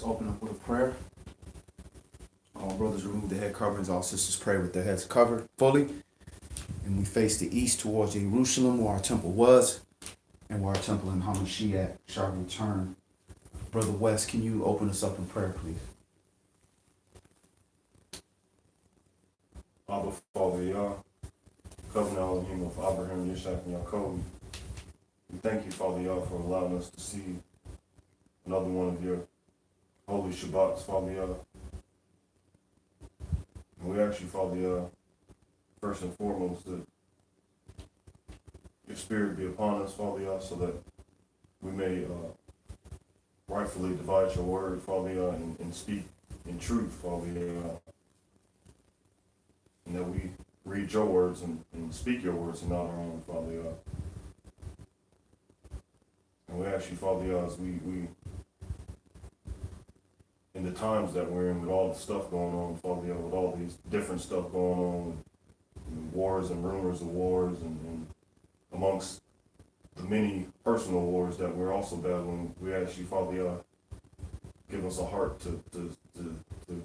Open up with a prayer. All brothers remove their head coverings. All sisters pray with their heads covered fully. And we face the east towards Jerusalem, where our temple was, and where our temple in Hamashiach shall return. Brother West, can you open us up in prayer, please? Abba, Father, YAH, covenant Elohim of Abraham, Yishak, and Yaakov. We thank you, Father YAH, for allowing us to see another one of your holy Shabbats, Father YAH. And we ask you, Father YAH, first and foremost, that your spirit be upon us, Father YAH, so that we may rightfully divide your word, Father YAH, and speak in truth, Father YAH. And that we read your words and speak your words and not our own, Father YAH. And we ask you, Father YAH, as we in the times that we're in, with all the stuff going on, Father YAH, with all these different stuff going on, and wars and rumors of wars, and amongst the many personal wars that we're also battling, we ask you, Father YAH, give us a heart to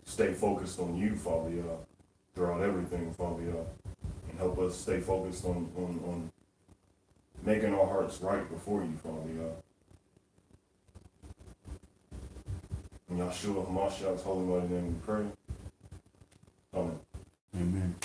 stay focused on you, Father YAH, throughout everything, Father YAH, and help us stay focused on making our hearts right before you, Father YAH. In Yahshua HaMashiach's holy mighty name we pray. Amen. Amen.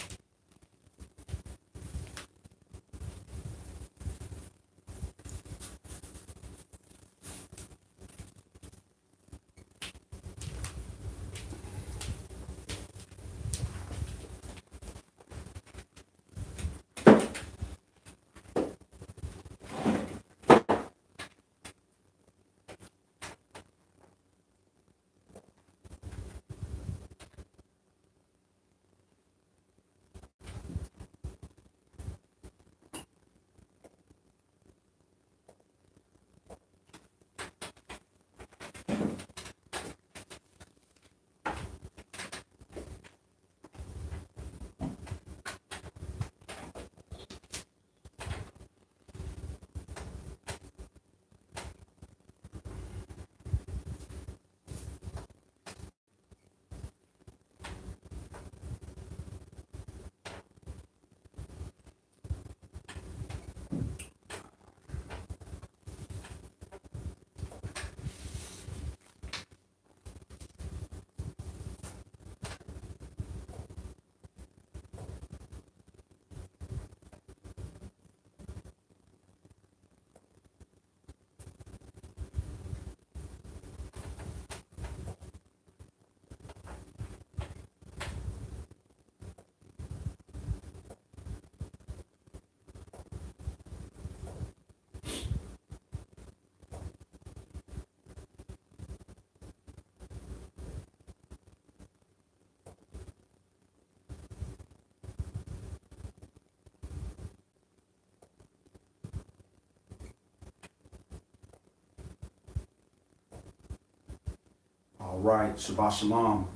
All right, Shabbat Shalom.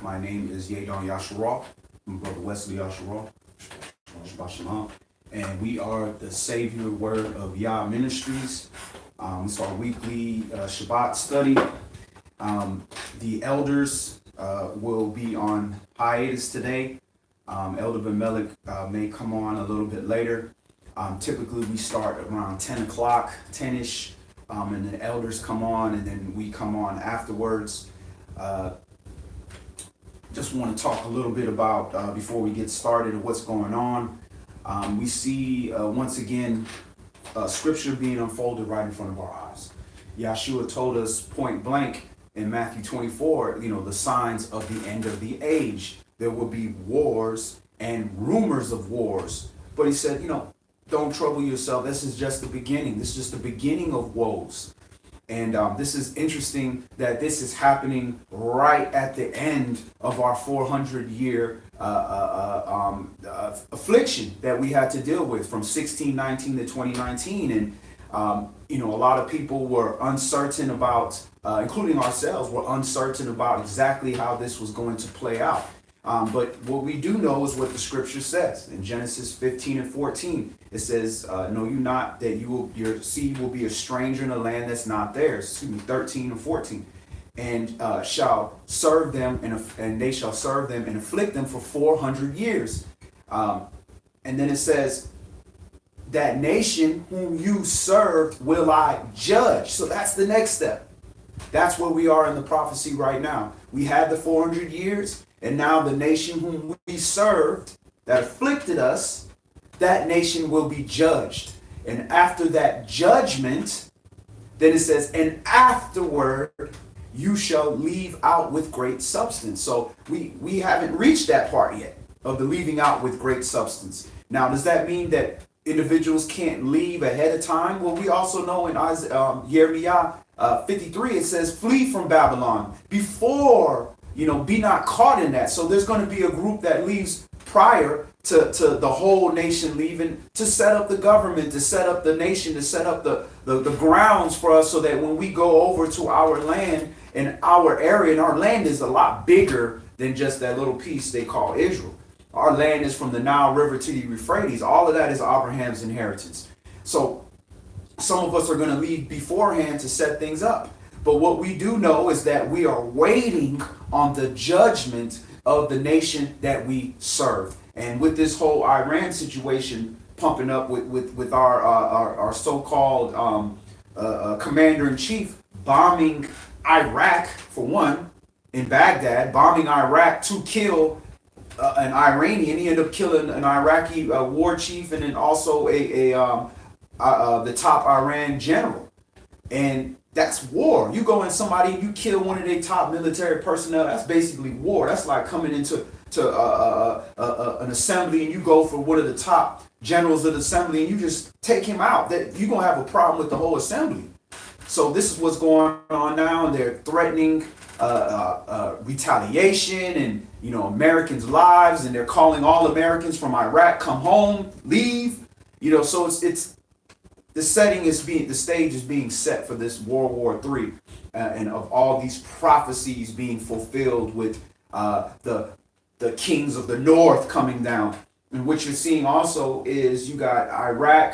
My name is YAH Yasharah. I'm Brother Wesley Yasharah. Shabbat Shalom. And we are the Savior Word of YAH Ministries. It's our weekly Shabbat study. The elders will be on hiatus today. Elder Ben Melik may come on a little bit later. Typically, we start around 10 o'clock, 10-ish. And the elders come on, and then we come on afterwards. Just want to talk a little bit about, before we get started, of what's going on. We see, once again, scripture being unfolded right in front of our eyes. Yahshua told us point blank in Matthew 24, the signs of the end of the age. There will be wars and rumors of wars. But he said, don't trouble yourself. This is just the beginning. This is just the beginning of woes. And this is interesting that this is happening right at the end of our 400-year affliction that we had to deal with from 1619 to 2019. And, a lot of people were uncertain about, including ourselves, were uncertain about exactly how this was going to play out. But what we do know is what the scripture says in Genesis 15 and 14. It says, know you not that your seed will be a stranger in a land that's not theirs. 13 and 14. and shall serve them, and they shall serve them and afflict them for 400 years. And then it says, that nation whom you served will I judge. So that's the next step. That's where we are in the prophecy right now. We had the 400 years, and now the nation whom we served that afflicted us, that nation will be judged. And after that judgment, then it says, and afterward you shall leave out with great substance. So we haven't reached that part yet of the leaving out with great substance. Now, does that mean that individuals can't leave ahead of time? Well, we also know in Jeremiah 53, it says, flee from Babylon before, be not caught in that. So there's going to be a group that leaves prior to the whole nation leaving, to set up the government, to set up the nation, to set up the grounds for us, so that when we go over to our land and our area, and our land is a lot bigger than just that little piece they call Israel. Our land is from the Nile River to the Euphrates. All of that is Abraham's inheritance. So some of us are going to leave beforehand to set things up. But what we do know is that we are waiting on the judgment of the nation that we serve. And with this whole Iran situation pumping up with our so-called commander-in-chief bombing Iraq, for one, in Baghdad, bombing Iraq to kill an Iranian. He ended up killing an Iraqi war chief, and then also the top Iran general. And that's war. You go in somebody, you kill one of their top military personnel. That's basically war. That's like coming into an assembly, and you go for one of the top generals of the assembly, and you just take him out. That you're gonna have a problem with the whole assembly. So this is what's going on now, and they're threatening retaliation and Americans' lives, and they're calling all Americans from Iraq, come home, leave. So it's the stage is being set for this World War III, and of all these prophecies being fulfilled with the kings of the north coming down. And what you're seeing also is you got Iran,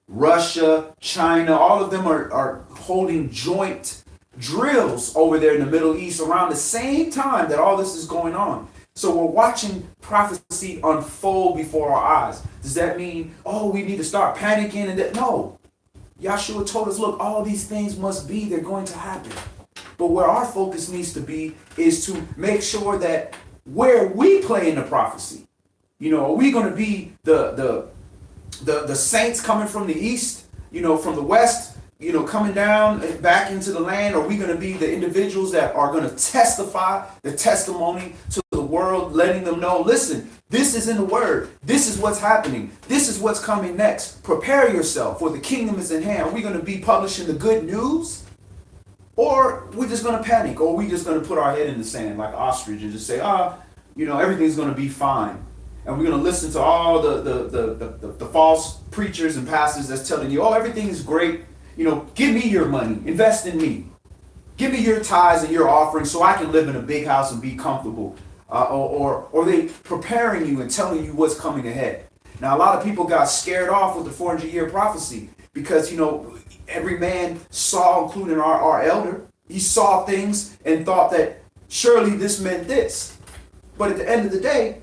Russia, China, all of them are holding joint drills over there in the Middle East around the same time that all this is going on. So we're watching prophecy unfold before our eyes. Does that mean, we need to start panicking? And that? No. Yahshua told us, look, all these things must be, they're going to happen. But where our focus needs to be is to make sure that where we play in the prophecy, are we going to be the saints coming from the east, from the west, coming down back into the land? Or are we going to be the individuals that are going to testify the testimony to the world, letting them know, listen, this is in the word. This is what's happening. This is what's coming next. Prepare yourself, for the kingdom is in hand. Are we going to be publishing the good news? Or we're just going to panic? Or are we just going to put our head in the sand like ostrich and just say, everything's going to be fine? And we're going to listen to all the false preachers and pastors that's telling you, everything is great. Give me your money. Invest in me. Give me your tithes and your offerings so I can live in a big house and be comfortable. Or they preparing you and telling you what's coming ahead. Now, a lot of people got scared off with the 400-year prophecy because, every man saw, including our elder, he saw things and thought that surely this meant this. But at the end of the day,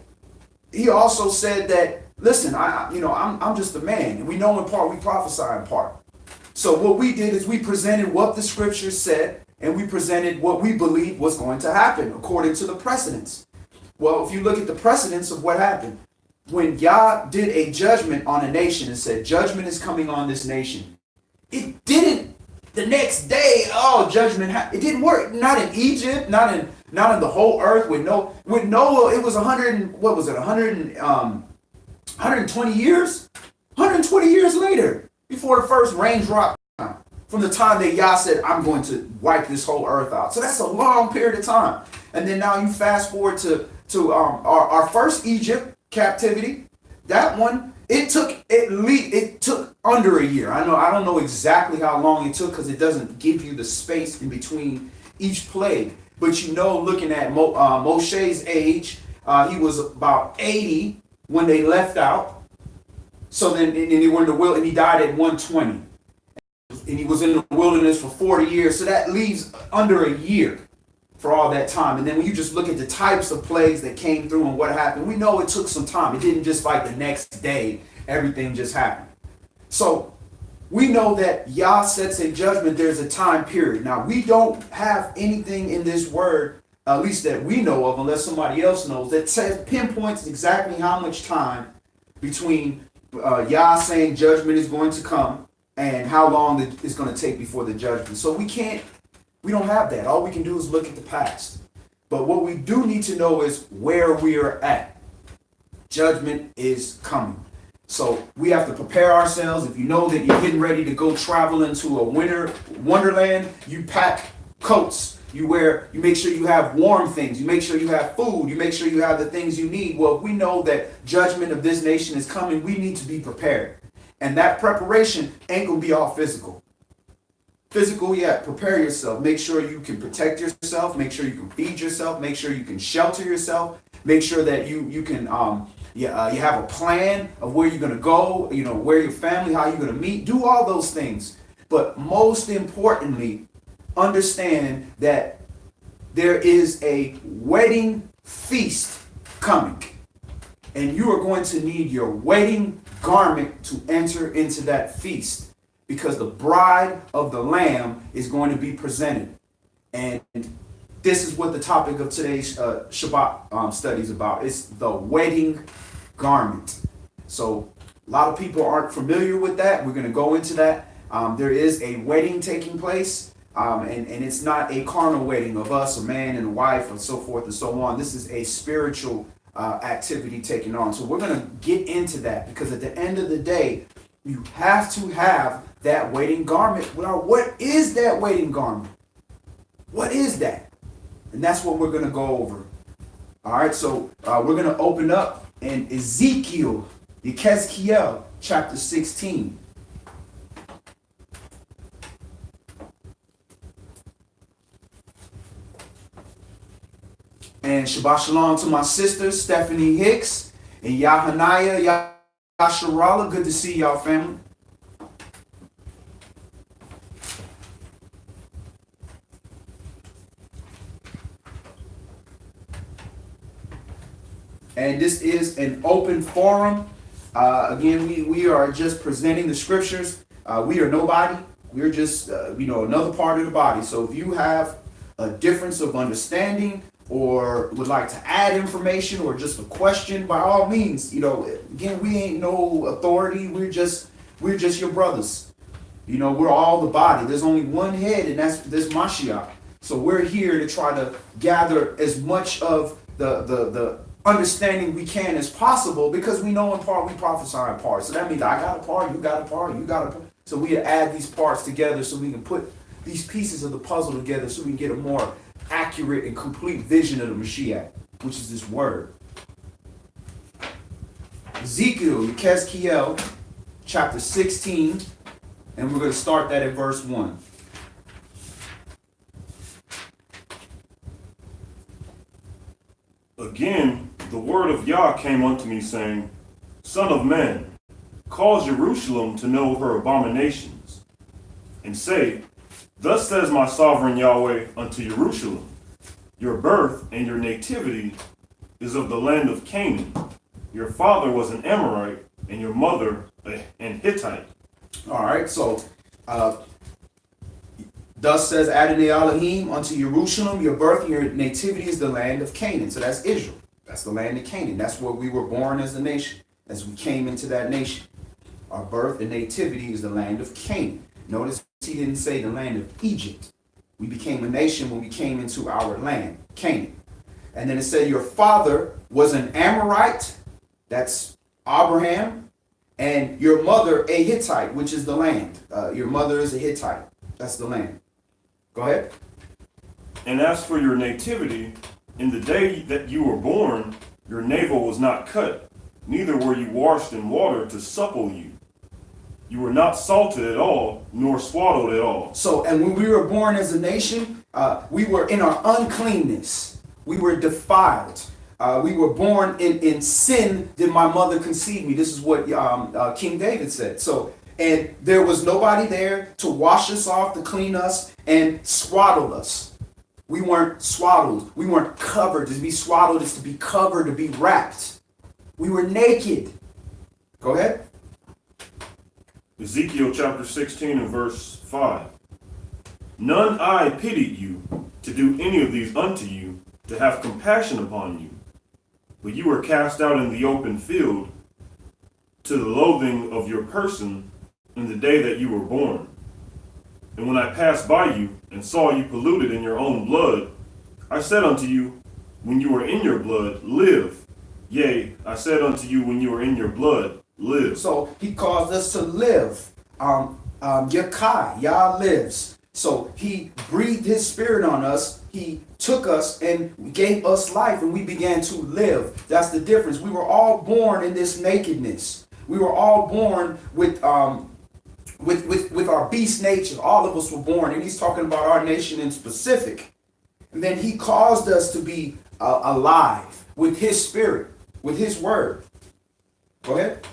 he also said that, listen, I'm just a man. And we know in part, we prophesy in part. So what we did is we presented what the scriptures said, and we presented what we believe was going to happen according to the precedents. Well, if you look at the precedents of what happened, when Yah did a judgment on a nation and said, judgment is coming on this nation, it didn't the next day, judgment, it didn't work. Not in Egypt, not in the whole earth with Noah, it was 120 years? 120 years later, before the first rain dropped down, from the time that Yah said, I'm going to wipe this whole earth out. So that's a long period of time. And then now you fast forward to our first Egypt captivity. That one, it took under a year. I don't know exactly how long it took because it doesn't give you the space in between each plague. But looking at Moshe's age, he was about 80 when they left out. So then they were in the will, and he died at 120. and he was in the wilderness for 40 years. So that leaves under a year for all that time. And then when you just look at the types of plagues that came through and what happened, we know it took some time. It didn't just like the next day, everything just happened. So we know that Yah sets a judgment, there's a time period. Now, we don't have anything in this word, at least that we know of, unless somebody else knows, that says, pinpoints exactly how much time between Yah saying judgment is going to come and how long it's going to take before the judgment. So we don't have that. All we can do is look at the past. But what we do need to know is where we are at. Judgment is coming. So we have to prepare ourselves. If you know that you're getting ready to go travel into a winter wonderland, you pack coats. You make sure you have warm things. You make sure you have food. You make sure you have the things you need. Well, we know that judgment of this nation is coming. We need to be prepared. And that preparation ain't going to be all physical. Physical, yeah, prepare yourself. Make sure you can protect yourself. Make sure you can feed yourself. Make sure you can shelter yourself. Make sure that you can you have a plan of where you're going to go, where your family, how you're going to meet. Do all those things. But most importantly, understand that there is a wedding feast coming. And you are going to need your wedding garment to enter into that feast, because the bride of the Lamb is going to be presented. And this is what the topic of today's Shabbat study is about. It's the wedding garment. So a lot of people aren't familiar with that. We're going to go into that. There is a wedding taking place, and it's not a carnal wedding of us, a man and a wife, and so forth and so on. This is a spiritual activity taken on. So we're going to get into that, because at the end of the day, you have to have that wedding garment. Well, what is that wedding garment? What is that? And that's what we're going to go over. All right, so we're going to open up in Ezekiel, chapter 16. And Shabbat Shalom to my sister, Stephanie Hicks, and Yahanaya Yasharala. Good to see y'all, family. And this is an open forum. Again, we are just presenting the scriptures. We are nobody. We're just, another part of the body. So if you have a difference of understanding, or would like to add information, or just a question, by all means, again, we ain't no authority. We're just your brothers. We're all the body. There's only one head, and that's this Mashiach. So we're here to try to gather as much of the understanding we can as possible, because we know in part, we prophesy in part. So that means I got a part, you got a part, you got a part. So we add these parts together so we can put these pieces of the puzzle together so we can get a more accurate and complete vision of the Mashiach, which is this word. Ezekiel, chapter 16, and we're going to start that at verse 1. Again, the word of Yah came unto me, saying, Son of man, cause Jerusalem to know her abominations, and say, Thus says my sovereign Yahweh unto Jerusalem, Your birth and your nativity is of the land of Canaan. Your father was an Amorite, and your mother an Hittite. All right, so thus says Adonai Elohim unto Jerusalem, your birth and your nativity is the land of Canaan. So that's Israel. That's the land of Canaan. That's where we were born as a nation, as we came into that nation. Our birth and nativity is the land of Canaan. Notice he didn't say the land of Egypt. We became a nation when we came into our land, Canaan. And then it said your father was an Amorite, that's Abraham, and your mother a Hittite, which is the land. Your mother is a Hittite. That's the land. Go ahead. And as for your nativity, in the day that you were born, your navel was not cut, neither were you washed in water to supple you. You were not salted at all, nor swaddled at all. So, and when we were born as a nation, we were in our uncleanness. We were defiled. We were born in sin. Did my mother conceive me? This is what King David said. So And there was nobody there to wash us off, to clean us, and swaddle us. We weren't swaddled. We weren't covered. To be swaddled is to be covered, to be wrapped. We were naked. Go ahead. Ezekiel chapter 16 and verse 5. None I pitied you to do any of these unto you, to have compassion upon you. But you were cast out in the open field to the loathing of your person in the day that you were born. And when I passed by you and saw you polluted in your own blood, I said unto you, when you were in your blood, live. Yea, I said unto you, when you were in your blood, live. So he caused us to live. Yah lives. So he breathed his spirit on us. He took us and gave us life, and we began to live. That's the difference. We were all born in this nakedness. We were all born with our beast nature. All of us were born, and he's talking about our nation in specific. And then he caused us to be alive with his spirit, with his word. Go ahead.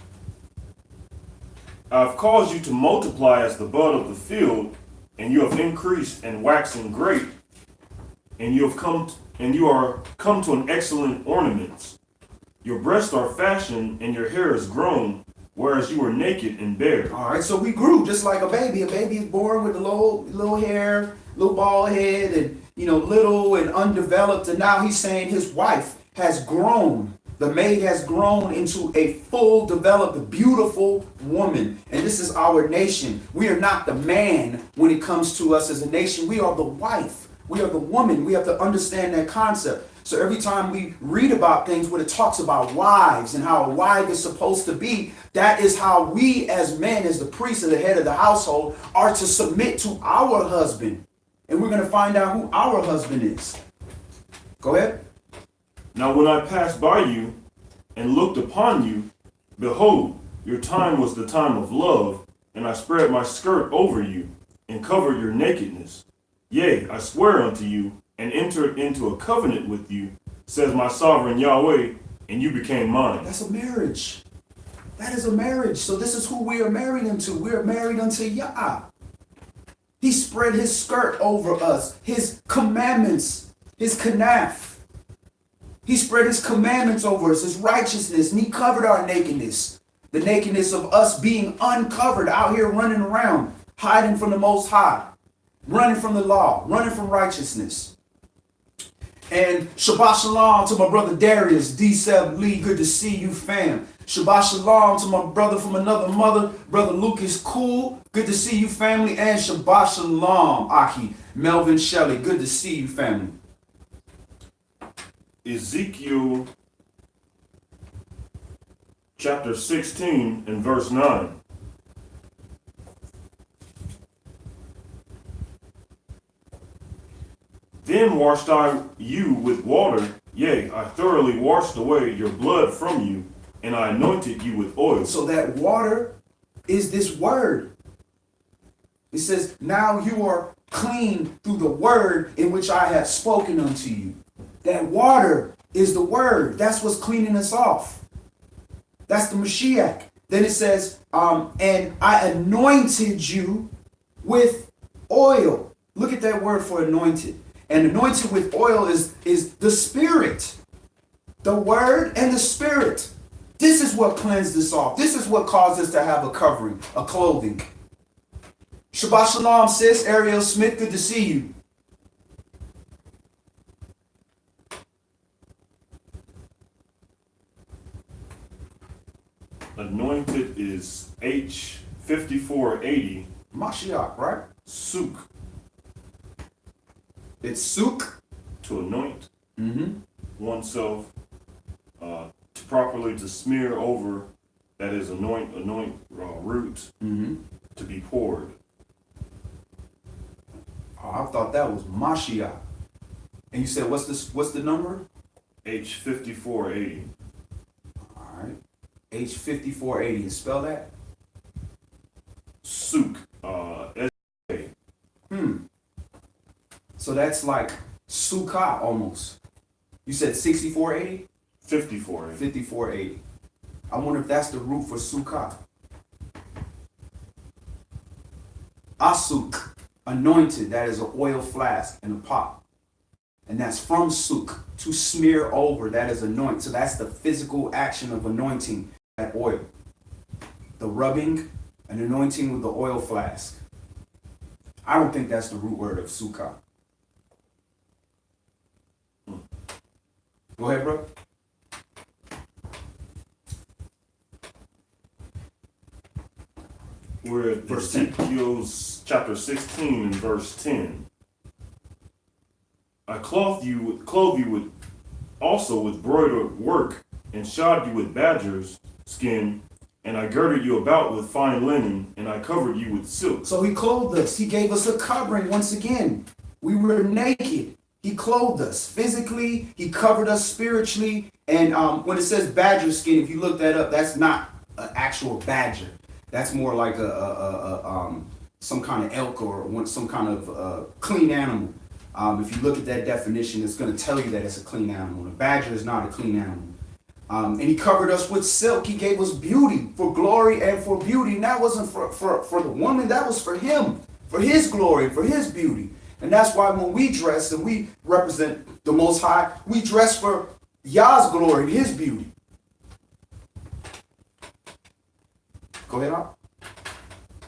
I have caused you to multiply as the bud of the field, and you have increased and waxen great, and you are come to an excellent ornament. Your breasts are fashioned, and your hair is grown, whereas you were naked and bare. All right, so we grew just like a baby. A baby is born with a little hair, little bald head, and little and undeveloped. And now he's saying his wife has grown. The maid has grown into a full, developed, beautiful woman. And this is our nation. We are not the man when it comes to us as a nation. We are the wife. We are the woman. We have to understand that concept. So every time we read about things where it talks about wives and how a wife is supposed to be, that is how we as men, as the priest and the head of the household, are to submit to our husband. And we're going to find out who our husband is. Go ahead. Now when I passed by you and looked upon you, behold, your time was the time of love, and I spread my skirt over you and covered your nakedness. Yea, I swear unto you and entered into a covenant with you, says my sovereign Yahweh, and you became mine. That's a marriage. That is a marriage. So this is who we are married unto. We are married unto YAH. He spread his skirt over us, his commandments, his kanaf. He spread his commandments over us, his righteousness, and he covered our nakedness. The nakedness of us being uncovered out here running around, hiding from the Most High, running from the law, running from righteousness. And Shabbat Shalom to my brother Darius, D7 Lee, good to see you, fam. Shabbat Shalom to my brother from another mother, brother Lucas Cool, good to see you, family. And Shabbat Shalom, Aki, Melvin Shelley, good to see you, family. Ezekiel chapter 16 and verse 9. Then washed I you with water, yea, I thoroughly washed away your blood from you, and I anointed you with oil. So that water is this word. It says, now you are clean through the word in which I have spoken unto you. That water is the word. That's what's cleaning us off. That's the Mashiach. Then it says, and I anointed you with oil. Look at that word for anointed. And anointed with oil is the spirit. The word and the spirit. This is what cleansed us off. This is what caused us to have a covering, a clothing. Shabbat Shalom, sis. Ariel Smith, good to see you. Anointed is H5480. Mashiach, right? Suk, It's suk. to anoint oneself, to properly to smear over, that is anoint root, to be poured. Oh, I thought that was Mashiach. And you said, what's the number? H5480. All right. H5480. And spell that? Suk, S-A. So that's like sukkah almost. You said 6480? 5480. 5480. I wonder if that's the root for sukkah. Asuk, anointed, that is an oil flask in a pot. And that's from suk, to smear over, that is anoint. So that's the physical action of anointing that oil. The rubbing and anointing with the oil flask. I don't think that's the root word of sukkah. Go ahead, bro. We're at Verse 10. Ezekiel's chapter 16 and verse 10. I clothe you with also with broidered work, and shod you with badger's skin, and I girded you about with fine linen, and I covered you with silk. So he clothed us. He gave us a covering once again. We were naked. He clothed us physically. He covered us spiritually. And when it says badger skin, if you look that up, that's not an actual badger. That's more like some kind of elk or some kind of clean animal. If you look at that definition, it's going to tell you that it's a clean animal. A badger is not a clean animal. And he covered us with silk. He gave us beauty for glory and for beauty. And that wasn't for the woman. That was for him, for his glory, for his beauty. And that's why when we dress and we represent the Most High, we dress for Yah's glory and his beauty. Go ahead, Al.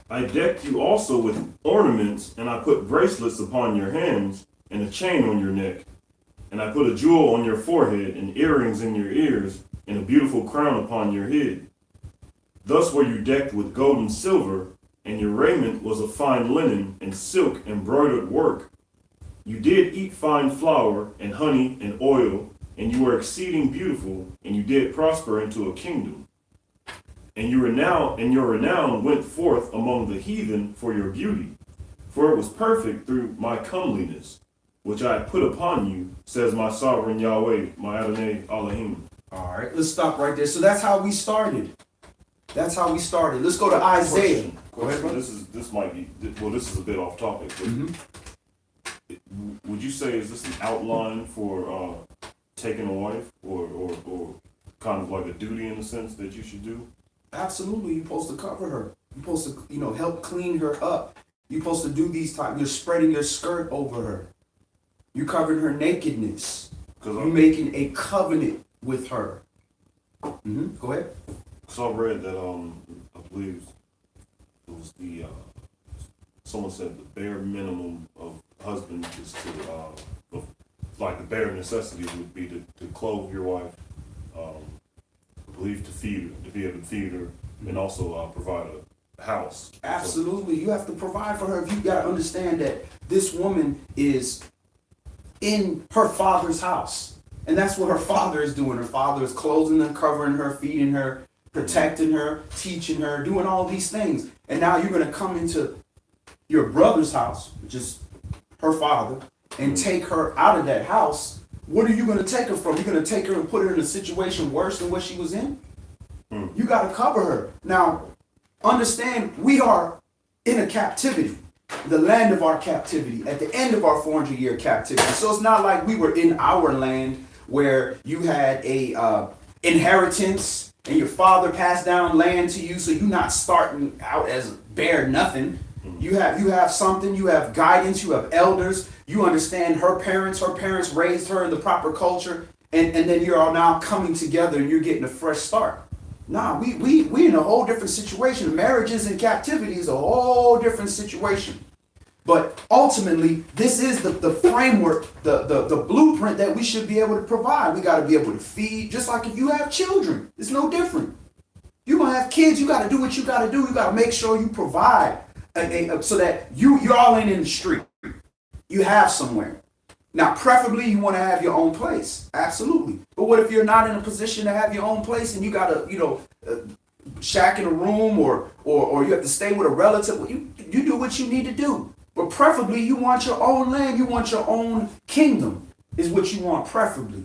I decked you also with ornaments, and I put bracelets upon your hands, and a chain on your neck. And I put a jewel on your forehead, and earrings in your ears, and a beautiful crown upon your head. Thus were you decked with gold and silver, and your raiment was of fine linen and silk embroidered work. You did eat fine flour and honey and oil, and you were exceeding beautiful, and you did prosper into a kingdom. And your renown went forth among the heathen for your beauty, for it was perfect through my comeliness, which I put upon you, says my sovereign Yahweh, my Adonai Elohim. All right, let's stop right there. So that's how we started. That's how we started. Let's go to Isaiah. Go ahead, brother. This is a bit off topic, but would you say, is this an outline for taking a wife, or kind of like a duty in the sense that you should do? Absolutely, you're supposed to cover her. You're supposed to, help clean her up. You're supposed to do these types. You're spreading your skirt over her. You're covering her nakedness. You're making a covenant with her. Go ahead. So I read that I believe it was someone said the bare minimum of husband is to like the bare necessity would be to clothe your wife, I believe to be able to feed her, and also provide a house. Absolutely, you have to provide for her. You got to understand that this woman is in her father's house, and that's what her father is doing. Her father is clothing her, covering her, feeding her, protecting her, teaching her, doing all these things. And now you're going to come into your brother's house, which is her father, and take her out of that house. What are you going to take her from? You're going to take her and put her in a situation worse than what she was in? You got to cover her. Now, understand, we are in a captivity, the land of our captivity, at the end of our 400-year captivity. So it's not like we were in our land where you had a inheritance and your father passed down land to you, so you're not starting out as bare nothing. You have something, you have guidance, you have elders, you understand her parents raised her in the proper culture, and then you're all now coming together and you're getting a fresh start. Nah, we in a whole different situation. Marriages in captivity is a whole different situation. But ultimately, this is the framework, the blueprint that we should be able to provide. We got to be able to feed, just like if you have children. It's no different. You're going to have kids, you got to do what you got to do. You got to make sure you provide so that you all ain't in the street. You have somewhere. Now, preferably, you want to have your own place. Absolutely. But what if you're not in a position to have your own place and you got to, shack in a room or you have to stay with a relative? Well, you do what you need to do. But preferably, you want your own land. You want your own kingdom is what you want, preferably.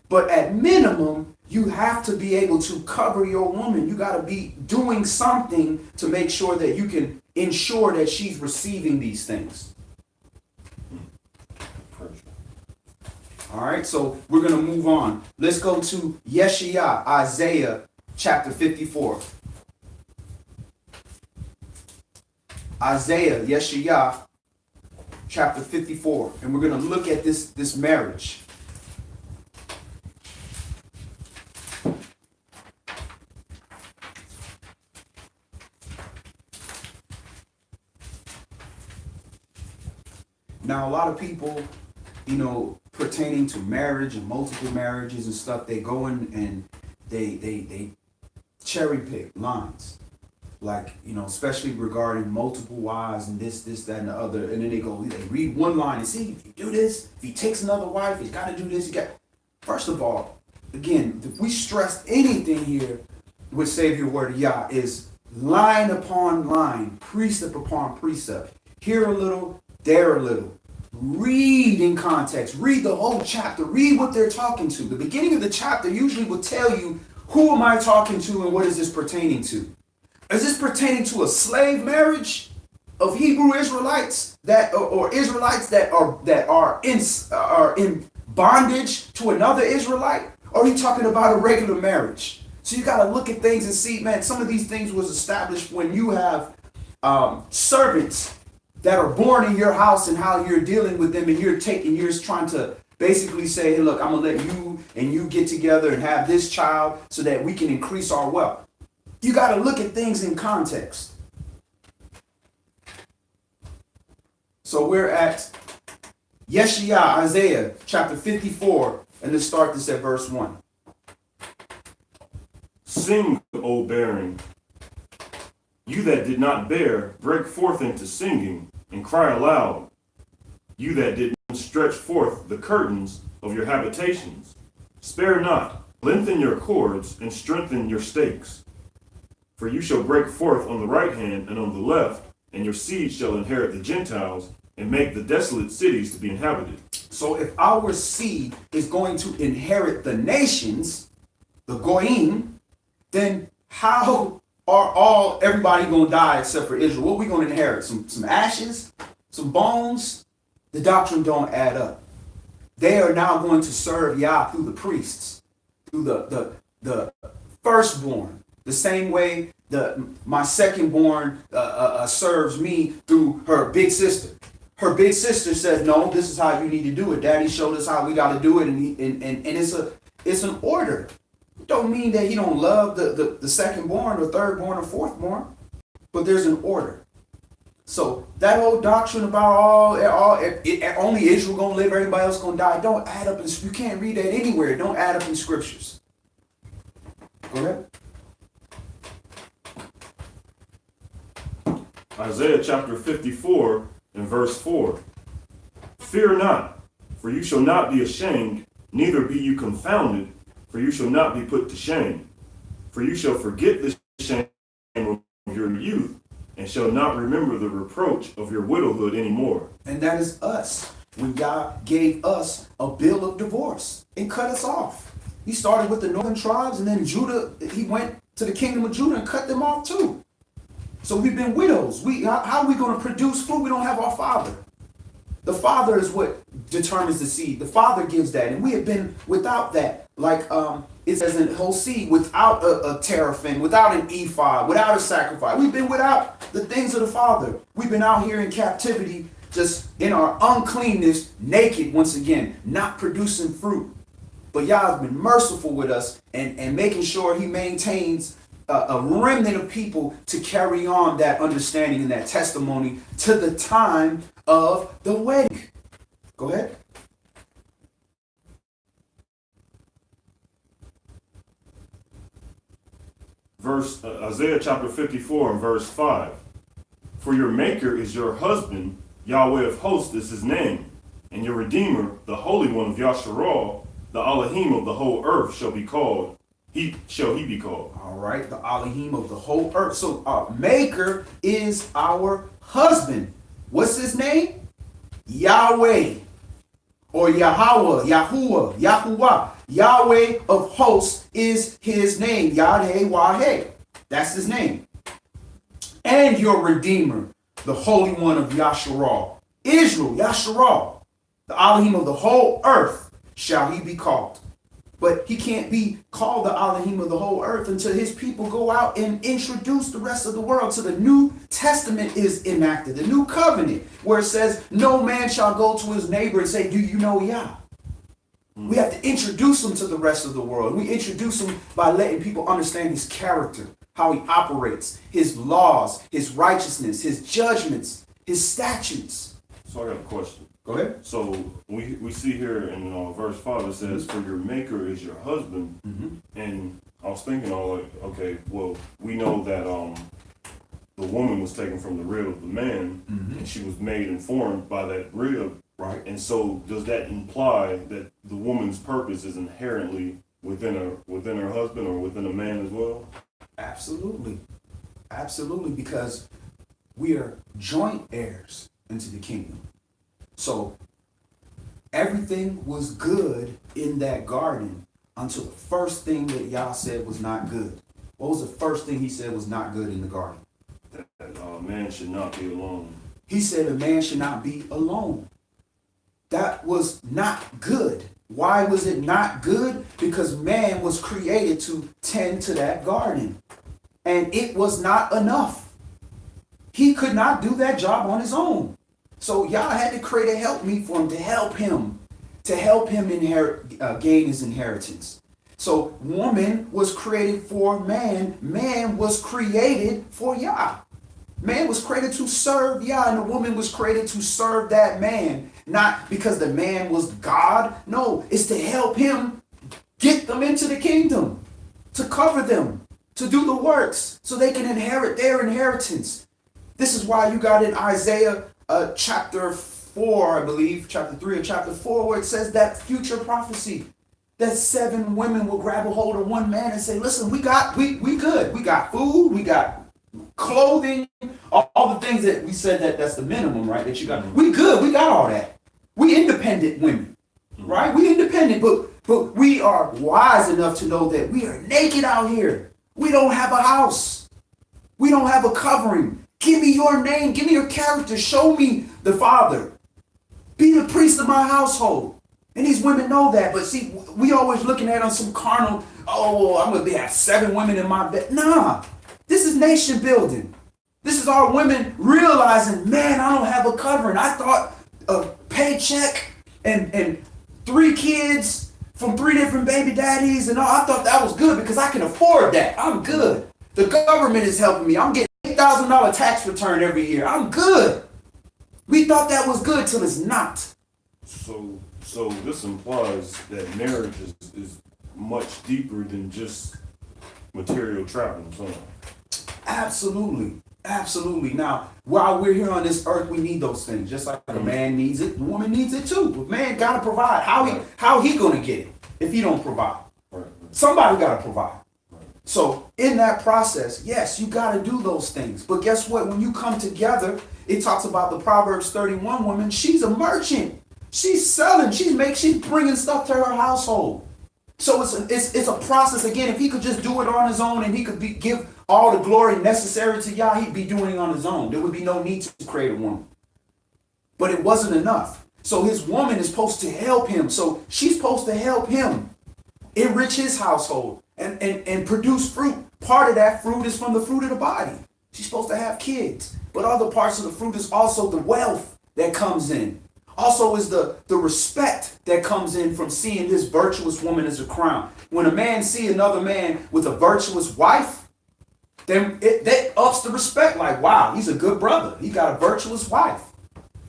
But at minimum, you have to be able to cover your woman. You got to be doing something to make sure that you can ensure that she's receiving these things. All right, so we're going to move on. Let's go to YAH, Isaiah chapter 54. Isaiah, YAH, chapter 54. And we're going to look at this marriage. Now, a lot of people, pertaining to marriage and multiple marriages and stuff, they go in and they cherry pick lines. Like, especially regarding multiple wives and this, that, and the other. And then they read one line and see, if you do this, if he takes another wife, he's got to do this. First of all, again, if we stress anything here with Savior Word of Yah is line upon line, precept upon precept. Here a little, there a little. Read in context. Read the whole chapter. Read what they're talking to. The beginning of the chapter usually will tell you, who am I talking to and what is this pertaining to? Is this pertaining to a slave marriage of Hebrew Israelites or Israelites that are in bondage to another Israelite? Or are you talking about a regular marriage? So you got to look at things and see, man, some of these things was established when you have servants that are born in your house and how you're dealing with them, and you're trying to basically say, hey, look, I'm going to let you and you get together and have this child so that we can increase our wealth. You got to look at things in context. So we're at YAH, Isaiah chapter 54, and let's start this at verse 1. Sing, O barren, you that did not bear, break forth into singing, and cry aloud. You that did not stretch forth the curtains of your habitations. Spare not, lengthen your cords, and strengthen your stakes. For you shall break forth on the right hand and on the left, and your seed shall inherit the Gentiles, and make the desolate cities to be inhabited. So if our seed is going to inherit the nations, the Goyim, then how are everybody going to die except for Israel? What are we going to inherit? Some ashes? Some bones? The doctrine don't add up. They are now going to serve Yah through the priests, through the firstborn. The same way my secondborn serves me through her big sister. Her big sister says, no, this is how you need to do it. Daddy showed us how we got to do it. And it's an order. It don't mean that he don't love the secondborn or thirdborn or fourthborn. But there's an order. So that whole doctrine about only Israel going to live, everybody else going to die, don't add up. You can't read that anywhere. It don't add up in scriptures. Go ahead. Isaiah chapter 54 and verse 4. Fear not, for you shall not be ashamed, neither be you confounded, for you shall not be put to shame. For you shall forget the shame of your youth, and shall not remember the reproach of your widowhood anymore. And that is us. When God gave us a bill of divorce and cut us off. He started with the northern tribes, and then Judah, he went to the kingdom of Judah and cut them off too. So we've been widows. How are we going to produce food? We don't have our father. The father is what determines the seed. The father gives that. And we have been without that. Like it says in Hosea, without a teraphim, without an ephod, without a sacrifice. We've been without the things of the father. We've been out here in captivity, just in our uncleanness, naked once again, not producing fruit. But Yah has been merciful with us and making sure he maintains a remnant of people to carry on that understanding and that testimony to the time of the wedding. Go ahead. Isaiah chapter 54 and verse 5. For your maker is your husband, Yahweh of hosts is his name, and your redeemer, the Holy One of Yasharal, the Elohim of the whole earth shall be called. He be called. All right, the Elohim of the whole earth. So our maker is our husband. What's his name? Yahweh. Or Yahweh, Yahuwah, Yahuwah. Yahweh of hosts is his name. Yahweh. That's his name. And your redeemer, the Holy One of Yasharal. Israel, Yasharal. The Elohim of the whole earth shall he be called. But he can't be called the Elohim of the whole earth until his people go out and introduce the rest of the world. So the New Testament is enacted, the New Covenant, where it says, no man shall go to his neighbor and say, do you know YAH? We have to introduce him to the rest of the world. We introduce him by letting people understand his character, how he operates, his laws, his righteousness, his judgments, his statutes. So I got a question. Go ahead. So we see here in verse 5, it says, for your maker is your husband. And I was thinking, okay, well, we know that the woman was taken from the rib of the man, and she was made and formed by that rib. Right. And so does that imply that the woman's purpose is inherently within her husband or within a man as well? Absolutely. Absolutely, because we are joint heirs into the kingdom. So everything was good in that garden until the first thing that YAH said was not good. What was the first thing he said was not good in the garden? That man should not be alone. He said a man should not be alone. That was not good. Why was it not good? Because man was created to tend to that garden. And it was not enough. He could not do that job on his own. So YAH had to create a helpmeet for him to help him gain his inheritance. So woman was created for man. Man was created for YAH. Man was created to serve YAH, and the woman was created to serve that man. Not because the man was God. No, it's to help him get them into the kingdom, to cover them, to do the works so they can inherit their inheritance. This is why you got in Isaiah chapter 4, I believe, chapter 3 or chapter 4, where it says that future prophecy that 7 women will grab a hold of one man and say, listen, we good. We got food, we got clothing, all the things that we said that's the minimum, right? That you got. We good. We got all that. We independent women, right? We independent, but we are wise enough to know that we are naked out here. We don't have a house. We don't have a covering. Give me your name. Give me your character. Show me the Father. Be the priest of my household. And these women know that. But see, we always looking at on some carnal, I'm going to have 7 women in my bed. Nah, this is nation building. This is our women realizing, man, I don't have a covering. I thought a paycheck and 3 kids from 3 different baby daddies and all, I thought that was good because I can afford that. I'm good. The government is helping me. I'm getting $8,000 tax return every year. I'm good. We thought that was good till it's not. So this implies that marriage is much deeper than just material trappings, huh? Absolutely. Absolutely. Now, while we're here on this earth, we need those things. Just like a man needs it, the woman needs it too. The man got to provide. How he going to get it if he don't provide? Right. Somebody got to provide. Right. So in that process, yes, you got to do those things. But guess what? When you come together, it talks about the Proverbs 31 woman. She's a merchant. She's selling. She's bringing stuff to her household. So it's a process. Again, if he could just do it on his own and he could give all the glory necessary to YAH, he'd be doing it on his own. There would be no need to create a woman. But it wasn't enough. So his woman is supposed to help him. So she's supposed to help him enrich his household and produce fruit. Part of that fruit is from the fruit of the body. She's supposed to have kids. But other parts of the fruit is also the wealth that comes in. Also is the respect that comes in from seeing this virtuous woman as a crown. When a man see another man with a virtuous wife, then that ups the respect. Like, wow, he's a good brother. He got a virtuous wife.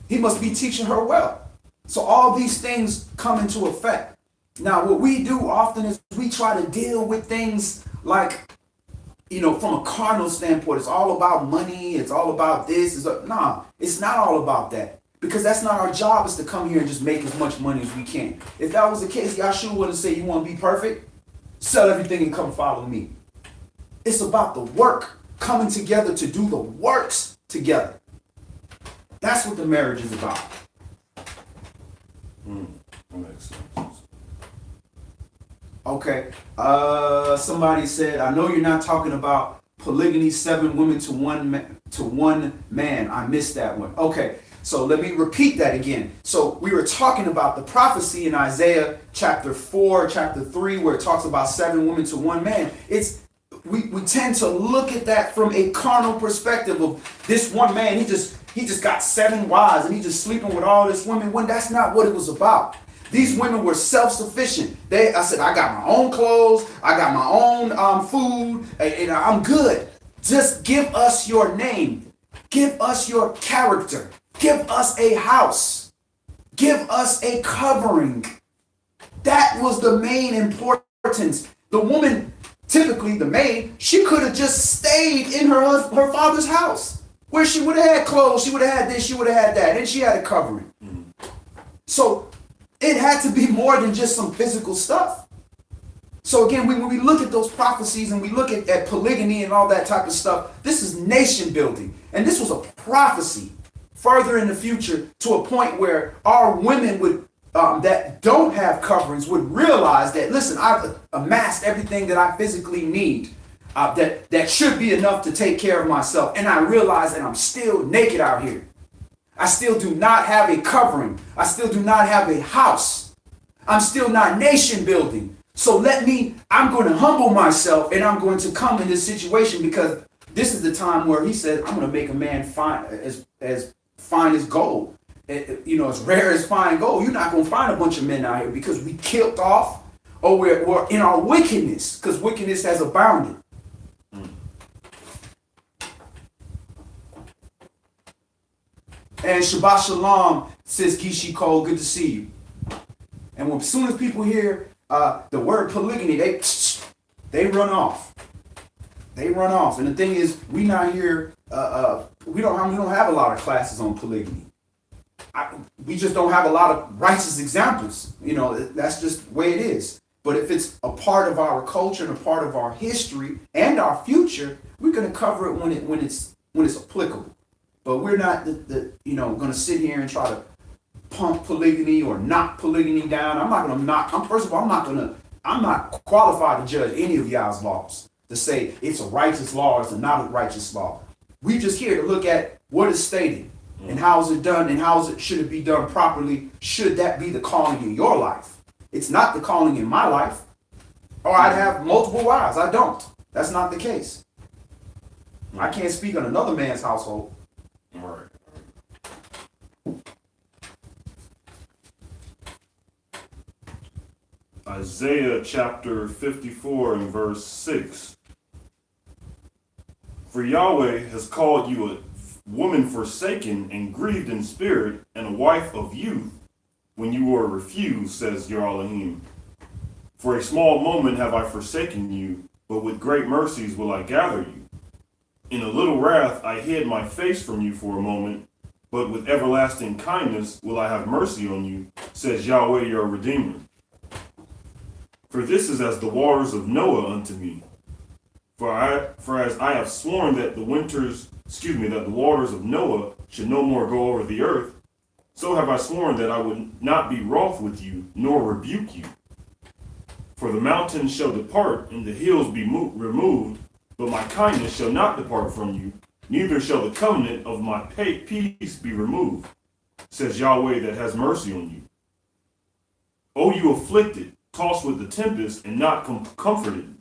He must be teaching her well. So all these things come into effect. Now, what we do often is we try to deal with things like, from a carnal standpoint. It's all about money. It's all about this. Nah, it's not all about that. Because that's not our job, is to come here and just make as much money as we can. If that was the case, Yahshua wouldn't say, you want to be perfect? Sell everything and come follow me. It's about the work, coming together to do the works together. That's what the marriage is about. That makes sense. Okay. Somebody said, I know you're not talking about polygamy, 7 women to one man. I missed that one. Okay. So let me repeat that again. So we were talking about the prophecy in Isaiah chapter 4, chapter 3, where it talks about 7 women to 1 man. We tend to look at that from a carnal perspective of this one man. He just got 7 wives and he's just sleeping with all this women. When that's not what it was about. These women were self-sufficient. I said, I got my own clothes, I got my own food, and I'm good. Just give us your name. Give us your character. Give us a house. Give us a covering. That was the main importance. The woman, typically the maid, she could have just stayed in her father's house, where she would have had clothes, she would have had this, she would have had that, and she had a covering. So it had to be more than just some physical stuff. So again, when we look at those prophecies and we look at polygamy and all that type of stuff, this is nation building. And this was a prophecy further in the future, to a point where our women would that don't have coverings would realize that, listen, I've amassed everything that I physically need, that should be enough to take care of myself. And I realize that I'm still naked out here. I still do not have a covering. I still do not have a house. I'm still not nation building. So I'm going to humble myself, and I'm going to come in this situation, because this is the time where he said, I'm going to make a man as fine as gold. As rare as fine gold. You're not going to find a bunch of men out here, because we killed off, or we're in our wickedness, because wickedness has abounded. And Shabbat Shalom says, Gishi Cole, good to see you. And as soon as people hear the word polygamy, they run off. They run off. And the thing is, we not here, we don't have a lot of classes on polygamy. We just don't have a lot of righteous examples. That's just the way it is. But if it's a part of our culture and a part of our history and our future, we're going to cover it when it's applicable. But we're not going to sit here and try to pump polygamy or knock polygamy down. I'm not going to knock. First of all, I'm not qualified to judge any of y'all's laws to say it's a righteous law or it's not a righteous law. We're just here to look at what is stated and how is it done and should it be done properly. Should that be the calling in your life? It's not the calling in my life. Or I'd have multiple wives. I don't. That's not the case. I can't speak on another man's household. Right. Isaiah chapter 54 and verse 6. For Yahweh has called you a woman forsaken and grieved in spirit, and a wife of youth, when you were refused, says your Elohim. For a small moment have I forsaken you, but with great mercies will I gather you. In a little wrath I hid my face from you for a moment, but with everlasting kindness will I have mercy on you, says Yahweh your Redeemer. For this is as the waters of Noah unto me. For as I have sworn that the waters of Noah should no more go over the earth, so have I sworn that I would not be wroth with you, nor rebuke you. For the mountains shall depart, and the hills be removed, but my kindness shall not depart from you, neither shall the covenant of my peace be removed, says Yahweh that has mercy on you. O you afflicted, tossed with the tempest, and not comforted,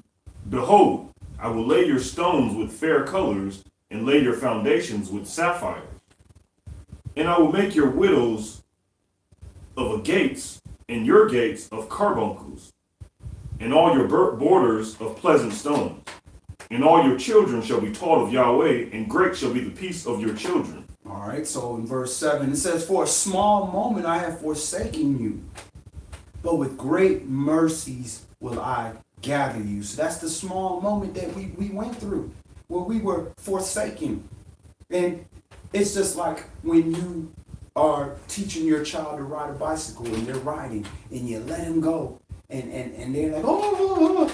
behold, I will lay your stones with fair colors, and lay your foundations with sapphires. And I will make your widows of gates, and your gates of carbuncles, and all your borders of pleasant stones. And all your children shall be taught of Yahweh, and great shall be the peace of your children. All right, so in verse 7, it says, for a small moment I have forsaken you, but with great mercies will I gather you. So that's the small moment that we went through, where we were forsaken. And it's just like when you are teaching your child to ride a bicycle and they're riding and you let him go. And they're like, oh.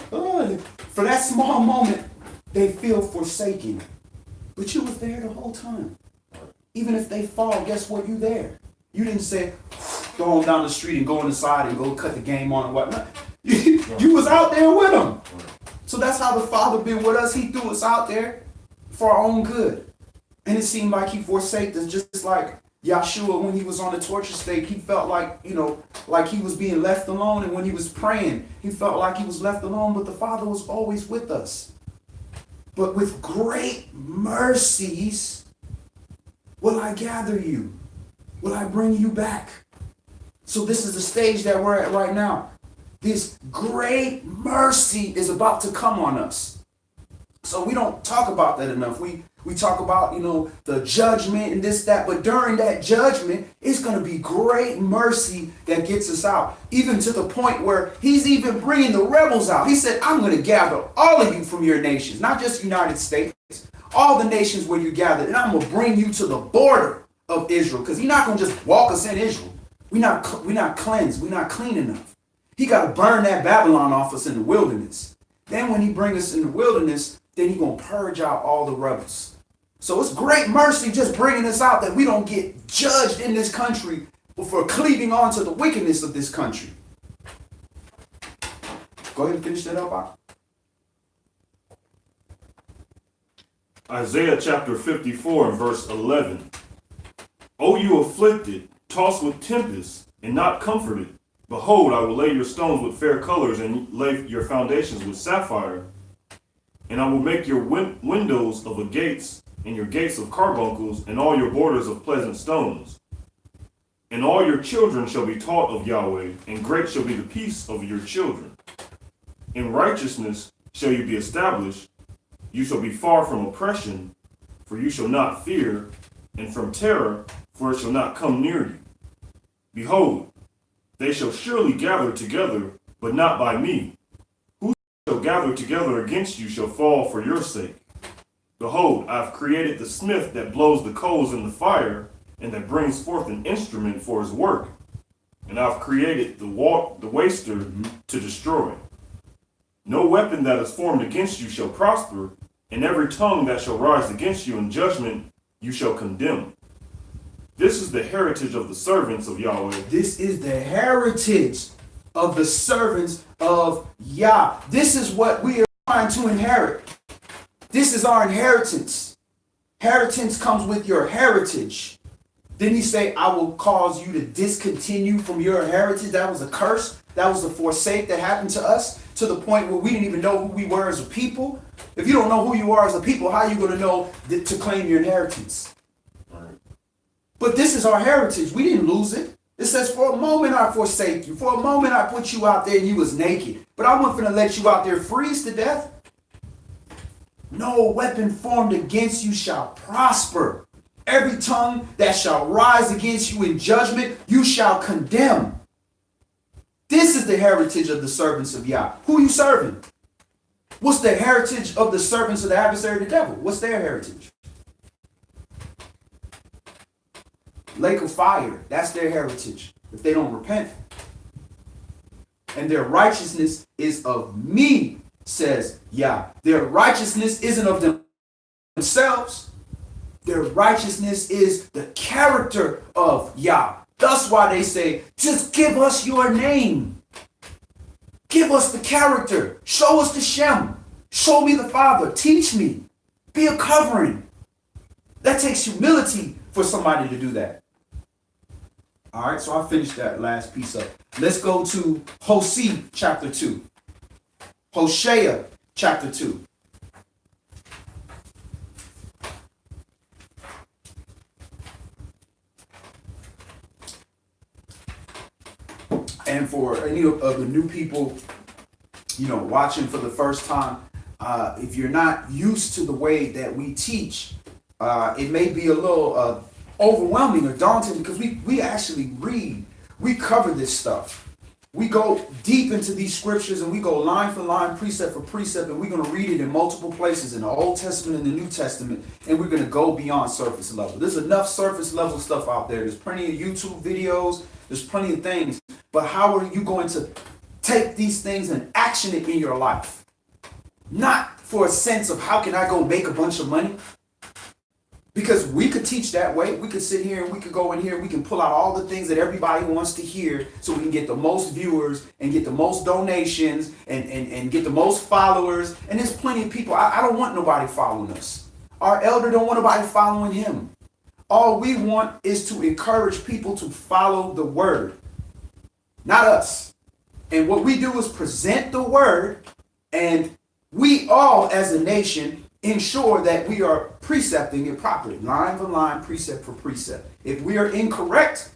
For that small moment, they feel forsaken. But you was there the whole time. Even if they fall, guess what? You there. You didn't say, go on down the street and go inside and go cut the game on and whatnot. You was out there with them. So that's how the Father been with us. He threw us out there for our own good. And it seemed like he forsaked us, just like Yahshua, when he was on the torture stake, he felt like, like he was being left alone. And when he was praying, he felt like he was left alone, but the Father was always with us. But with great mercies will I gather you. Will I bring you back? So this is the stage that we're at right now. This great mercy is about to come on us. So we don't talk about that enough. We talk about, the judgment and this, that, but during that judgment, it's going to be great mercy that gets us out. Even to the point where he's even bringing the rebels out. He said, I'm going to gather all of you from your nations, not just the United States, all the nations where you gathered, and I'm going to bring you to the border of Israel, because he's not going to just walk us in Israel. We're not cleansed. We're not clean enough. He got to burn that Babylon off us in the wilderness. Then when he brings us in the wilderness, then he's going to purge out all the rebels. So it's great mercy just bringing us out that we don't get judged in this country for cleaving on to the wickedness of this country. Go ahead and finish that up, Bob. Isaiah chapter 54 and verse 11. O you afflicted, tossed with tempest, and not comforted, behold, I will lay your stones with fair colors, and lay your foundations with sapphire. And I will make your windows of agates, and your gates of carbuncles, and all your borders of pleasant stones. And all your children shall be taught of Yahweh, and great shall be the peace of your children. In righteousness shall you be established. You shall be far from oppression, for you shall not fear, and from terror, for it shall not come near you. Behold, they shall surely gather together, but not by me. Who shall gather together against you shall fall for your sake. Behold, I have created the smith that blows the coals in the fire, and that brings forth an instrument for his work. And I have created the waster to destroy. No weapon that is formed against you shall prosper, and every tongue that shall rise against you in judgment you shall condemn. This is the heritage of the servants of Yahweh. This is the heritage of the servants of Yah. This is what we are trying to inherit. This is our inheritance. Inheritance comes with your heritage. Didn't he say, I will cause you to discontinue from your heritage? That was a curse. That was a forsake that happened to us, to the point where we didn't even know who we were as a people. If you don't know who you are as a people, how are you going to know to claim your inheritance? Right. But this is our heritage. We didn't lose it. It says, for a moment I forsake you. For a moment I put you out there and you was naked. But I wasn't going to let you out there freeze to death. No weapon formed against you shall prosper. Every tongue that shall rise against you in judgment, you shall condemn. This is the heritage of the servants of Yah. Who are you serving? What's the heritage of the servants of the adversary, the devil? What's their heritage? Lake of fire. That's their heritage if they don't repent. And their righteousness is of me, says Yah. Their righteousness isn't of themselves. Their righteousness is the character of Yah. That's why they say, just give us your name. Give us the character. Show us the Shem. Show me the Father. Teach me. Be a covering. That takes humility for somebody to do that. All right, so I finished that last piece up. Let's go to Hosea chapter 2. Hosea chapter 2. And for any of the new people, watching for the first time, if you're not used to the way that we teach, it may be a little overwhelming or daunting, because we actually read, we cover this stuff. We go deep into these scriptures and we go line for line, precept for precept, and we're going to read it in multiple places in the Old Testament and the New Testament, and we're going to go beyond surface level. There's enough surface level stuff out there. There's plenty of YouTube videos. There's plenty of things. But how are you going to take these things and action it in your life? Not for a sense of how can I go make a bunch of money? Because we could teach that way. We could sit here and we could go in here and we can pull out all the things that everybody wants to hear so we can get the most viewers and get the most donations and get the most followers. And there's plenty of people. I don't want nobody following us. Our elder don't want nobody following him. All we want is to encourage people to follow the word, not us. And what we do is present the word, and we all as a nation ensure that we are precepting it properly, line for line, precept for precept. If we are incorrect,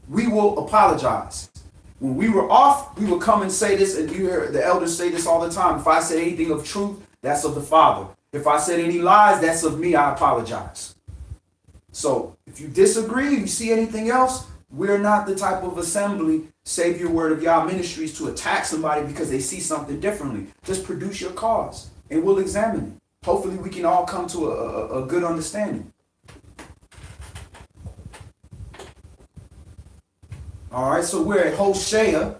we will apologize. When we were off, we will come and say this, and you hear the elders say this all the time. If I said anything of truth, that's of the Father. If I said any lies, that's of me. I apologize. So if you disagree, you see anything else, we're not the type of assembly, Savior Word of YAH Ministries, to attack somebody because they see something differently. Just produce your cause and we'll examine it. Hopefully we can all come to a good understanding. All right, so we're at Hosea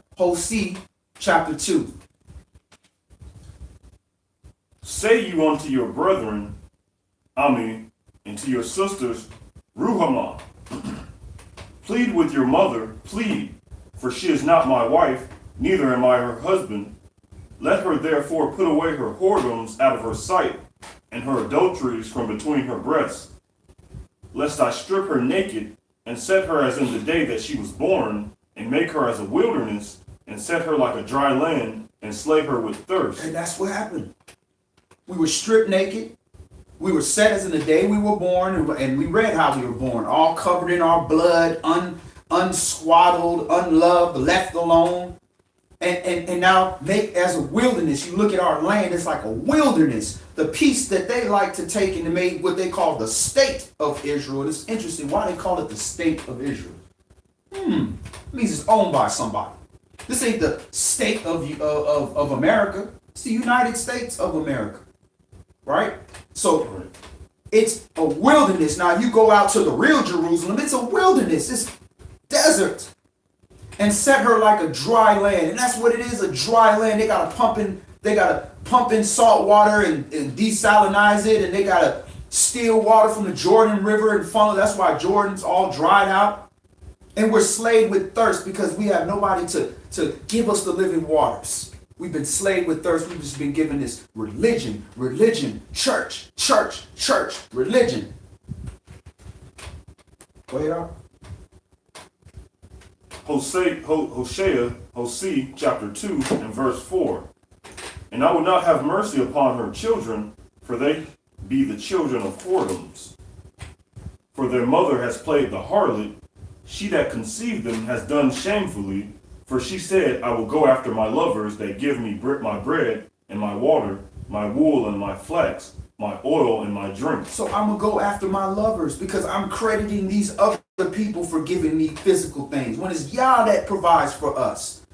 chapter 2. Say you unto your brethren, Ami, and to your sisters, Ruhamah. Plead with your mother, plead, for she is not my wife, neither am I her husband. Let her therefore put away her whoredoms out of her sight, and her adulteries from between her breasts, lest I strip her naked, and set her as in the day that she was born, and make her as a wilderness, and set her like a dry land, and slay her with thirst. And that's what happened. We were stripped naked. We were set as in the day we were born, and we read how we were born, all covered in our blood, unswaddled, unloved, left alone. And now make as a wilderness. You look at our land, it's like a wilderness. The piece that they like to take and to make what they call the state of Israel. It's interesting why they call it the state of Israel. It means it's owned by somebody. This ain't the state of America. It's the United States of America. Right? So it's a wilderness. Now you go out to the real Jerusalem, it's a wilderness. It's desert. And set her like a dry land. And that's what it is, a dry land. They gotta pump in salt water and desalinize it, and they gotta steal water from the Jordan River and funnel. That's why Jordan's all dried out. And we're slaved with thirst because we have nobody to give us the living waters. We've been slaved with thirst. We've just been given this religion, church, religion. Go ahead, Al. Hosea chapter 2 and verse 4. And I will not have mercy upon her children, for they be the children of whoredoms. For their mother has played the harlot. She that conceived them has done shamefully. For she said, I will go after my lovers that give me my bread and my water, my wool and my flax, my oil and my drink. So I'm going to go after my lovers because I'm crediting these other people for giving me physical things. When it's YAH that provides for us,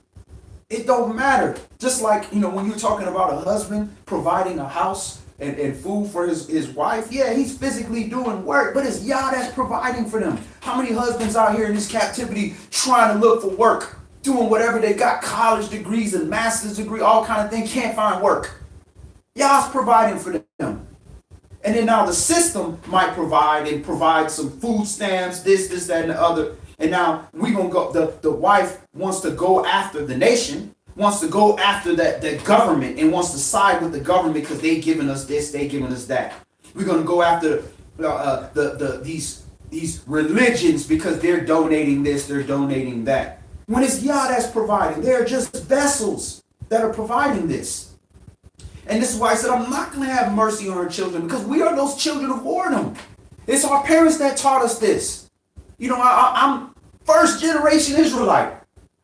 it don't matter. Just like, when you're talking about a husband providing a house and food for his wife, yeah, he's physically doing work, but it's YAH that's providing for them. How many husbands out here in this captivity trying to look for work? Doing whatever they got, college degrees and master's degree, all kind of things, can't find work. YAH's providing for them. And then now the system might provide some food stamps, this, that, and the other. And now we gonna go, the wife wants to go after the nation, wants to go after the government, and wants to side with the government because they giving us this, they giving us that. We're gonna go after these religions because they're donating this, they're donating that. When it's YAH that's providing, they're just vessels that are providing this. And this is why I said I'm not going to have mercy on her children, because we are those children of whoredom. It's our parents that taught us this. I'm first generation Israelite.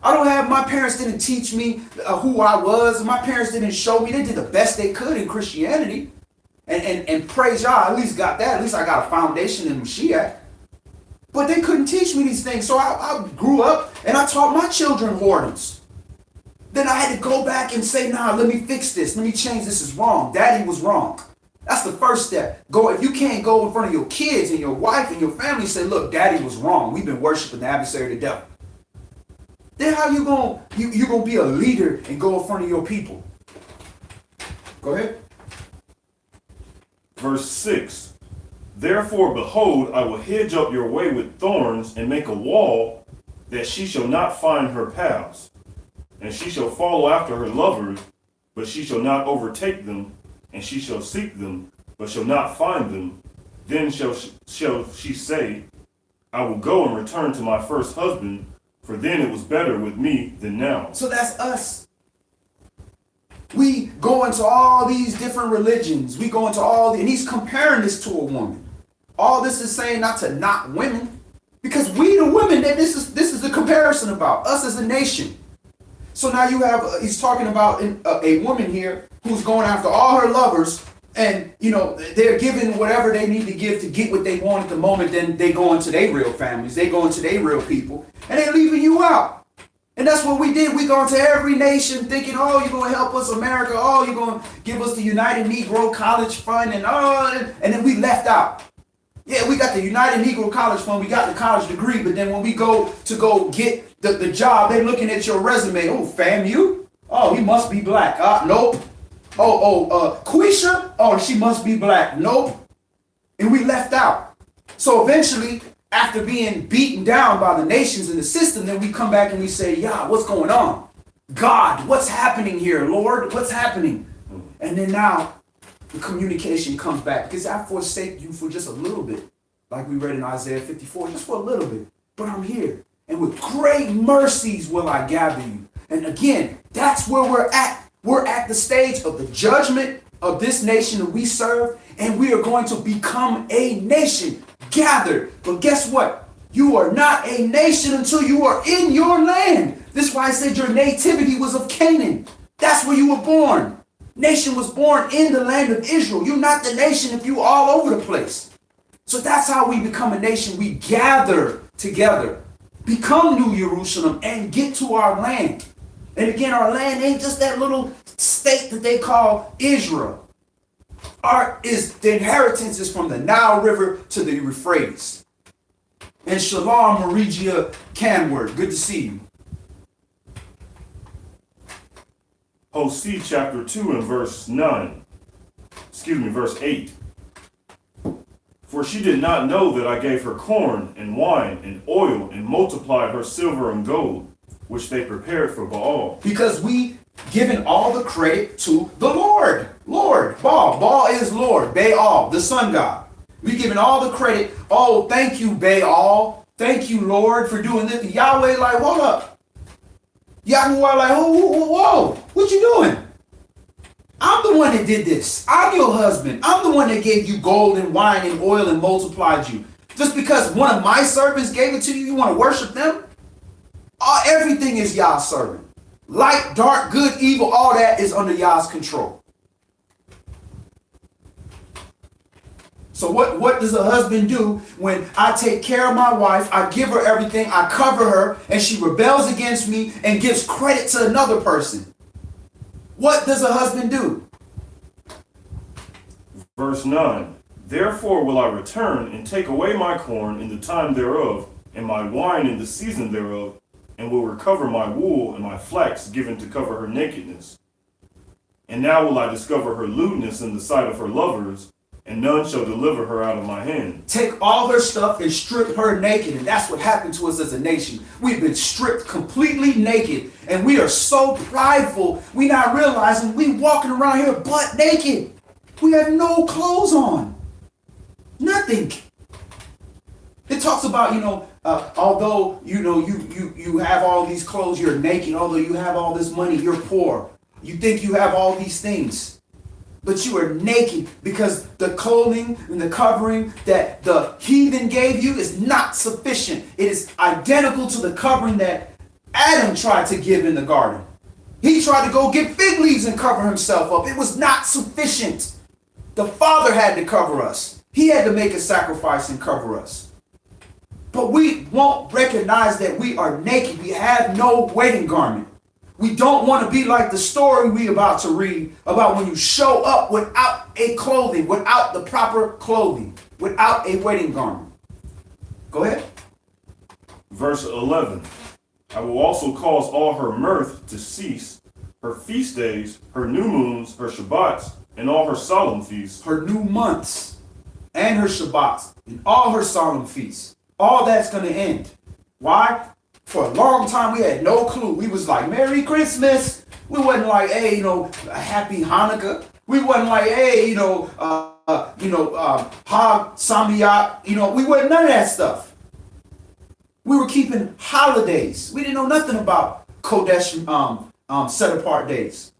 My parents didn't teach me who I was. My parents didn't show me. They did the best they could in Christianity. And praise YAH, at least got that. At least I got a foundation in Mashiach. But they couldn't teach me these things. So I grew up and I taught my children whoredoms. Then I had to go back and say, nah, let me fix this. Let me change this. Is wrong. Daddy was wrong. That's the first step. If you can't go in front of your kids and your wife and your family and say, look, daddy was wrong. We've been worshiping the adversary of the devil. Then how you gonna be a leader and go in front of your people? Go ahead. Verse 6. Therefore, behold, I will hedge up your way with thorns and make a wall, that she shall not find her paths. And she shall follow after her lovers, but she shall not overtake them. And she shall seek them, but shall not find them. Then shall she say, I will go and return to my first husband, for then it was better with me than now. So that's us. We go into all these different religions. We go into and he's comparing this to a woman. All this is saying not to knock women, because we the women, that this is the comparison about us as a nation. So now you have, he's talking about a woman here who's going after all her lovers, and they're giving whatever they need to give to get what they want at the moment. Then they go into their real families, they go into their real people, and they're leaving you out. And that's what we did. We go into every nation thinking, oh, you're going to help us, America. Oh, you're going to give us the United Negro College Fund, and then we left out. Yeah, we got the United Negro College Fund. We got the college degree. But then when we go get the job, they're looking at your resume. Oh, FAMU? Oh, he must be black. Nope. Quisha? Oh, she must be black. Nope. And we left out. So eventually, after being beaten down by the nations and the system, then we come back and we say, "Yeah, what's going on? God, what's happening here? Lord, what's happening?" And then now the communication comes back, because I forsake you for just a little bit, like we read in Isaiah 54, just for a little bit. But I'm here, and with great mercies will I gather you. And again, that's where we're at. We're at the stage of the judgment of this nation that we serve, and we are going to become a nation gathered. But guess what? You are not a nation until you are in your land. This is why I said your nativity was of Canaan. That's where you were born. Nation was born in the land of Israel. You're not the nation if you all over the place. So that's how we become a nation. We gather together, become New Jerusalem, and get to our land. And again, our land ain't just that little state that they call Israel. The inheritance is from the Nile River to the Euphrates. And Shalom, Marigia Canward, good to see you. Hosea chapter 2 and verse 8. For she did not know that I gave her corn and wine and oil and multiplied her silver and gold, which they prepared for Baal. Because we given all the credit to the Lord. Baal. Baal is Lord. Baal, the sun god. We giving all the credit. Oh, thank you, Baal. Thank you, Lord, for doing this. Yahweh like, hold up. Yahuwah like, whoa, what you doing? I'm the one that did this. I'm your husband. I'm the one that gave you gold and wine and oil and multiplied you. Just because one of my servants gave it to you, you want to worship them? Everything is Yah's servant. Light, dark, good, evil, all that is under Yah's control. So what does a husband do when I take care of my wife, I give her everything, I cover her, and she rebels against me and gives credit to another person? What does a husband do? Verse 9. Therefore will I return and take away my corn in the time thereof, and my wine in the season thereof, and will recover my wool and my flax given to cover her nakedness. And now will I discover her lewdness in the sight of her lovers, and none shall deliver her out of my hand. Take all her stuff and strip her naked. And that's what happened to us as a nation. We've been stripped completely naked. And we are so prideful, we not realizing we walking around here butt naked. We have no clothes on. Nothing. It talks about, although, you have all these clothes, you're naked. Although you have all this money, you're poor. You think you have all these things. But you are naked because the clothing and the covering that the heathen gave you is not sufficient. It is identical to the covering that Adam tried to give in the garden. He tried to go get fig leaves and cover himself up. It was not sufficient. The Father had to cover us. He had to make a sacrifice and cover us. But we won't recognize that we are naked. We have no wedding garment. We don't want to be like the story we about to read about when you show up without a clothing, without the proper clothing, without a wedding garment. Go ahead. Verse 11. I will also cause all her mirth to cease, her feast days, her new moons, her Shabbats, and all her solemn feasts. Her new months and her Shabbats and all her solemn feasts. All that's going to end. Why? For a long time, we had no clue. We was like, Merry Christmas. We wasn't like, hey, Happy Hanukkah. We wasn't like, hey, Hag Samiyat. We wasn't none of that stuff. We were keeping holidays. We didn't know nothing about Kodesh set apart days.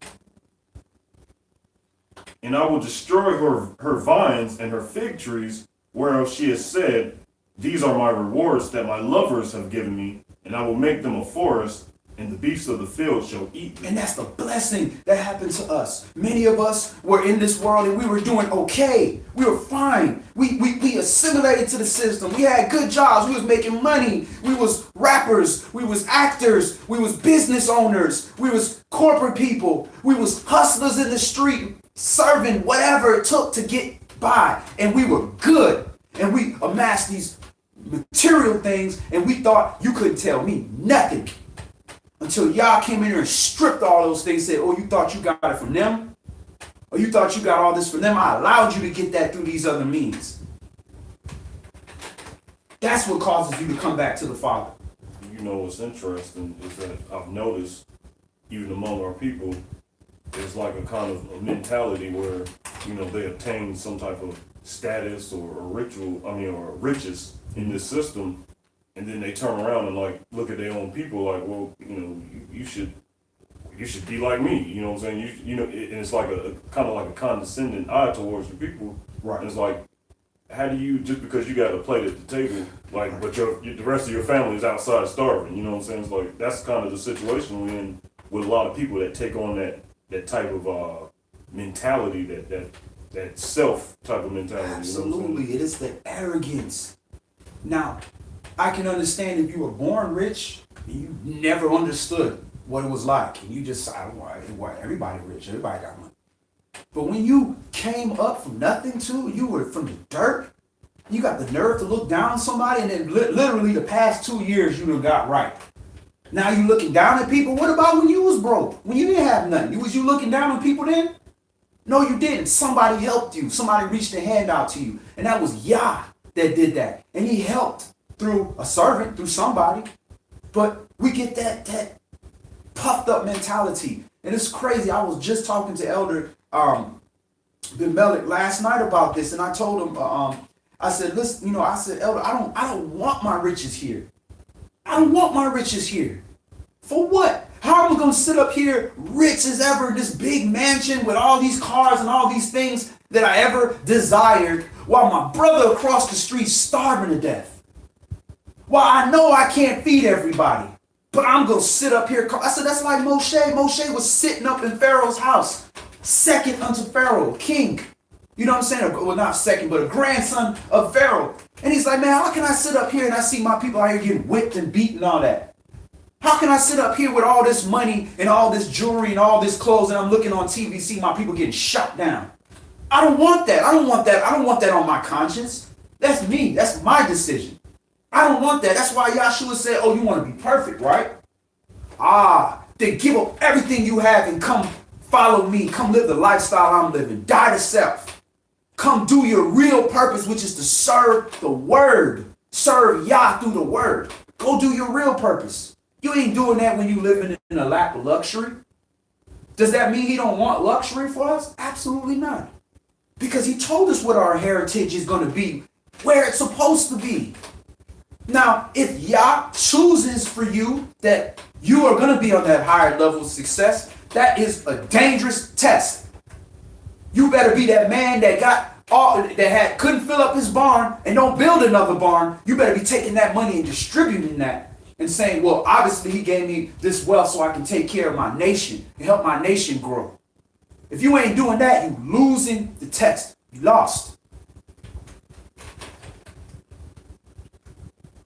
And I will destroy her vines and her fig trees, whereof she has said, these are my rewards that my lovers have given me, and I will make them a forest, and the beasts of the field shall eat them. And that's the blessing that happened to us. Many of us were in this world and we were doing okay. We were fine. We assimilated to the system. We had good jobs. We was making money. We was rappers. We was actors. We was business owners. We was corporate people. We was hustlers in the street, serving whatever it took to get by. And we were good. And we amassed these material things, and we thought you couldn't tell me nothing. Until y'all came in here and stripped all those things, said, oh, you thought you got it from them? Or you thought you got all this from them? I allowed you to get that through these other means. That's what causes you to come back to the Father. You know what's interesting is that I've noticed, even among our people, there's like a kind of a mentality where, you know, they obtain some type of status or ritual, or riches in this system, and then they turn around and like look at their own people like, well, you know, you should be like me, you know what I'm saying? And it's like a kind of like a condescending eye towards the people. Right. And it's like, how do you, just because you got a plate at the table, like, but the rest of your family is outside starving, you know what I'm saying? It's like, that's kind of the situation we're in with a lot of people that take on that type of mentality, that self type of mentality. Absolutely. You know, it is the arrogance. Now, I can understand if you were born rich and you never understood what it was like, and you just decided, why everybody rich, everybody got money. But when you came up from nothing to, you were from the dirt, you got the nerve to look down on somebody, and then literally the past 2 years you done got right. Now you looking down at people. What about when you was broke? When you didn't have nothing? Was you looking down on people then? No, you didn't. Somebody helped you. Somebody reached a hand out to you. And that was YAH that did that. And he helped through a servant, through somebody. But we get that puffed up mentality. And it's crazy. I was just talking to Elder Ben Mellick last night about this. And I told him, I said, listen, I said, Elder, I don't want my riches here. I don't want my riches here. For what? How am I going to sit up here rich as ever in this big mansion with all these cars and all these things that I ever desired while my brother across the street starving to death? While I know I can't feed everybody, but I'm going to sit up here. I said, that's like Moshe. Moshe was sitting up in Pharaoh's house, second unto Pharaoh, king. You know what I'm saying? Well, not second, but a grandson of Pharaoh. And he's like, man, how can I sit up here and I see my people out here getting whipped and beaten and all that? How can I sit up here with all this money and all this jewelry and all this clothes and I'm looking on TV, see my people getting shot down? I don't want that. I don't want that. I don't want that on my conscience. That's me. That's my decision. I don't want that. That's why Yahshua said, oh, you want to be perfect, right? Then give up everything you have and come follow me. Come live the lifestyle I'm living. Die to self. Come do your real purpose, which is to serve the word. Serve Yah through the word. Go do your real purpose. You ain't doing that when you living in a lack of luxury. Does that mean he don't want luxury for us? Absolutely not. Because he told us what our heritage is going to be, where it's supposed to be. Now, if Yah chooses for you that you are going to be on that higher level of success, that is a dangerous test. You better be that man that couldn't fill up his barn and don't build another barn. You better be taking that money and distributing that and saying, well, obviously he gave me this wealth so I can take care of my nation and help my nation grow. If you ain't doing that, you losing the test. You lost.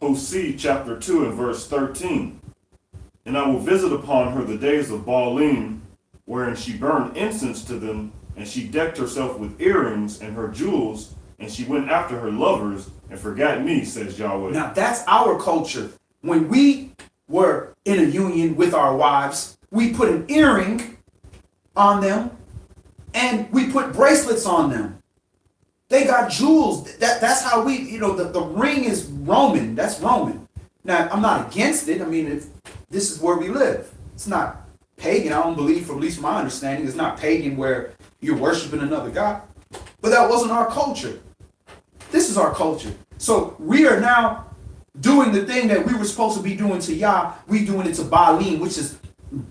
Hosea chapter 2 and verse 13. And I will visit upon her the days of Baalim, wherein she burned incense to them, and she decked herself with earrings and her jewels, and she went after her lovers and forgot me, says Yahweh. Now that's our culture. When we were in a union with our wives, we put an earring on them and we put bracelets on them. They got jewels. That's how we, the ring is Roman. That's Roman. Now, I'm not against it. I mean, this is where we live. It's not pagan. I don't believe, from at least my understanding, it's not pagan where you're worshiping another god. But that wasn't our culture. This is our culture. So we are now doing the thing that we were supposed to be doing to Yah, we doing it to Baalim, which is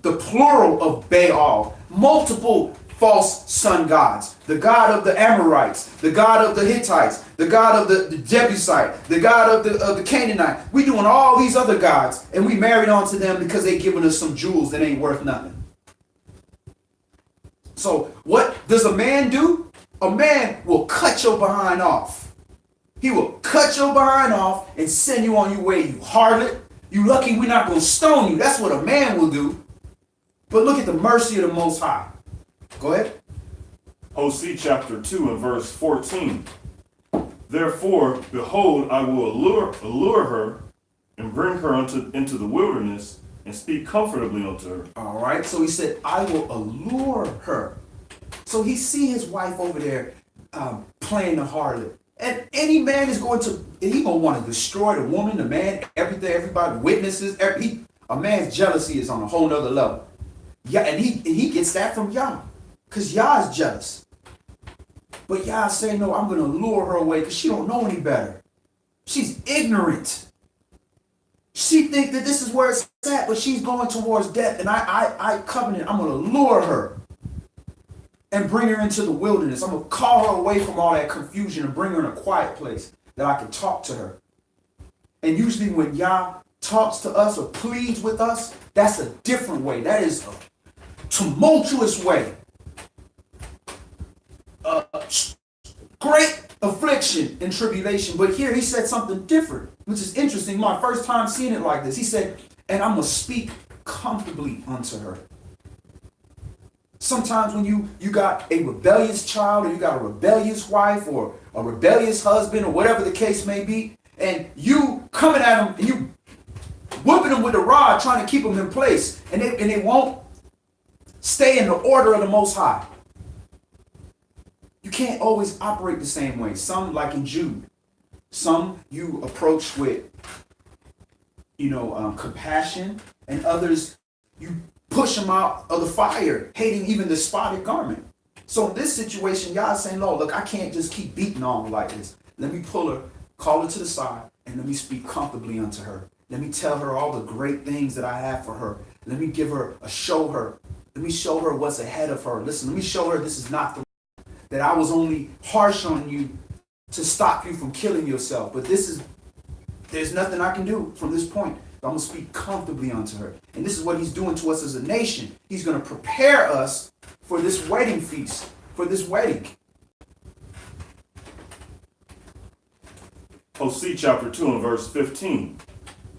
the plural of Baal. Multiple false sun gods. The god of the Amorites, the god of the Hittites, the god of the Jebusite, the god of the Canaanite. We doing all these other gods, and we married on to them because they giving us some jewels that ain't worth nothing. So what does a man do? A man will cut your behind off. He will cut your behind off and send you on your way, you harlot. You lucky we're not going to stone you. That's what a man will do. But look at the mercy of the Most High. Go ahead. Hosea chapter 2 and verse 14. Therefore, behold, I will allure her and bring her into the wilderness and speak comfortably unto her. All right. So he said, I will allure her. So he see his wife over there playing the harlot. And any man is going to want to destroy the woman, the man, everything, everybody, witnesses. A man's jealousy is on a whole nother level. Yeah, and he gets that from Yah. Because Yah is jealous. But Yah saying, no, I'm going to lure her away because she don't know any better. She's ignorant. She think that this is where it's at, but she's going towards death. And I covenant, I'm going to lure her and bring her into the wilderness. I'm going to call her away from all that confusion and bring her in a quiet place that I can talk to her. And usually when Yah talks to us or pleads with us, that's a different way. That is a tumultuous way. Great affliction and tribulation. But here he said something different, which is interesting. My first time seeing it like this. He said, and I'm going to speak comfortably unto her. Sometimes when you got a rebellious child, or you got a rebellious wife, or a rebellious husband, or whatever the case may be, and you coming at them and you whooping them with a rod, trying to keep them in place, and they won't stay in the order of the Most High. You can't always operate the same way. Some, like in Jude, some you approach with, compassion, and others you push them out of the fire, hating even the spotted garment. So in this situation, Yah is saying, Lord, look, I can't just keep beating on her like this. Let me pull her, call her to the side, and let me speak comfortably unto her. Let me tell her all the great things that I have for her. Let me give her show her. Let me show her what's ahead of her. Listen, let me show her this is not the way, that I was only harsh on you to stop you from killing yourself. But there's nothing I can do from this point. I'm going to speak comfortably unto her. And this is what he's doing to us as a nation. He's going to prepare us for this wedding feast, for this wedding. Hosea chapter 2 and verse 15.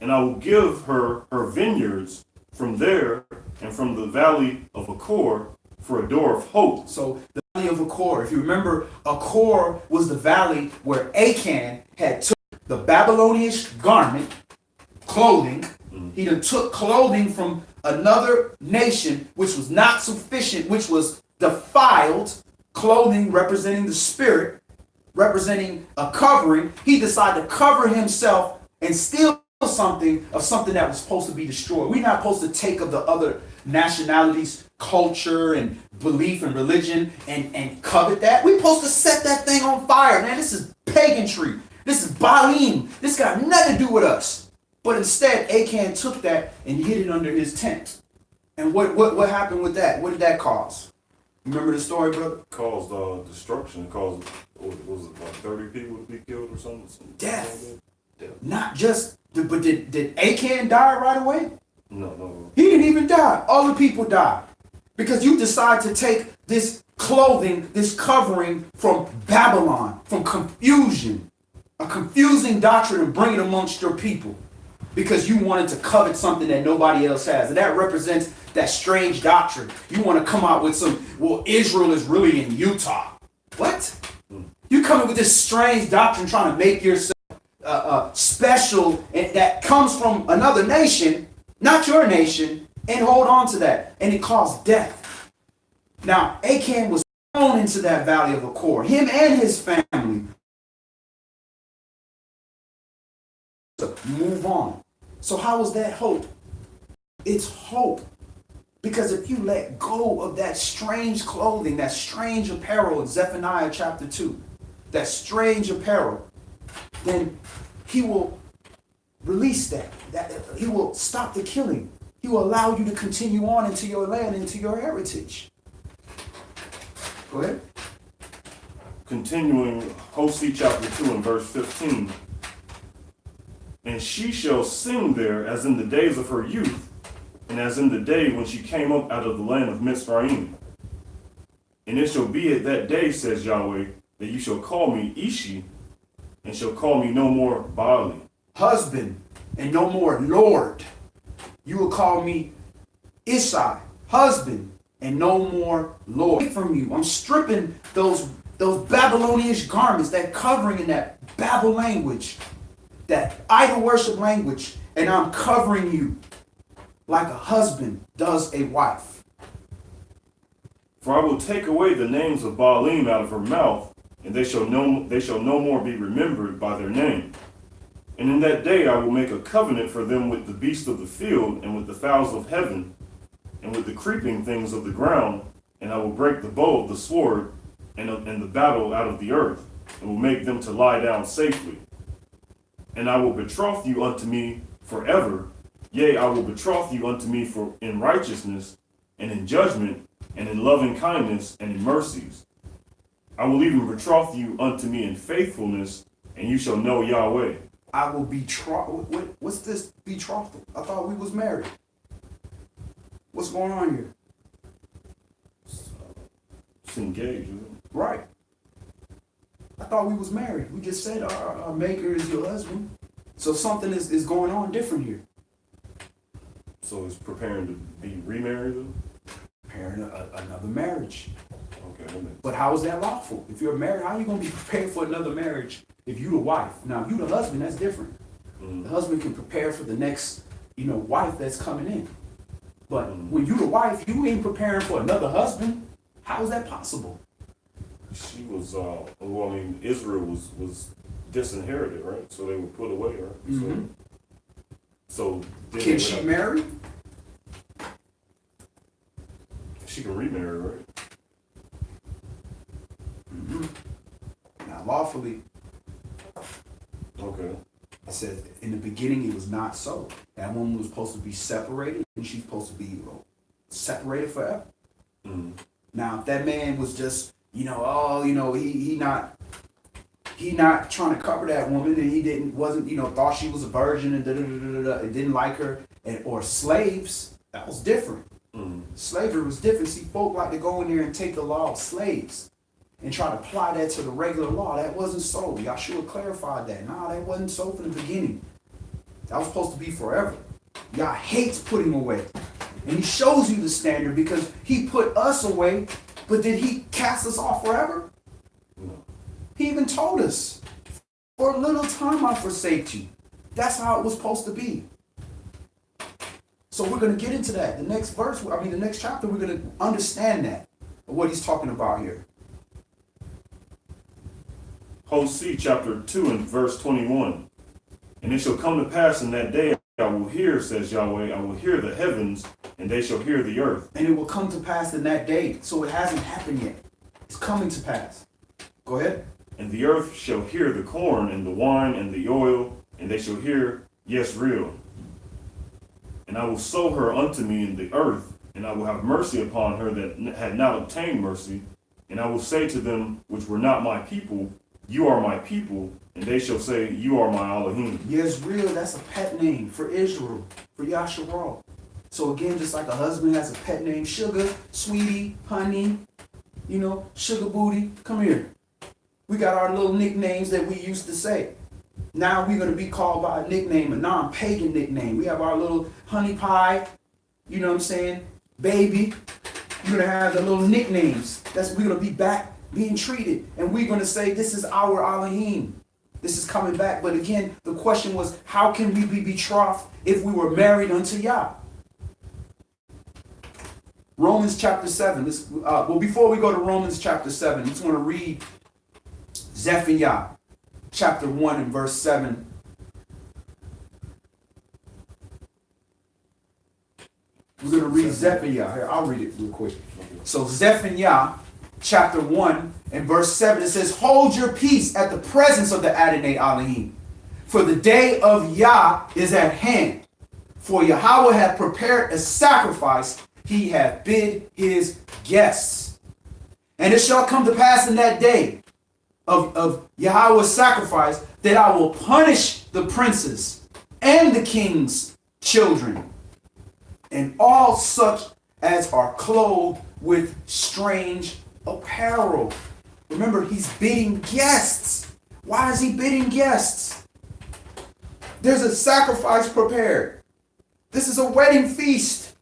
And I will give her vineyards from there and from the valley of Achor for a door of hope. So the valley of Achor, if you remember, Achor was the valley where Achan had took the Babylonian garment, clothing. He done took clothing from another nation which was not sufficient, which was defiled, clothing representing the spirit, representing a covering. He decided to cover himself and steal something that was supposed to be destroyed. We're not supposed to take of the other nationalities' culture and belief and religion and covet that. We're supposed to set that thing on fire. Man, this is paganry. This is Baalim. This got nothing to do with us. But instead, Achan took that and hid it under his tent. And what happened with that? What did that cause? Remember the story, brother? It caused destruction. It caused, was it like 30 people to be killed or something? Death. Not just, but did Achan die right away? No. He didn't even die. All the people died. Because you decide to take this clothing, this covering from Babylon, from confusion, a confusing doctrine, and bring it amongst your people. Because you wanted to covet something that nobody else has. And that represents that strange doctrine. You want to come out with Israel is really in Utah. What? You coming with this strange doctrine trying to make yourself special, and that comes from another nation, not your nation, and hold on to that. And it caused death. Now, Achan was thrown into that valley of Achor. Him and his family. To move on. So how is that hope? It's hope. Because if you let go of that strange clothing, that strange apparel in Zephaniah chapter 2, that strange apparel, then he will release that. He will stop the killing. He will allow you to continue on into your land, into your heritage. Go ahead. Continuing Hosea chapter 2 and verse 15. And she shall sing there as in the days of her youth, and as in the day when she came up out of the land of Mizraim. And it shall be at that day, says Yahweh, that you shall call me Ishi, and shall call me no more Baali. Husband, and no more Lord. You will call me Ishai, husband, and no more Lord. From you, I'm stripping those Babylonian garments, that covering in that Babel language, that idol worship language, and I'm covering you like a husband does a wife. For I will take away the names of Baalim out of her mouth, and they shall no more be remembered by their name. And in that day I will make a covenant for them with the beasts of the field, and with the fowls of heaven, and with the creeping things of the ground, and I will break the bow of the sword and the battle out of the earth, and will make them to lie down safely. And I will betroth you unto me forever. Yea, I will betroth you unto me for in righteousness, and in judgment, and in loving kindness, and in mercies. I will even betroth you unto me in faithfulness, and you shall know Yahweh. I will betroth. What's this betrothal? I thought we was married. What's going on here? It's engaged, isn't it? Right. I thought we was married. We just said our maker is your husband. So something is going on different here. So it's preparing to be remarried, though? Preparing another marriage. Okay. But how is that lawful? If you're married, how are you going to be prepared for another marriage if you the wife? Now, if you the husband, that's different. The husband can prepare for the next, wife that's coming in. But when you the wife, you ain't preparing for another husband. How is that possible? She was, Israel was disinherited, right? So they were put away, right? Mm-hmm. So can she marry? She can remarry, right? Mm-hmm. Now, lawfully, okay. It says in the beginning it was not so. That woman was supposed to be separated, and she's supposed to be separated forever. Mm-hmm. Now, if that man was just, he not trying to cover that woman, and he wasn't thought she was a virgin and and didn't like her, or slaves, that was different. Mm-hmm. Slavery was different. See, folk like to go in there and take the law of slaves and try to apply that to the regular law. That wasn't so. Yahshua clarified that. Nah, that wasn't so from the beginning. That was supposed to be forever. Yah hates putting away. And he shows you the standard because he put us away, but did he cast us off forever? No. He even told us, for a little time I forsake you. That's how it was supposed to be. So we're going to get into that. The next the next chapter, we're going to understand that, what he's talking about here. Hosea chapter 2 and verse 21. And it shall come to pass in that day, I will hear, says Yahweh, I will hear the heavens, and they shall hear the earth. And it will come to pass in that day. So it hasn't happened yet. It's coming to pass. Go ahead. And the earth shall hear the corn and the wine and the oil, and they shall hear, yes, real. And I will sow her unto me in the earth, and I will have mercy upon her that had not obtained mercy. And I will say to them which were not my people, you are my people, and they shall say, you are my Elohim. Yes, real. That's a pet name for Israel, for Yahshua. So again, just like a husband has a pet name, sugar, sweetie, honey, sugar booty, come here. We got our little nicknames that we used to say. Now we're going to be called by a nickname, a non-pagan nickname. We have our little honey pie, baby. You're going to have the little nicknames. We're going to be back being treated. And we're going to say, this is our Elohim. This is coming back. But again, the question was, how can we be betrothed if we were married unto Yah? Romans chapter 7. Before we go to Romans chapter 7, I just want to read Zephaniah chapter 1 and verse 7. We're going to read Zephaniah. Here, I'll read it real quick. So Zephaniah chapter 1 and verse 7, it says, hold your peace at the presence of the Adonai Elohim. For the day of YAH is at hand. For Yahweh hath prepared a sacrifice. He hath bid his guests. And it shall come to pass in that day of Yahweh's sacrifice that I will punish the princes and the king's children and all such as are clothed with strange apparel. Remember, he's bidding guests. Why is he bidding guests? There's a sacrifice prepared. This is a wedding feast.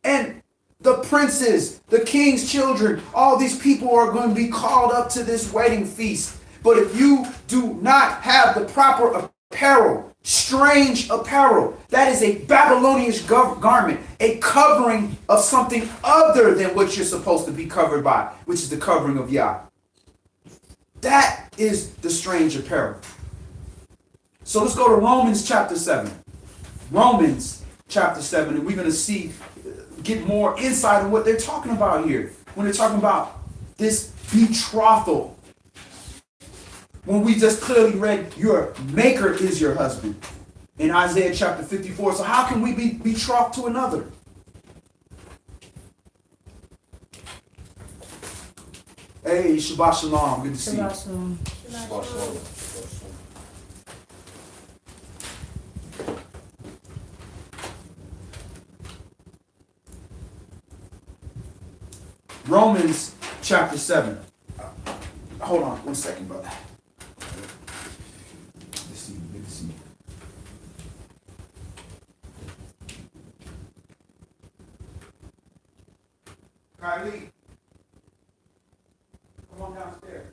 And the princes, the king's children, all these people are going to be called up to this wedding feast. But if you do not have the proper apparel, strange apparel, that is a Babylonian garment, a covering of something other than what you're supposed to be covered by, which is the covering of Yah. That is the strange apparel. So let's go to Romans chapter 7. Romans chapter 7, and we're going to get more insight on what they're talking about here. When they're talking about this betrothal. When we just clearly read, your maker is your husband in Isaiah chapter 54. So how can we be betrothed to another? Hey, Shabbat Shalom. Good to see you. Shabbat Shalom. Shabbat shalom. Romans chapter 7. Hold on 1 second, brother. Good to see you. Good to see you. Kylie, come on downstairs.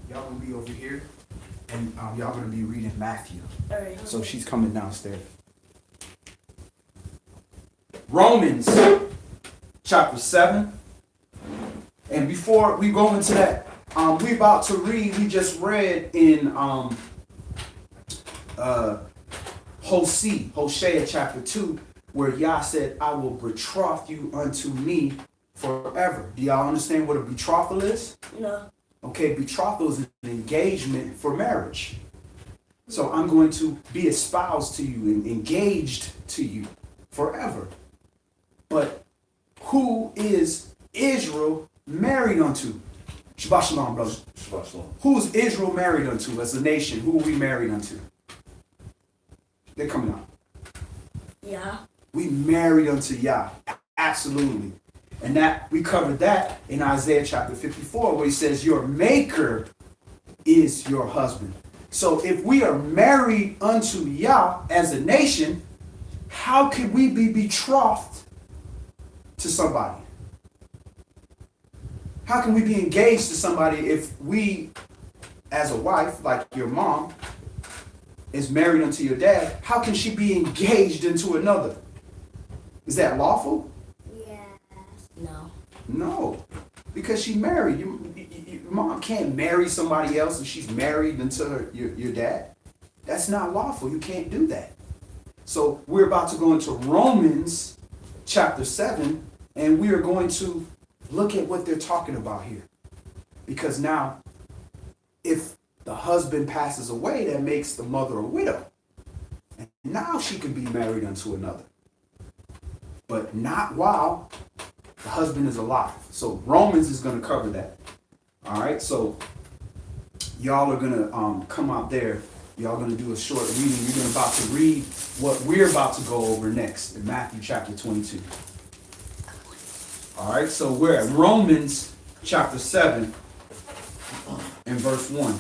Y'all gonna be over here, and y'all gonna be reading Matthew. All right. So she's coming downstairs. Romans chapter 7. And before we go into that, we about to read, we just read in Hosea chapter 2, where Yah said, I will betroth you unto me forever. Do y'all understand what a betrothal is? No. Okay, betrothal is an engagement for marriage. So I'm going to be espoused to you and engaged to you forever. But who is Israel married unto? Shabbat Shalom, brother. Shabbat shalom. Who's Israel married unto as a nation? Who are we married unto? They're coming out. Yeah. We married unto Yah. Absolutely. And that we covered that in Isaiah chapter 54, where he says, your maker is your husband. So if we are married unto Yah as a nation, how can we be betrothed to somebody? How can we be engaged to somebody if we, as a wife, like your mom, is married unto your dad? How can she be engaged into another? Is that lawful? No. No, because she married. Your mom can't marry somebody else and she's married into your dad. That's not lawful. You can't do that. So we're about to go into Romans chapter 7, and we are going to look at what they're talking about here. Because now, if the husband passes away, that makes the mother a widow. And now she can be married unto another. But not while the husband is alive. So Romans is going to cover that. All right, so y'all are going to come out there. Y'all going to do a short reading. You're about to read what we're about to go over next in Matthew chapter 22. All right, so we're at Romans chapter 7 and verse 1.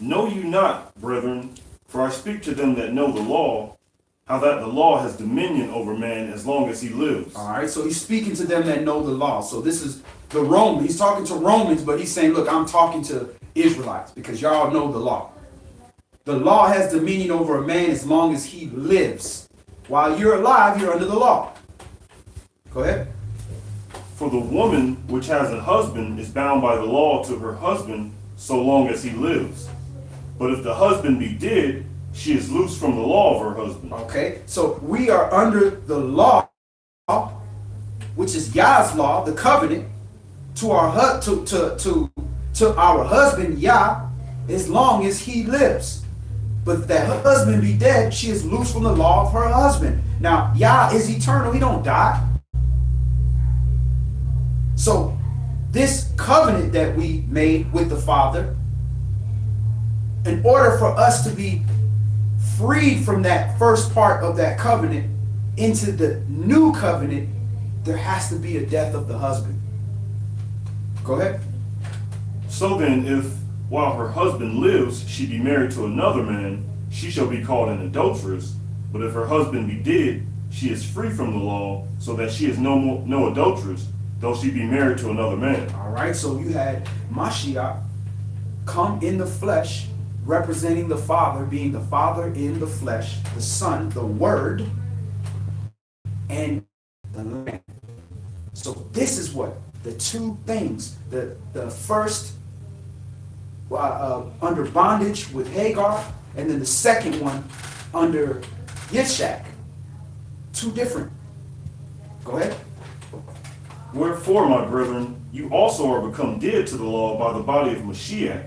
Know you not, brethren, for I speak to them that know the law, how that the law has dominion over man as long as he lives. All right, so he's speaking to them that know the law. So this is the Roman. He's talking to Romans, but he's saying, look, I'm talking to Israelites because y'all know the law. The law has dominion over a man as long as he lives. While you're alive, you're under the law. Go ahead. For the woman which has a husband is bound by the law to her husband so long as he lives. But if the husband be dead, she is loose from the law of her husband. Okay, so we are under the law, which is Yah's law, the covenant, to our our husband Yah, as long as he lives. But if that husband be dead, she is loose from the law of her husband. Now, Yah is eternal; he don't die. So, this covenant that we made with the Father, in order for us to be freed from that first part of that covenant into the new covenant, there has to be a death of the husband. Go ahead. So then, if while her husband lives she be married to another man, she shall be called an adulteress. But if her husband be dead, she is free from the law, so that she is no adulteress, though she be married to another man. All right, so you had Mashiach come in the flesh, representing the Father, being the Father in the flesh, the Son, the Word, and the Lamb. So this is what the two things, the first under bondage with Hagar, and then the second one under Yitzhak. Two different. Go ahead. Wherefore, my brethren, you also are become dead to the law by the body of Mashiach,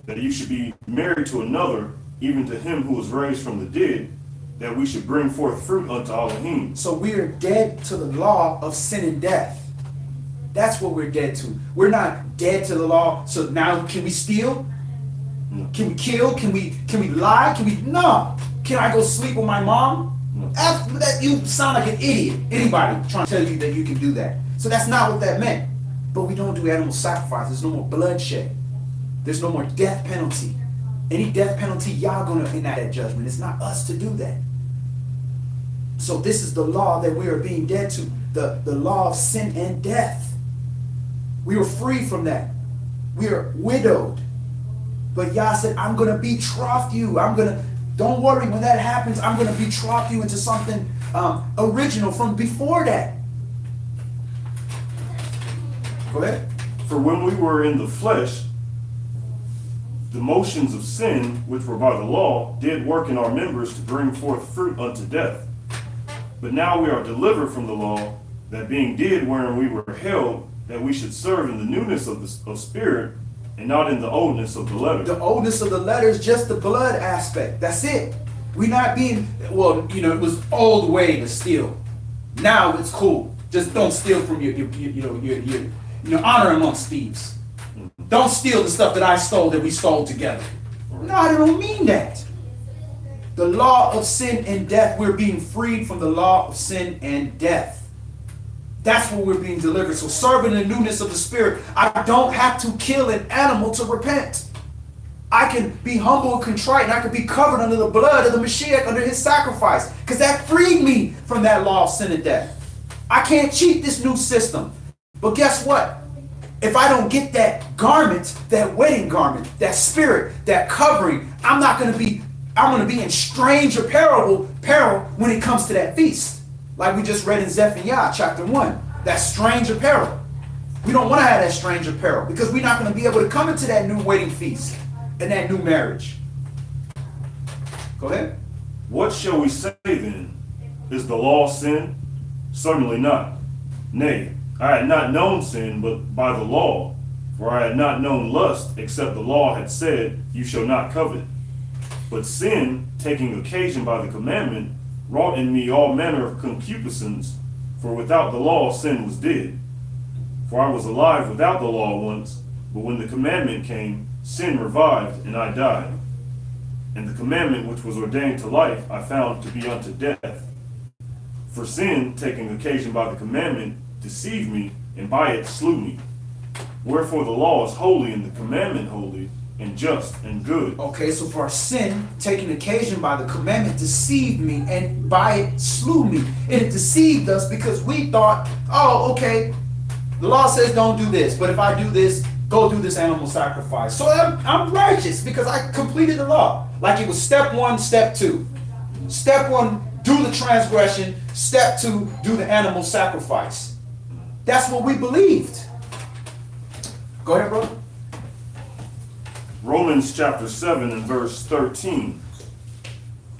that you should be married to another, even to him who was raised from the dead, that we should bring forth fruit unto Elohim. So we are dead to the law of sin and death. That's what we're dead to. We're not dead to the law. So now can we steal? No. Can we kill? Can we lie? No. Can I go sleep with my mom? No. After that, you sound like an idiot. Anybody trying to tell you that you can do that. So that's not what that meant. But we don't do animal sacrifice. There's no more bloodshed. There's no more death penalty. Any death penalty, y'all gonna enact that judgment. It's not us to do that. So this is the law that we are being dead to. The law of sin and death. We were free from that. We are widowed. But Yah said, I'm going to betroth you. Don't worry, when that happens, I'm going to betroth you into something original from before that. Go ahead. For when we were in the flesh, the motions of sin, which were by the law, did work in our members to bring forth fruit unto death. But now we are delivered from the law, that being dead wherein we were held, that we should serve in the newness of spirit, and not in the oldness of the letter. The oldness of the letter is just the blood aspect. That's it. We're not being, it was old way to steal. Now it's cool. Just don't steal from your honor amongst thieves. Don't steal the stuff that I stole that we stole together. No, I don't mean that. The law of sin and death, we're being freed from the law of sin and death. That's what we're being delivered. So serving the newness of the spirit, I don't have to kill an animal to repent. I can be humble and contrite, and I can be covered under the blood of the Mashiach, under his sacrifice, because that freed me from that law of sin and death. I can't cheat this new system. But guess what? If I don't get that garment, that wedding garment, that spirit, that covering, I'm going to be in strange peril when it comes to that feast. Like we just read in Zephaniah chapter 1, that strange apparel. We don't want to have that strange apparel because we're not going to be able to come into that new wedding feast and that new marriage. Go ahead. What shall we say then? Is the law sin? Certainly not. Nay, I had not known sin but by the law, for I had not known lust, except the law had said, you shall not covet. But sin, taking occasion by the commandment, wrought in me all manner of concupiscence, for without the law sin was dead. For I was alive without the law once, but when the commandment came, sin revived, and I died. And the commandment which was ordained to life I found to be unto death. For sin, taking occasion by the commandment, deceived me, and by it slew me. Wherefore the law is holy, and the commandment holy, and just and good. Okay, so for our sin, taking occasion by the commandment, deceived me, and by it slew me. And it deceived us because we thought, oh, okay, the law says don't do this, but if I do this, go do this animal sacrifice. So I'm righteous because I completed the law. Like it was step 1, step 2. Step 1, do the transgression. Step 2, do the animal sacrifice. That's what we believed. Go ahead, brother. Romans chapter 7 and verse 13.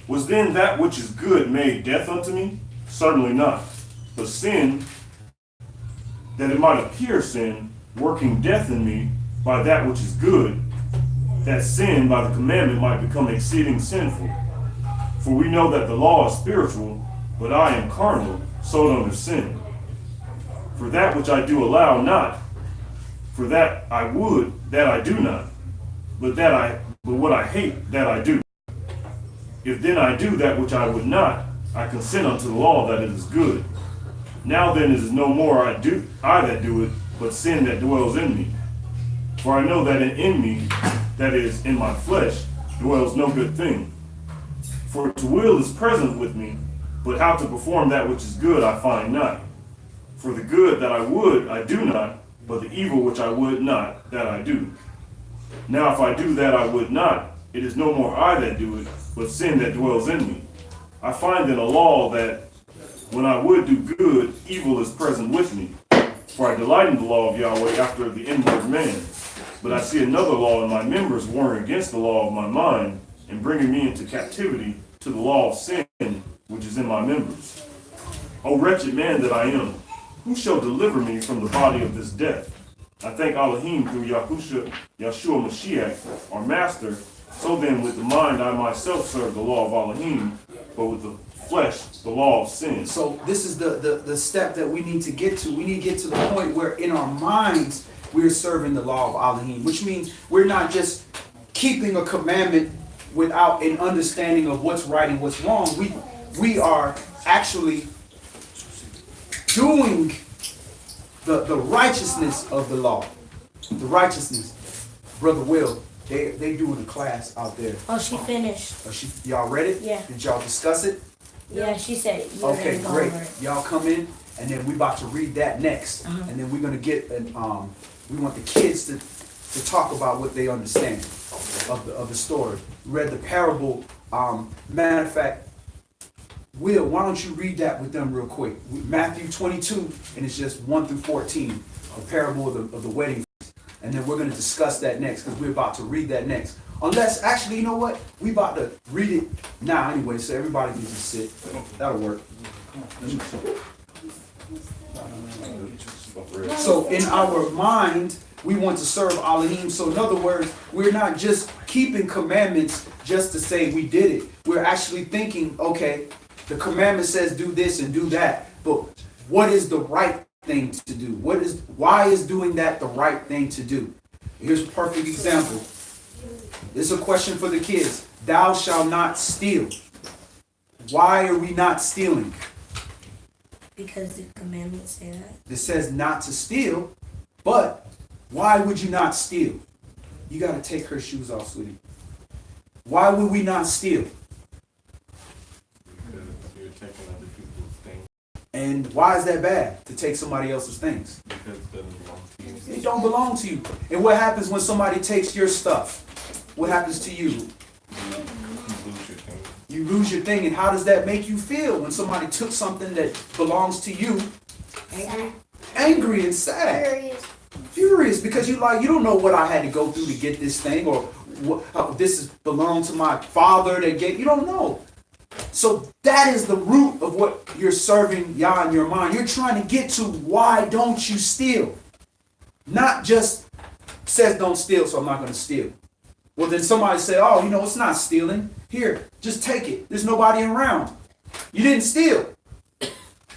Was then that which is good made death unto me? Certainly not. But sin, that it might appear sin, working death in me by that which is good, that sin by the commandment might become exceeding sinful. For we know that the law is spiritual, but I am carnal, sold under sin. For that which I do allow not, for that I would, that I do not, but what I hate, that I do. If then I do that which I would not, I consent unto the law that it is good. Now then it is no more I that do it, but sin that dwells in me. For I know that in me, that is, in my flesh, dwells no good thing. For to will is present with me, but how to perform that which is good I find not. For the good that I would, I do not, but the evil which I would not, that I do. Now if I do that I would not, it is no more I that do it, but sin that dwells in me. I find in a law that when I would do good, evil is present with me. For I delight in the law of Yahweh after the inward man. But I see another law in my members warring against the law of my mind, and bringing me into captivity to the law of sin, which is in my members. O wretched man that I am, who shall deliver me from the body of this death? I thank Elohim through Yahshua Mashiach, our master. So then with the mind I myself serve the law of Elohim, but with the flesh the law of sin. So this is the step that we need to get to. We need to get to the point where in our minds we're serving the law of Elohim, which means we're not just keeping a commandment without an understanding of what's right and what's wrong. We are actually doing the righteousness of the law. The righteousness. Brother Will, they doing a class out there. Oh, she finished. Y'all read it? Yeah. Did y'all discuss it? Yeah, she said. Okay, great. Y'all come in, and then we about to read that next, and then we're gonna get an we want the kids to talk about what they understand of the story. We read the parable. Matter of fact, Will, why don't you read that with them real quick? Matthew 22, and it's just 1 through 14, a parable of the wedding feast. And then we're going to discuss that next, because we're about to read that next. Unless, actually, you know what? We about to read it now anyway, so everybody can just sit. That'll work. So in our mind, we want to serve Elohim. So in other words, we're not just keeping commandments just to say we did it. We're actually thinking, okay, the commandment says do this and do that, but what is the right thing to do? Why is doing that the right thing to do? Here's a perfect example. This is a question for the kids. Thou shalt not steal. Why are we not stealing? Because the commandments say that. It says not to steal, but why would you not steal? You got to take her shoes off, sweetie. Why would we not steal? Because you're taking other people's things. And why is that bad, to take somebody else's things? Because it doesn't belong to you. It don't belong to you. And what happens when somebody takes your stuff? What happens to you? You lose your thing. You lose your thing. And how does that make you feel when somebody took something that belongs to you? Angry. Angry and sad. Furious, because you don't know what I had to go through to get this thing, or what belonged to my father that gave. You don't know. So that is the root of what you're serving Yah in your mind. You're trying to get to why don't you steal? Not just says don't steal, so I'm not going to steal. Well, then somebody say, oh, it's not stealing. Here, just take it. There's nobody around. You didn't steal.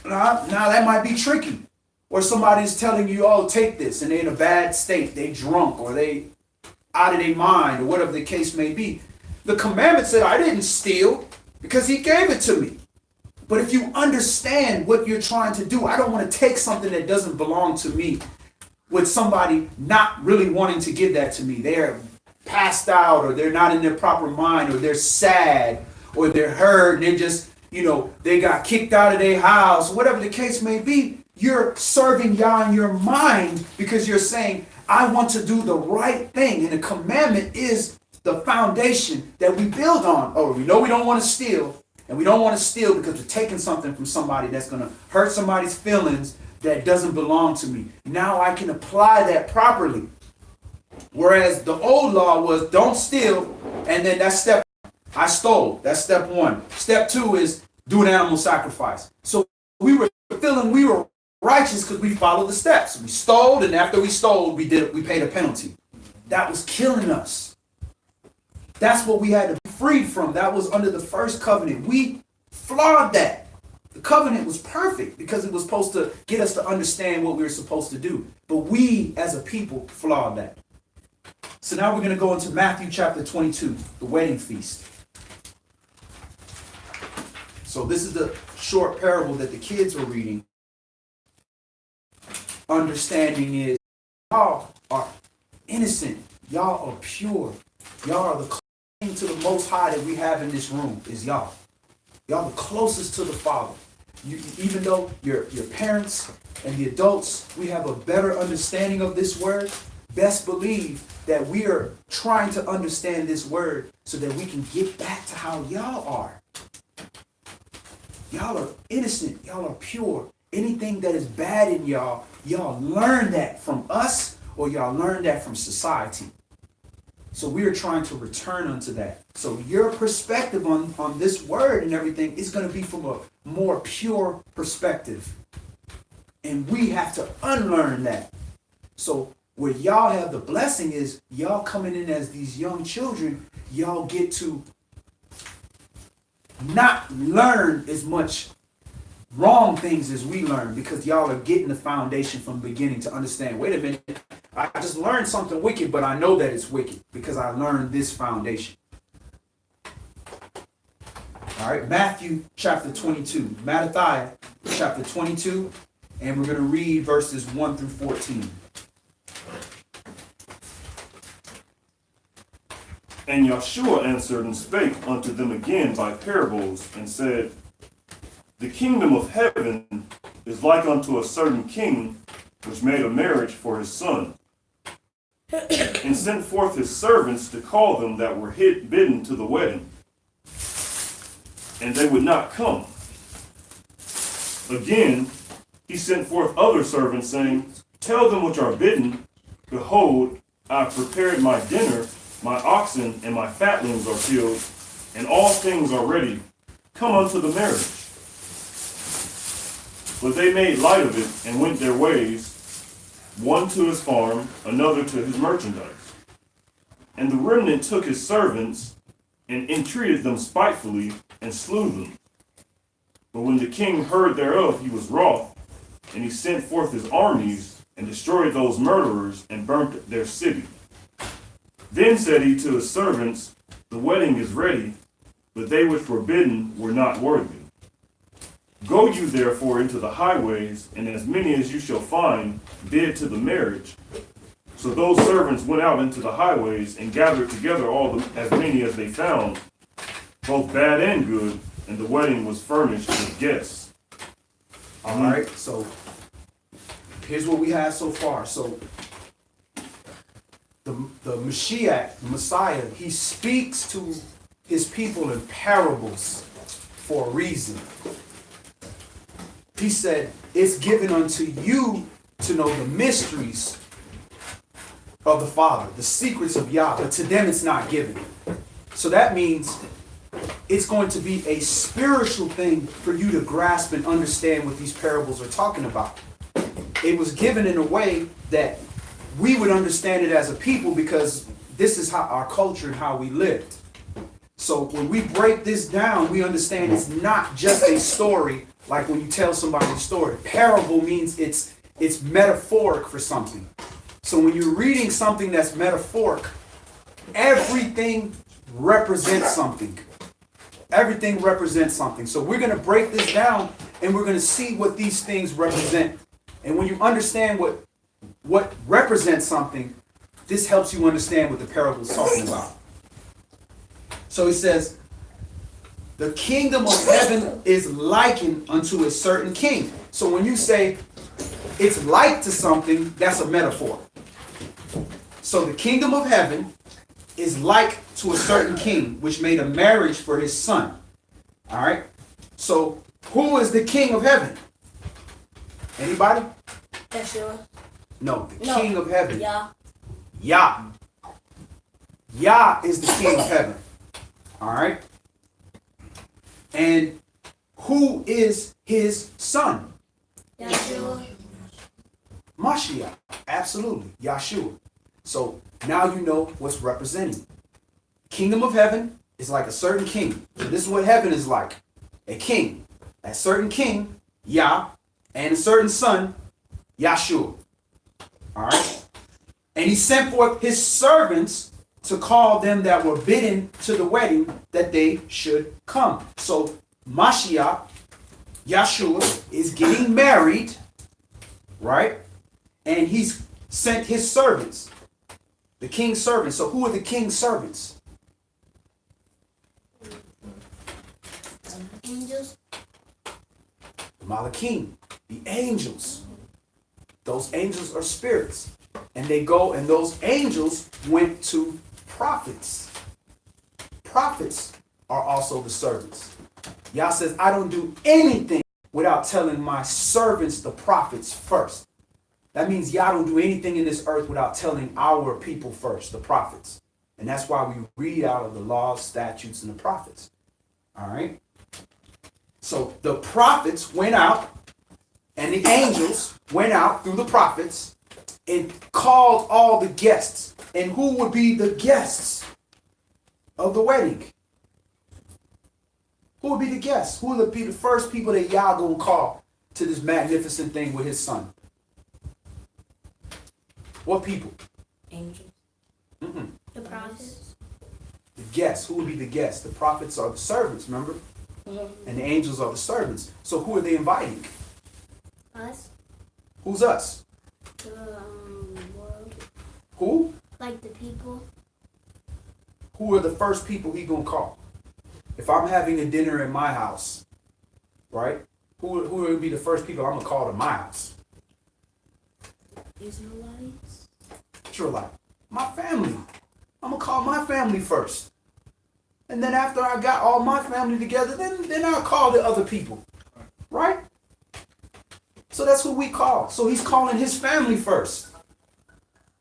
Now that might be tricky. Or somebody's telling you, oh, take this, and they're in a bad state. They drunk, or they out of their mind, or whatever the case may be. The commandment said, I didn't steal because he gave it to me. But if you understand what you're trying to do, I don't want to take something that doesn't belong to me with somebody not really wanting to give that to me. They're passed out, or they're not in their proper mind, or they're sad, or they're hurt, and they're just, they got kicked out of their house, whatever the case may be. You're serving Yah in your mind because you're saying, I want to do the right thing. And the commandment is the foundation that we build on. Oh, we know we don't want to steal. And we don't want to steal because we're taking something from somebody that's going to hurt somebody's feelings that doesn't belong to me. Now I can apply that properly. Whereas the old law was don't steal. And then that's step. I stole. That's step one. Step two is do an animal sacrifice. So we were feeling we were righteous because we followed the steps. We stole, and after we stole, we paid a penalty. That was killing us. That's what we had to be freed from. That was under the first covenant. We flawed that. The covenant was perfect because it was supposed to get us to understand what we were supposed to do. But we, as a people, flawed that. So now we're going to go into Matthew chapter 22, the wedding feast. So this is the short parable that the kids were reading. Understanding is, y'all are innocent. Y'all are pure. Y'all are the closest to the Most High that we have in this room is y'all. Y'all the closest to the Father. Even though your parents and the adults, we have a better understanding of this word, best believe that we are trying to understand this word so that we can get back to how y'all are. Y'all are innocent. Y'all are pure. Anything that is bad in y'all, y'all learn that from us or y'all learn that from society. So we are trying to return unto that. So your perspective on this word and everything is going to be from a more pure perspective. And we have to unlearn that. So where y'all have the blessing is y'all coming in as these young children, y'all get to not learn as much wrong things as we learn because y'all are getting the foundation from the beginning to understand, wait a minute, I just learned something wicked, but I know that it's wicked because I learned this foundation. All right, Matthew chapter 22. Matthew chapter 22, and we're going to read verses 1 through 14. And Yahshua answered and spake unto them again by parables, and said, The kingdom of heaven is like unto a certain king, which made a marriage for his son, and sent forth his servants to call them that were bidden to the wedding. And they would not come. Again, he sent forth other servants, saying, Tell them which are bidden, Behold, I have prepared my dinner, my oxen and my fatlings are killed, and all things are ready. Come unto the marriage. But they made light of it, and went their ways, one to his farm, another to his merchandise. And the remnant took his servants, and entreated them spitefully, and slew them. But when the king heard thereof, he was wroth, and he sent forth his armies, and destroyed those murderers, and burnt their city. Then said he to his servants, The wedding is ready, but they which were bidden were not worthy. Go you therefore into the highways, and as many as you shall find, bid to the marriage. So those servants went out into the highways, and gathered together as many as they found, both bad and good, and the wedding was furnished with guests. All right, so here's what we have so far. So the Mashiach, the Messiah, he speaks to his people in parables for a reason. He said, it's given unto you to know the mysteries of the Father, the secrets of YAH, but to them it's not given. So that means it's going to be a spiritual thing for you to grasp and understand what these parables are talking about. It was given in a way that we would understand it as a people because this is how our culture and how we lived. So when we break this down, we understand it's not just a story like when you tell somebody a story. Parable means it's metaphoric for something. So when you're reading something that's metaphoric, everything represents something. Everything represents something. So we're going to break this down and we're going to see what these things represent. And when you understand what represents something, this helps you understand what the parable is talking about. So he says, the kingdom of heaven is likened unto a certain king. So when you say it's like to something, that's a metaphor. So the kingdom of heaven is like to a certain king, which made a marriage for his son. All right. So who is the king of heaven? Anybody? Yeshua. No, the king of heaven. YAH. YAH. YAH is the king of heaven. All right. And who is his son? Yeshua. Mashiach. Absolutely. Yeshua. So now you know what's representing. Kingdom of heaven is like a certain king. So this is what heaven is like. A king. A certain king, Yah, and a certain son, Yeshua. All right. And he sent forth his servants to call them that were bidden to the wedding that they should come. So Mashiach, Yeshua, is getting married, right? And he's sent his servants, the king's servants. So who are the king's servants? Angels. The Malachim, the angels. Those angels are spirits. And they go, and those angels went to prophets. Prophets are also the servants. Yah says, I don't do anything without telling my servants, the prophets, first. That means Yah don't do anything in this earth without telling our people first, the prophets. And that's why we read out of the laws, statutes, and the prophets. All right? So the prophets went out, and the angels went out through the prophets and called all the guests. And who would be the guests of the wedding? Who would be the guests? Who would be the first people that Yah gonna call to this magnificent thing with his son? What people? Angels. Mm-hmm. The prophets. The guests. Who would be the guests? The prophets are the servants, remember? Mm-hmm. And the angels are the servants. So who are they inviting? Us. Who's us? The world. Who? Like the people. Who are the first people he gonna call? If I'm having a dinner in my house, right? Who will be the first people I'm gonna call to my house? Israelites. Israelite. My family. I'm gonna call my family first. And then after I got all my family together, then I'll call the other people. Right? So that's who we call. So he's calling his family first.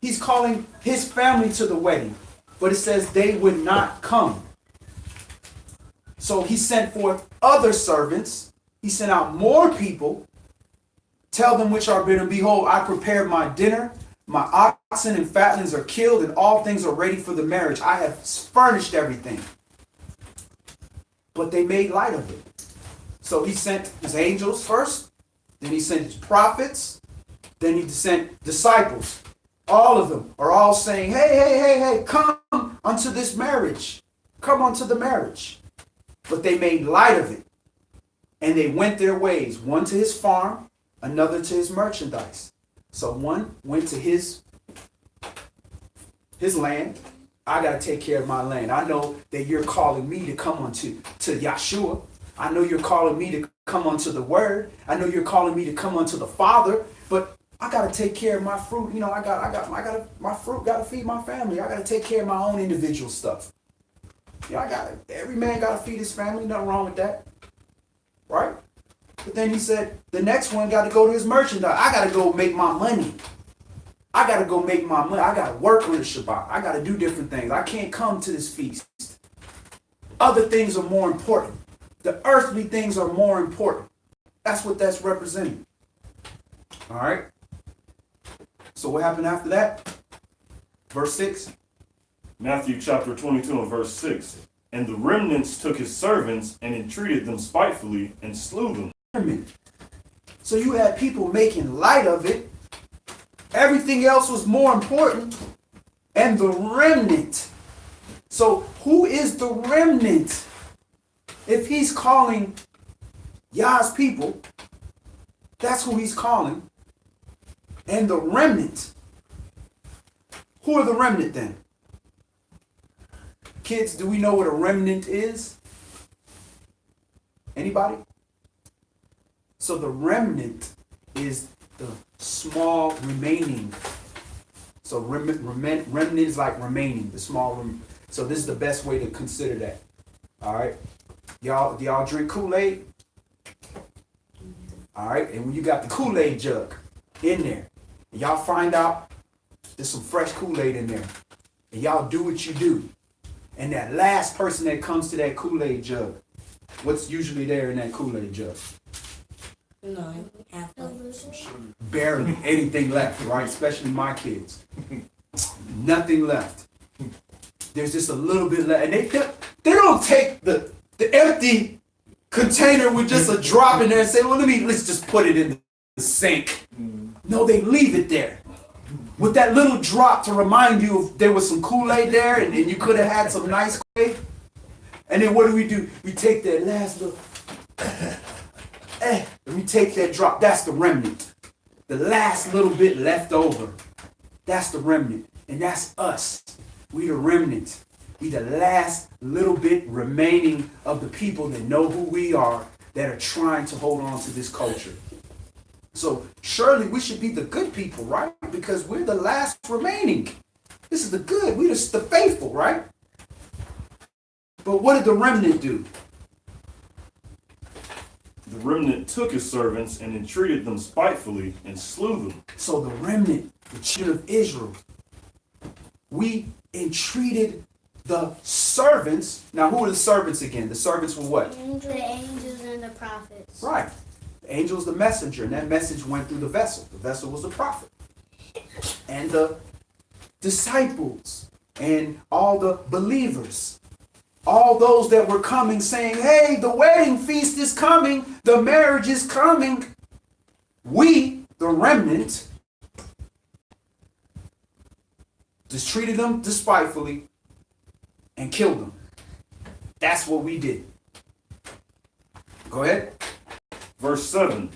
He's calling his family to the wedding. But it says they would not come. So he sent forth other servants. He sent out more people. Tell them which are bidden, behold, I prepared my dinner. My oxen and fatlings are killed, and all things are ready for the marriage. I have furnished everything. But they made light of it. So he sent his angels first. Then he sent his prophets. Then he sent disciples. All of them are all saying, hey, come unto this marriage. Come unto the marriage. But they made light of it. And they went their ways. One to his farm, another to his merchandise. So one went to his land. I got to take care of my land. I know that you're calling me to come unto Yeshua. I know you're calling me to come unto the word. I know you're calling me to come unto the Father. But I got to take care of my fruit. You know, my fruit got to feed my family. I got to take care of my own individual stuff. You know, every man got to feed his family. Nothing wrong with that. Right? But then he said, the next one got to go to his merchandise. I got to go make my money. I got to go make my money. I got to work on the Shabbat. I got to do different things. I can't come to this feast. Other things are more important. The earthly things are more important. That's what that's representing. All right? So what happened after that? Verse 6. Matthew chapter 22 and verse 6. And the remnants took his servants and entreated them spitefully and slew them. So you had people making light of it. Everything else was more important. And the remnant. So who is the remnant? If he's calling Yah's people, that's who he's calling. And the remnant. Who are the remnant then? Kids, do we know what a remnant is? Anybody? So the remnant is the small remaining. So remnant is like remaining, the small so this is the best way to consider that. All right. Do y'all drink Kool-Aid? All right. And when you got the Kool-Aid jug in there, and y'all find out there's some fresh Kool-Aid in there, and y'all do what you do, And that last person that comes to that Kool-Aid jug, what's usually there in that Kool-Aid jug? No, half of Barely anything left, right? Especially my kids. Nothing left. There's just a little bit left. And they don't take the empty container with just a drop in there and say, well, let's just put it in the sink. No, they leave it there. With that little drop to remind you if there was some Kool-Aid there and you could have had some nice Kool-Aid. And then what do? We take that last little, and we take that drop. That's the remnant. The last little bit left over. That's the remnant. And that's us. We the remnant. We the last little bit remaining of the people that know who we are, that are trying to hold on to this culture. So surely we should be the good people, right? Because we're the last remaining. This is the good. We're the faithful, right? But what did the remnant do? The remnant took his servants and entreated them spitefully and slew them. So the remnant, the children of Israel, we entreated the servants. Now, who are the servants again? The servants were what? The angels and the prophets. Right. The angel is the messenger, and that message went through the vessel. The vessel was the prophet. And the disciples and all the believers, all those that were coming saying, hey, the wedding feast is coming, the marriage is coming. We, the remnant, just treated them despitefully and killed them. That's what we did. Go ahead. Verse 7.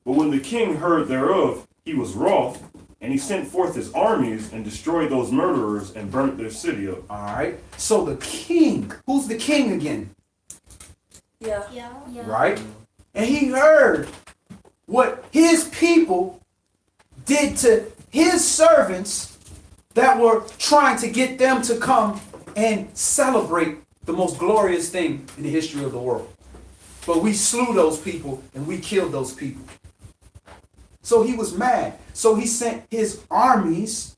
But when the king heard thereof, he was wroth, and he sent forth his armies and destroyed those murderers and burnt their city up. All right. So the king, who's the king again? Yeah. Right? And he heard what his people did to his servants that were trying to get them to come and celebrate the most glorious thing in the history of the world. But we slew those people and we killed those people. So he was mad. So he sent his armies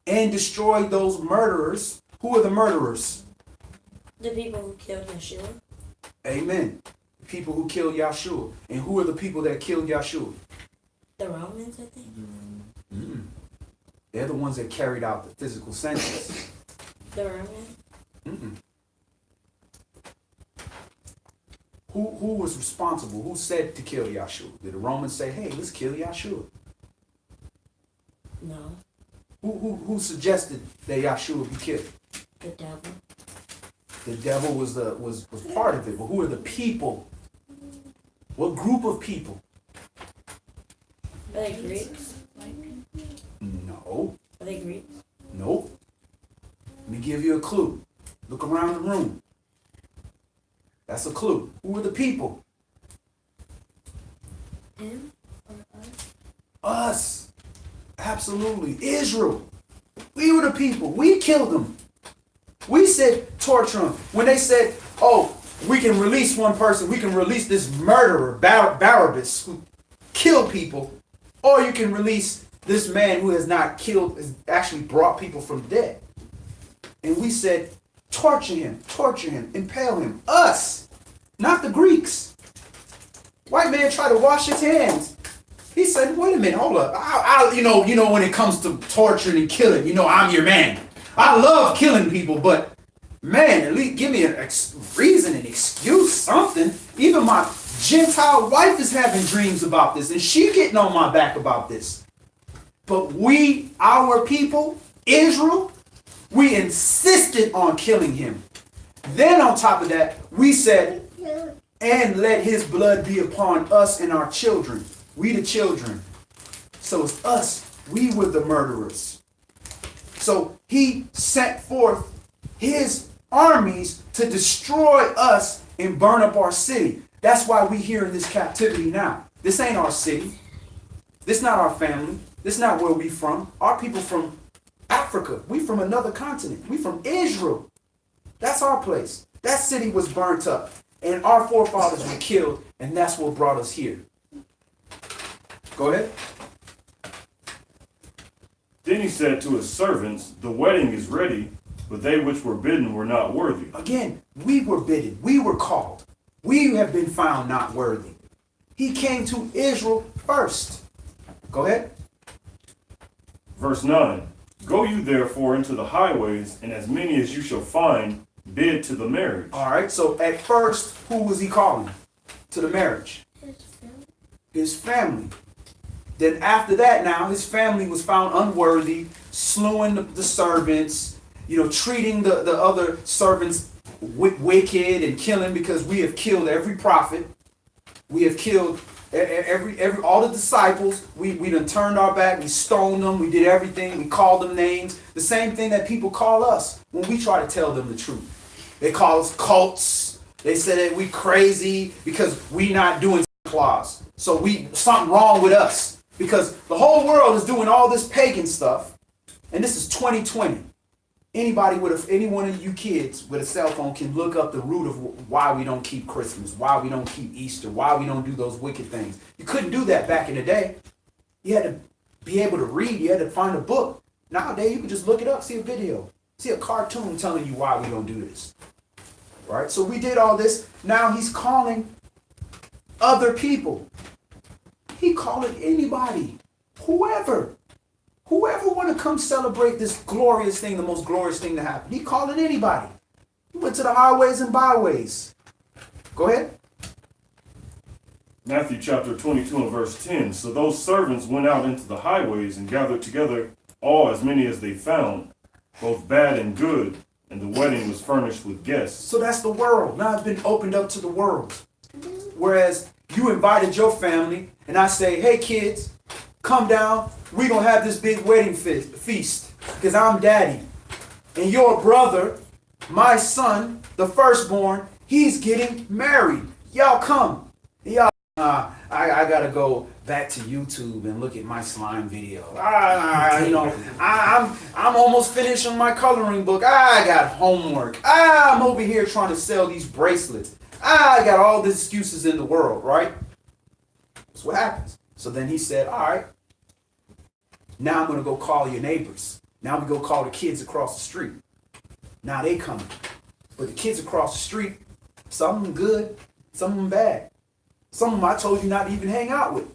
and destroyed those murderers. Who are the murderers? The people who killed Yeshua. Amen. The people who killed Yeshua. And who are the people that killed Yeshua? The Romans, I think. They're the ones that carried out the physical census. The Romans. Who was responsible? Who said to kill Yeshua? Did the Romans say, hey, let's kill Yeshua? No. Who suggested that Yeshua be killed? The devil. The devil was part of it, but who are the people? What group of people? Are they Greeks? No. Are they Greeks? Nope. Let me give you a clue. Look around the room. That's a clue. Who are the people? Him or us? Us. Absolutely. Israel. We were the people. We killed them. We said torture them. When they said, oh, we can release one person. We can release this murderer, Barabbas, who killed people. Or you can release this man who has not killed, has actually brought people from dead. And we said, torture him, impale him. Us, not the Greeks. White man tried to wash his hands. He said, wait a minute, hold up. You know, when it comes to torturing and killing, I'm your man. I love killing people, but man, at least give me a reason, an excuse, something. Even my Gentile wife is having dreams about this, and she getting on my back about this. But we, our people, Israel, we insisted on killing him. Then on top of that, we said, and let his blood be upon us and our children. We the children. So it's us. We were the murderers. So he sent forth his armies to destroy us and burn up our city. That's why we here in this captivity now. This ain't our city. This not our family. This not where we from. Our people from Africa. We from another continent. We from Israel. That's our place. That city was burnt up. And our forefathers were killed. And that's what brought us here. Go ahead. Then he said to his servants, the wedding is ready, but they which were bidden were not worthy. Again, we were bidden. We were called. We have been found not worthy. He came to Israel first. Go ahead. Verse 9. Go you therefore into the highways, and as many as you shall find, bid to the marriage. All right. So at first, who was he calling to the marriage? His family. Then after that, now his family was found unworthy, slewing the servants, treating the other servants wicked and killing, because we have killed every prophet. We have killed all the disciples. We done turned our back. We stoned them. We did everything. We called them names. The same thing that people call us when we try to tell them the truth. They call us cults. They say that we crazy because we not doing Santa Claus. So something wrong with us, because the whole world is doing all this pagan stuff. And this is 2020. Any one of you kids with a cell phone can look up the root of why we don't keep Christmas, why we don't keep Easter, why we don't do those wicked things. You couldn't do that back in the day. You had to be able to read. You had to find a book. Nowadays, you can just look it up, see a video, see a cartoon telling you why we don't do this. Right? So we did all this. Now he's calling other people. He calling anybody, whoever want to come celebrate this glorious thing, the most glorious thing to happen. He calling anybody. He went to the highways and byways. Go ahead. Matthew chapter 22 and verse 10. So those servants went out into the highways and gathered together as many as they found, both bad and good, and the wedding was furnished with guests. So that's the world. Now it's been opened up to the world. Whereas you invited your family, and I say, hey kids, come down. We're going to have this big wedding feast because I'm daddy. And your brother, my son, the firstborn, he's getting married. Y'all come. Y'all, I got to go back to YouTube and look at my slime video. I'm almost finished on my coloring book. I got homework. I'm over here trying to sell these bracelets. I got all the excuses in the world, right? That's what happens. So then he said, all right, now I'm going to go call your neighbors. Now we go call the kids across the street. Now they coming. But the kids across the street, some of them good, some of them bad. Some of them I told you not to even hang out with.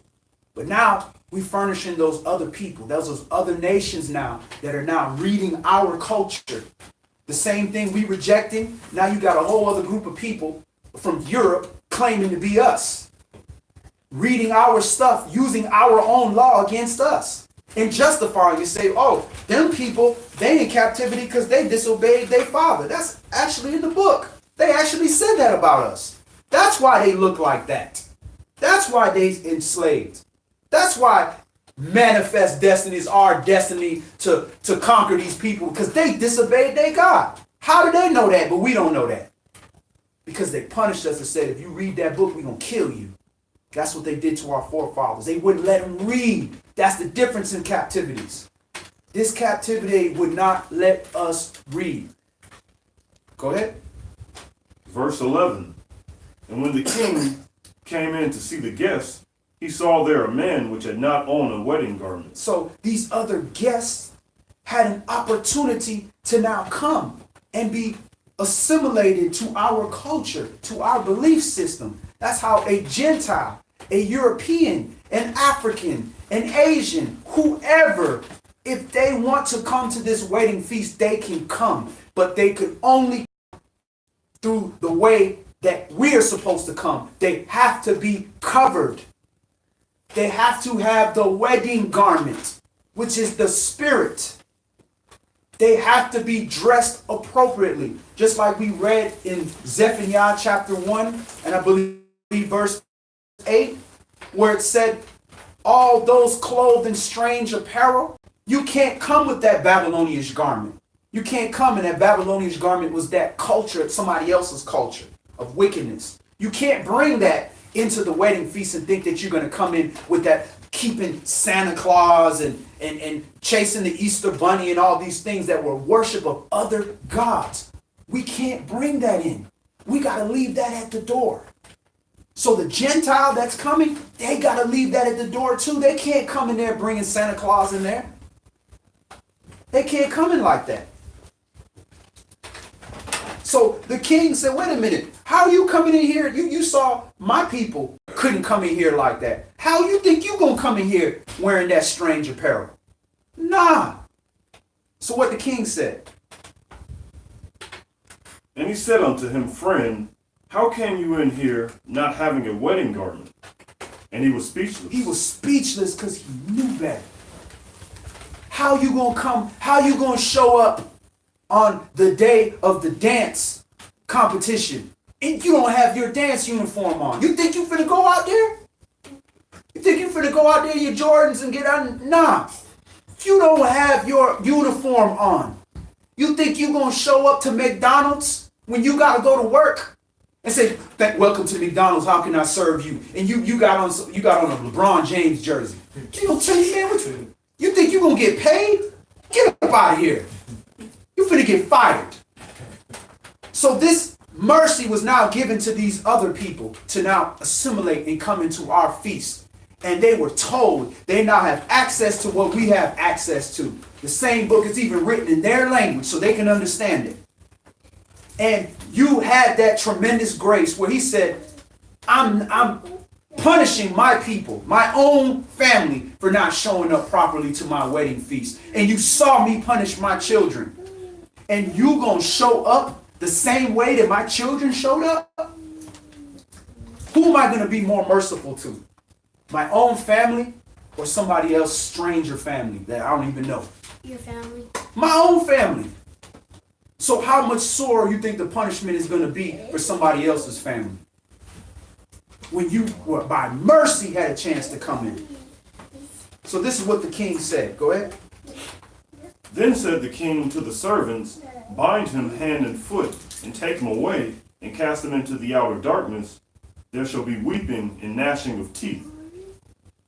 But now we furnishing those other people, those other nations now that are now reading our culture. The same thing we rejecting. Now you got a whole other group of people from Europe claiming to be us. Reading our stuff, using our own law against us. And justifying, you say, oh, them people, they in captivity because they disobeyed their father. That's actually in the book. They actually said that about us. That's why they look like that. That's why they enslaved. That's why manifest destiny is our destiny to conquer these people, because they disobeyed their God. How do they know that, but we don't know that? Because they punished us and said, if you read that book, we're going to kill you. That's what they did to our forefathers. They wouldn't let them read. That's the difference in captivities. This captivity would not let us read. Go ahead. Verse 11. And when the king came in to see the guests, he saw there a man which had not on a wedding garment. So these other guests had an opportunity to now come and be assimilated to our culture, to our belief system. That's how a Gentile, a European, an African, an Asian, whoever, if they want to come to this wedding feast, they can come. But they could only through the way that we're supposed to come. They have to be covered. They have to have the wedding garment, which is the spirit. They have to be dressed appropriately. Just like we read in Zephaniah chapter 1, and I believe verse 8, where it said, all those clothed in strange apparel, you can't come with that Babylonian garment. You can't come, and that Babylonian garment was that culture, somebody else's culture of wickedness. You can't bring that into the wedding feast and think that you're going to come in with that keeping Santa Claus and chasing the Easter bunny and all these things that were worship of other gods. We can't bring that in. We got to leave that at the door. So the Gentile that's coming, they got to leave that at the door too. They can't come in there bringing Santa Claus in there. They can't come in like that. So the king said, wait a minute, how you coming in here? You saw my people couldn't come in here like that. How you think you gonna come in here wearing that strange apparel? Nah. So what the king said? And he said unto him, Friend, how came you in here not having a wedding garment? And he was speechless. He was speechless because he knew better. How you gonna come? How you gonna show up on the day of the dance competition and you don't have your dance uniform on? You think you finna go out there? You think you finna go out there in your Jordans and get on? Nah. You don't have your uniform on. You think you gonna show up to McDonald's when you gotta go to work and say, welcome to McDonald's, how can I serve you? And you got on a LeBron James jersey. You don't tell you, man, you think you gonna get paid? Get up out of here. You finna get fired. So this mercy was now given to these other people to now assimilate and come into our feast. And they were told they now have access to what we have access to. The same book is even written in their language so they can understand it. And you had that tremendous grace where he said, I'm punishing my people, my own family, for not showing up properly to my wedding feast. And you saw me punish my children. And you gonna show up the same way that my children showed up? Who am I gonna be more merciful to? My own family or somebody else's stranger family that I don't even know? Your family. My own family. So how much sore you think the punishment is going to be for somebody else's family? When you were by mercy had a chance to come in. So this is what the king said. Go ahead. Then said the king to the servants, Bind him hand and foot, and take him away, and cast him into the outer darkness. There shall be weeping and gnashing of teeth.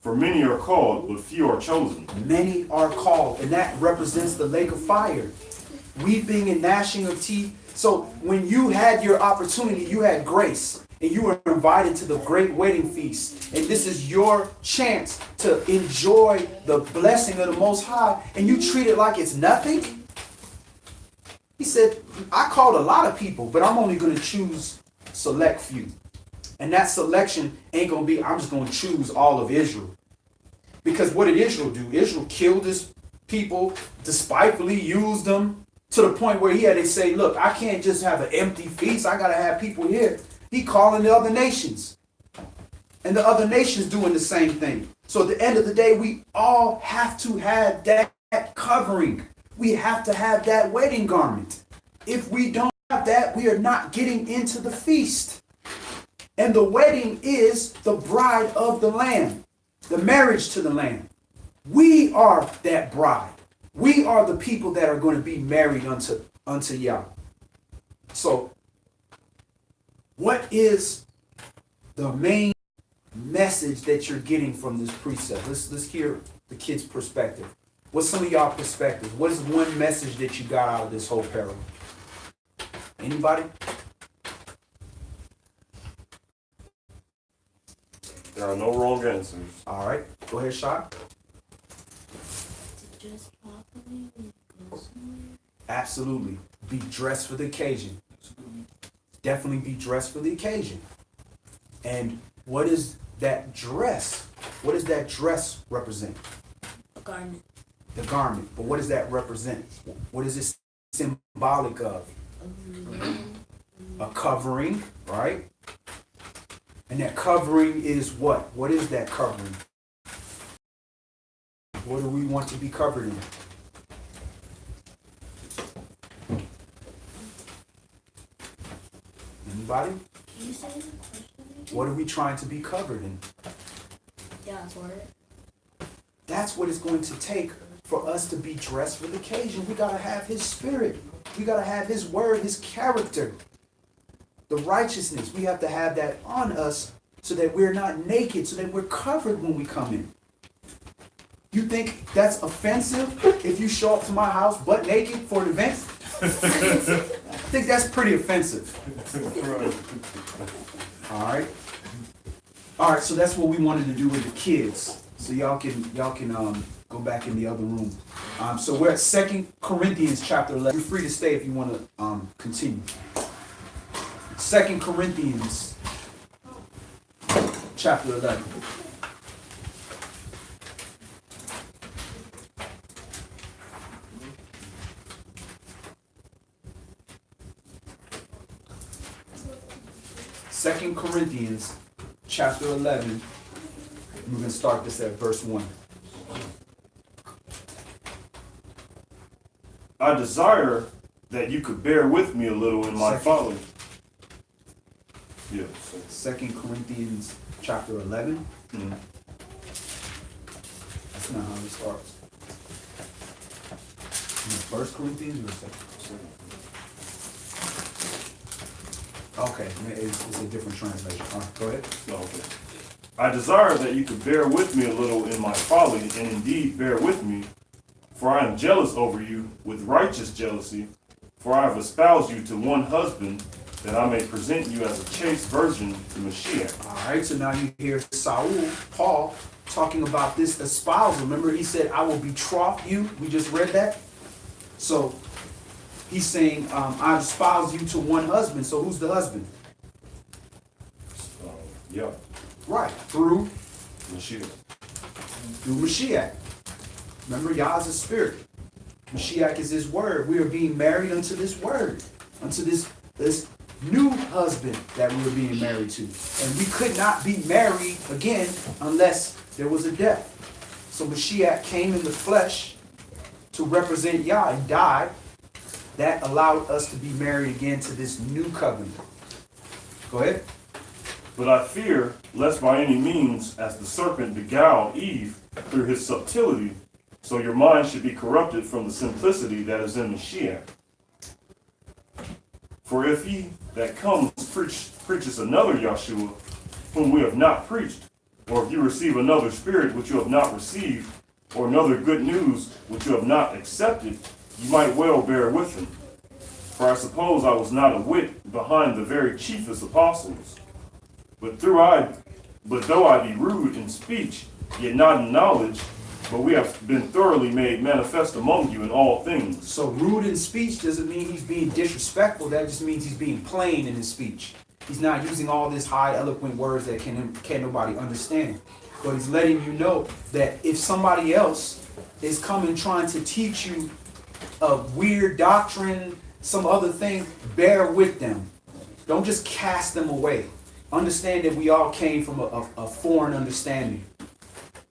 For many are called, but few are chosen. Many are called, and that represents the lake of fire. Weeping and gnashing of teeth. So when you had your opportunity, you had grace, and you were invited to the great wedding feast. And this is your chance to enjoy the blessing of the Most High, and you treat it like it's nothing. He said, I called a lot of people, but I'm only going to choose select few. And that selection ain't going to be, I'm just going to choose all of Israel. Because what did Israel do? Israel killed his people, despitefully used them to the point where he had to say, look, I can't just have an empty feast. I got to have people here. He calling the other nations. And the other nations doing the same thing. So at the end of the day, we all have to have that covering. We have to have that wedding garment. If we don't have that, we are not getting into the feast. And the wedding is the bride of the Lamb, the marriage to the Lamb. We are that bride. We are the people that are going to be married unto Yah. So, what is the main message that you're getting from this precept? Let's hear the kids' perspective. What's some of y'all perspectives? What is one message that you got out of this whole parable? Anybody? There are no wrong answers. All right. Go ahead, Shah. Absolutely. Be dressed for the occasion. Definitely be dressed for the occasion. And what is that dress? What does that dress represent? A garment. The garment. But what does that represent? What is it symbolic of? A covering, right? And that covering is what? What is that covering? What do we want to be covered in? Anybody? Can you say the question? What are we trying to be covered in? God's word. That's what it's going to take for us to be dressed for the occasion. We got to have his spirit. We got to have his word, his character. The righteousness, we have to have that on us so that we're not naked, so that we're covered when we come in. You think that's offensive if you show up to my house butt naked for an event? I think that's pretty offensive. All right. All right, so that's what we wanted to do with the kids. So y'all can go back in the other room. So we're at 2 Corinthians chapter 11. You're free to stay if you want to continue. 2 Corinthians chapter 11. Second Corinthians chapter 11. We're going to start this at verse 1. I desire that you could bear with me a little in my folly. Yeah. 2 Corinthians chapter 11. Mhm. That's not how it starts. 1 Corinthians or 2? Okay, it's a different translation. All right, go ahead. Okay. I desire that you could bear with me a little in my folly, and indeed bear with me, for I am jealous over you with righteous jealousy, for I have espoused you to one husband, that I may present you as a chaste virgin to Mashiach. All right, so now you hear Paul, talking about this espousal. Remember, he said, I will betroth you. We just read that. So he's saying, I espouse you to one husband. So who's the husband? Yeah. Right, through Mashiach. Mashiach. Remember, Yah is a spirit. Mashiach is his word. We are being married unto this word, unto this new husband that we were being married to. And we could not be married again unless there was a death. So Mashiach came in the flesh to represent Yah and died. That allowed us to be married again to this new covenant. Go ahead. But I fear, lest by any means, as the serpent beguiled Eve through his subtlety, so your mind should be corrupted from the simplicity that is in Mashiach. For if he that comes preaches another Yahshua, whom we have not preached, or if you receive another spirit which you have not received, or another good news which you have not accepted, you might well bear with him. For I suppose I was not a whit behind the very chiefest apostles. But though I be rude in speech, yet not in knowledge, but we have been thoroughly made manifest among you in all things. So rude in speech doesn't mean he's being disrespectful. That just means he's being plain in his speech. He's not using all this high eloquent words that can't nobody understand. But he's letting you know that if somebody else is coming trying to teach you a weird doctrine, some other thing, bear with them. Don't just cast them away. Understand that we all came from a foreign understanding.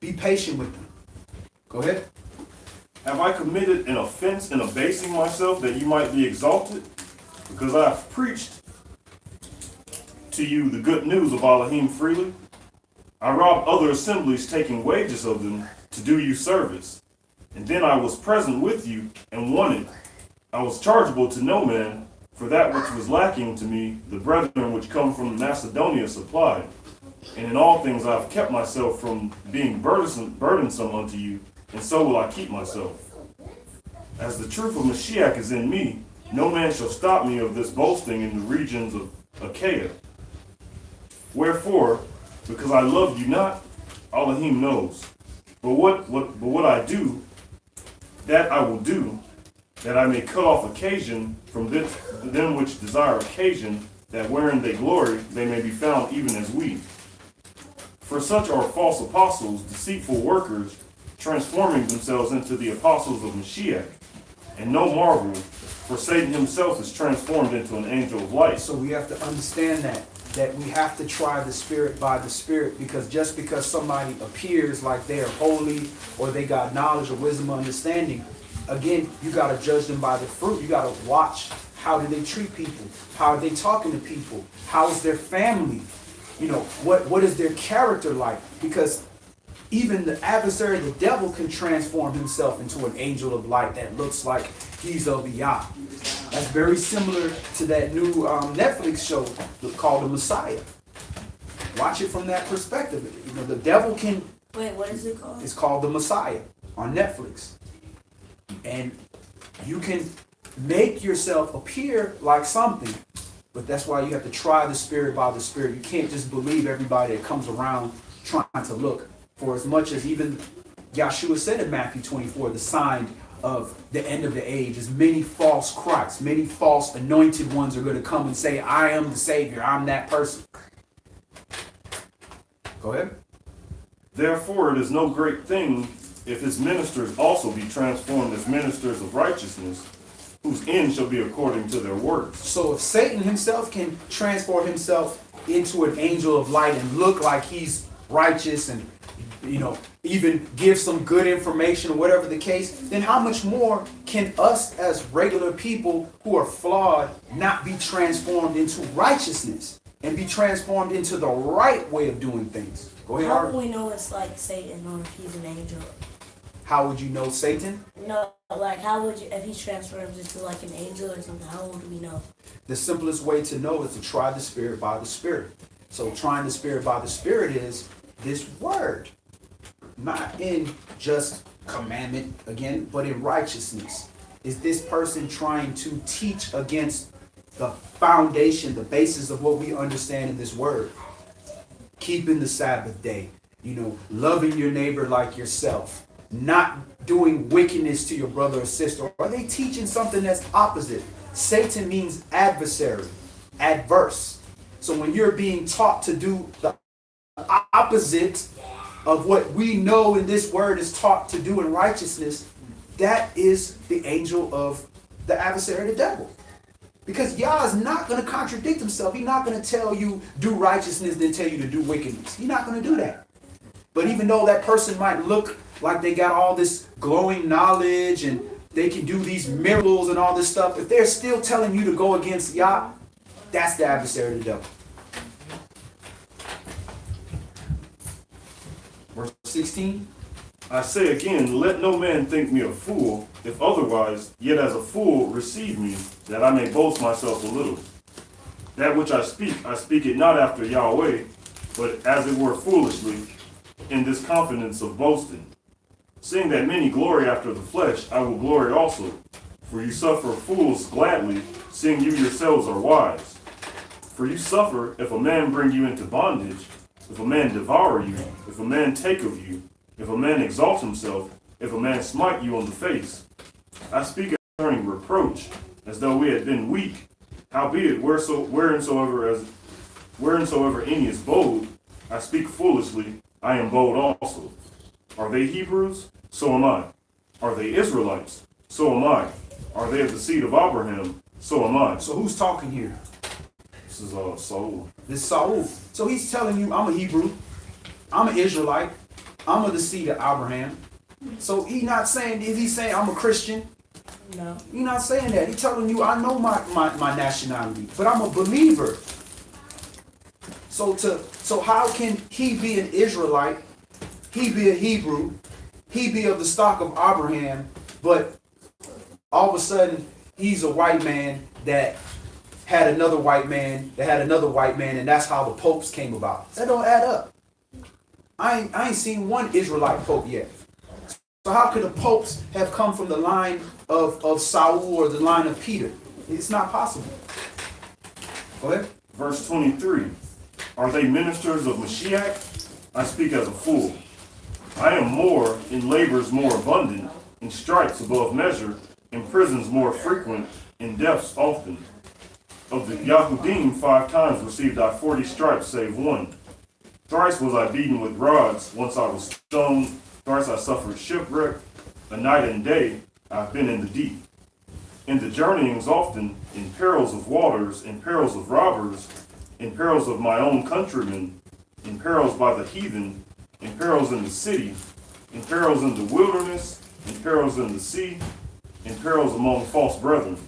Be patient with them. Go ahead. Have I committed an offense in abasing myself that you might be exalted? Because I have preached to you the good news of Elohim freely. I robbed other assemblies, taking wages of them to do you service. And then I was present with you and wanted. I was chargeable to no man, for that which was lacking to me, the brethren which come from Macedonia supplied. And in all things I have kept myself from being burdensome unto you, and so will I keep myself. As the truth of Mashiach is in me, no man shall stop me of this boasting in the regions of Achaia. Wherefore, because I love you not, Elohim knows. But what I do, that I will do, that I may cut off occasion from them which desire occasion, that wherein they glory, they may be found even as we. For such are false apostles, deceitful workers, transforming themselves into the apostles of Mashiach. And no marvel, for Satan himself is transformed into an angel of light. So we have to understand that we have to try the spirit by the spirit, because just because somebody appears like they are holy or they got knowledge or wisdom or understanding, again, you got to judge them by the fruit. You got to watch how do they treat people, how are they talking to people, how is their family, what is their character like, because even the adversary, the devil, can transform himself into an angel of light that looks like he's of YAH. That's very similar to that new Netflix show called The Messiah. Watch it from that perspective. The devil can... Wait, what is it called? It's called The Messiah on Netflix. And you can make yourself appear like something, but that's why you have to try the spirit by the spirit. You can't just believe everybody that comes around trying to look. For as much as even Yahshua said in Matthew 24, the sign of the end of the age is many false Christs, many false anointed ones are going to come and say, I am the Savior, I'm that person. Go ahead. Therefore, it is no great thing if his ministers also be transformed as ministers of righteousness, whose end shall be according to their works. So if Satan himself can transform himself into an angel of light and look like he's righteous and, even give some good information or whatever the case, then how much more can us as regular people who are flawed not be transformed into righteousness and be transformed into the right way of doing things? Go ahead, How Art. do we know it's like Satan or if he's an angel? How would you know Satan? No, like how would you, if he transforms into like an angel or something, how would we know? The simplest way to know is to try the Spirit by the Spirit. So trying the Spirit by the Spirit is this word. Not in just commandment again, but in righteousness. Is this person trying to teach against the foundation, the basis of what we understand in this word? Keeping the Sabbath day, loving your neighbor like yourself, not doing wickedness to your brother or sister. Are they teaching something that's opposite? Satan means adversary, adverse. So when you're being taught to do the opposite of what we know in this word is taught to do in righteousness, that is the angel of the adversary, the devil. Because YAH is not going to contradict himself. He's not going to tell you do righteousness, then tell you to do wickedness. He's not going to do that. But even though that person might look like they got all this glowing knowledge and they can do these miracles and all this stuff, if they're still telling you to go against YAH, that's the adversary, the devil. Verse 16. I say again, let no man think me a fool, if otherwise, yet as a fool receive me, that I may boast myself a little. That which I speak it not after Yahweh, but as it were foolishly, in this confidence of boasting. Seeing that many glory after the flesh, I will glory also. For you suffer fools gladly, seeing you yourselves are wise. For you suffer if a man bring you into bondage, if a man devour you, if a man take of you, if a man exalt himself, if a man smite you on the face. I speak concerning reproach, as though we had been weak. Howbeit, whereinsoever any is bold, I speak foolishly, I am bold also. Are they Hebrews? So am I. Are they Israelites? So am I. Are they of the seed of Abraham? So am I. So who's talking here? This is Saul. This is Saul. So he's telling you, I'm a Hebrew. I'm an Israelite. I'm of the seed of Abraham. So is he saying I'm a Christian? No. He's not saying that. He's telling you, I know my nationality, but I'm a believer. So how can he be an Israelite? He be a Hebrew. He be of the stock of Abraham, but all of a sudden he's a white man that had another white man, and that's how the popes came about. That don't add up. I ain't seen one Israelite pope yet. So how could the popes have come from the line of Saul or the line of Peter? It's not possible. Go ahead. Verse 23. Are they ministers of Mashiach? I speak as a fool. I am more, in labors more abundant, in stripes above measure, in prisons more frequent, in deaths often. Of the Yahudim 5 times received I 40 stripes, save one. Thrice was I beaten with rods, once I was stoned, thrice I suffered shipwreck. A night and day I have been in the deep. In the journeyings often, in perils of waters, in perils of robbers, in perils of my own countrymen, in perils by the heathen, in perils in the city, in perils in the wilderness, in perils in the sea, in perils among false brethren,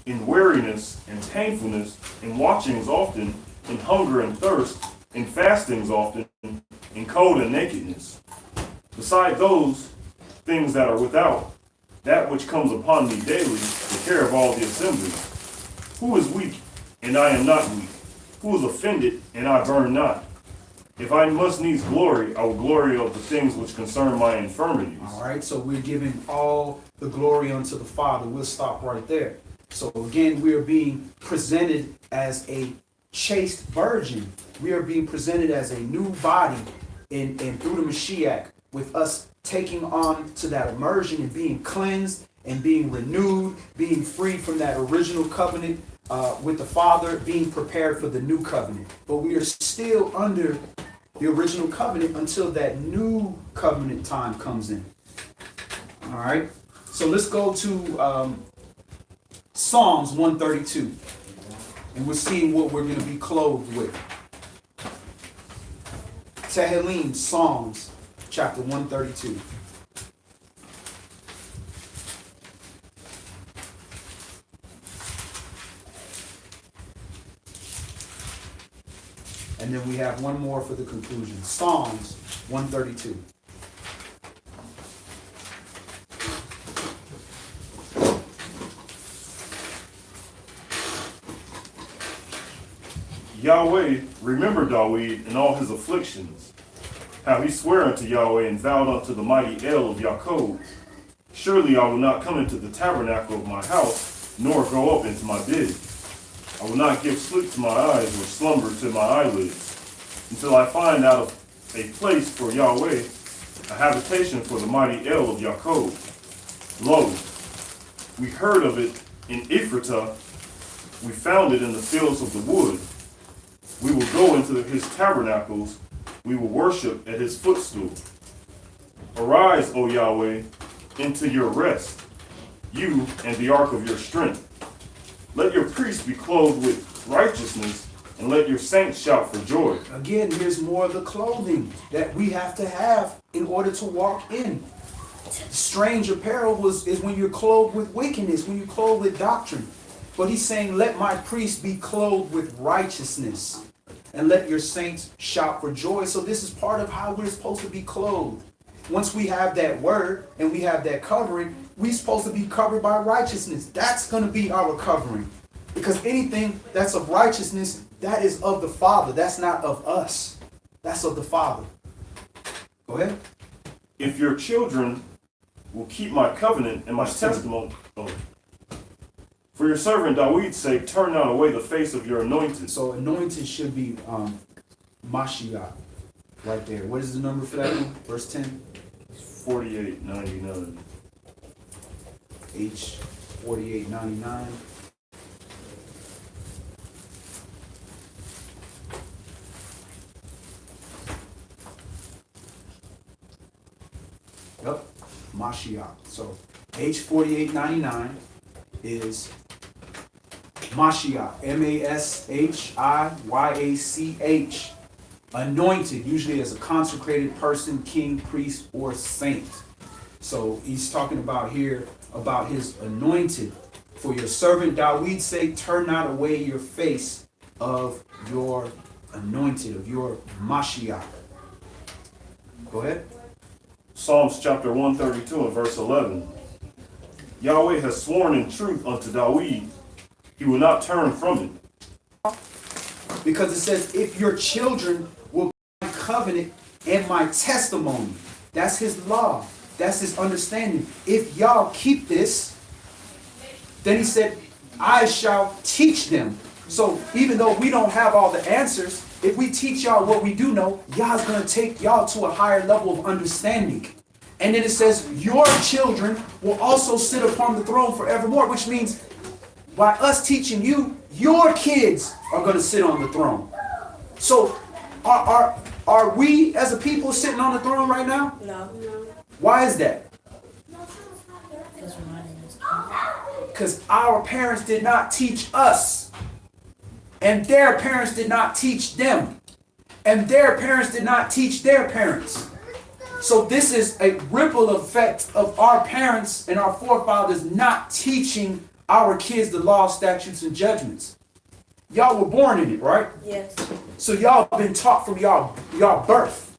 in weariness and painfulness, in watchings often, in hunger and thirst, in fastings often, in cold and nakedness. Beside those things that are without, that which comes upon me daily, the care of all the assemblies. Who is weak, and I am not weak? Who is offended, and I burn not? If I must needs glory, I will glory of the things which concern my infirmities. All right, so we're giving all the glory unto the Father. We'll stop right there. So again, we are being presented as a chaste virgin. We are being presented as a new body and through the Mashiach, with us taking on to that immersion and being cleansed and being renewed, being freed from that original covenant with the Father, being prepared for the new covenant. But we are still under the original covenant until that new covenant time comes in. All right. So let's go to Psalms 132. And we're seeing what we're going to be clothed with. Tehillim, Psalms, chapter 132. And then we have one more for the conclusion. Psalms 132. Yahweh, remember Dawid in all his afflictions, how he sware unto Yahweh and vowed unto the mighty El of Yaakov, surely I will not come into the tabernacle of my house, nor go up into my bed. I will not give sleep to my eyes or slumber to my eyelids, until I find out of a place for Yahweh, a habitation for the mighty El of Yaakov. Lo, we heard of it in Ephratah, we found it in the fields of the wood. We will go into his tabernacles, we will worship at his footstool. Arise, O Yahweh, into your rest, you and the ark of your strength. Let your priests be clothed with righteousness, and let your saints shout for joy. Again, here's more of the clothing that we have to have in order to walk in. Strange apparel is when you're clothed with wickedness, when you're clothed with doctrine. But he's saying, let my priests be clothed with righteousness, and let your saints shout for joy. So this is part of how we're supposed to be clothed. Once we have that word and we have that covering, we're supposed to be covered by righteousness. That's going to be our covering. Because anything that's of righteousness, that is of the Father. That's not of us. That's of the Father. Go ahead. If your children will keep my covenant and my testimony, for your servant David's sake, turn not away the face of your anointed. So anointed should be Mashiach right there. What is the number for that one? Verse 10? 48:99. H 48:99. Yep, Mashiach. So H 48:99 is Mashiach, Mashiach, anointed, usually as a consecrated person, king, priest, or saint. So he's talking about here about his anointed. For your servant David's sake, turn not away your face of your anointed, of your Mashiach. Go ahead. Psalms chapter 132 and verse 11. Yahweh has sworn in truth unto David, he will not turn from it. Because it says, if your children will keep my covenant and my testimony, that's his law, that's his understanding. If y'all keep this, then he said, I shall teach them. So even though we don't have all the answers, if we teach y'all what we do know, y'all's going to take y'all to a higher level of understanding. And then it says, your children will also sit upon the throne forevermore, which means by us teaching you, your kids are going to sit on the throne. So are we as a people sitting on the throne right now? No. Why is that? Because we're not in this. Because our parents did not teach us. And their parents did not teach them. And their parents did not teach their parents. So this is a ripple effect of our parents and our forefathers not teaching our kids the law, statutes, and judgments. Y'all were born in it, right? Yes. So y'all been taught from y'all birth.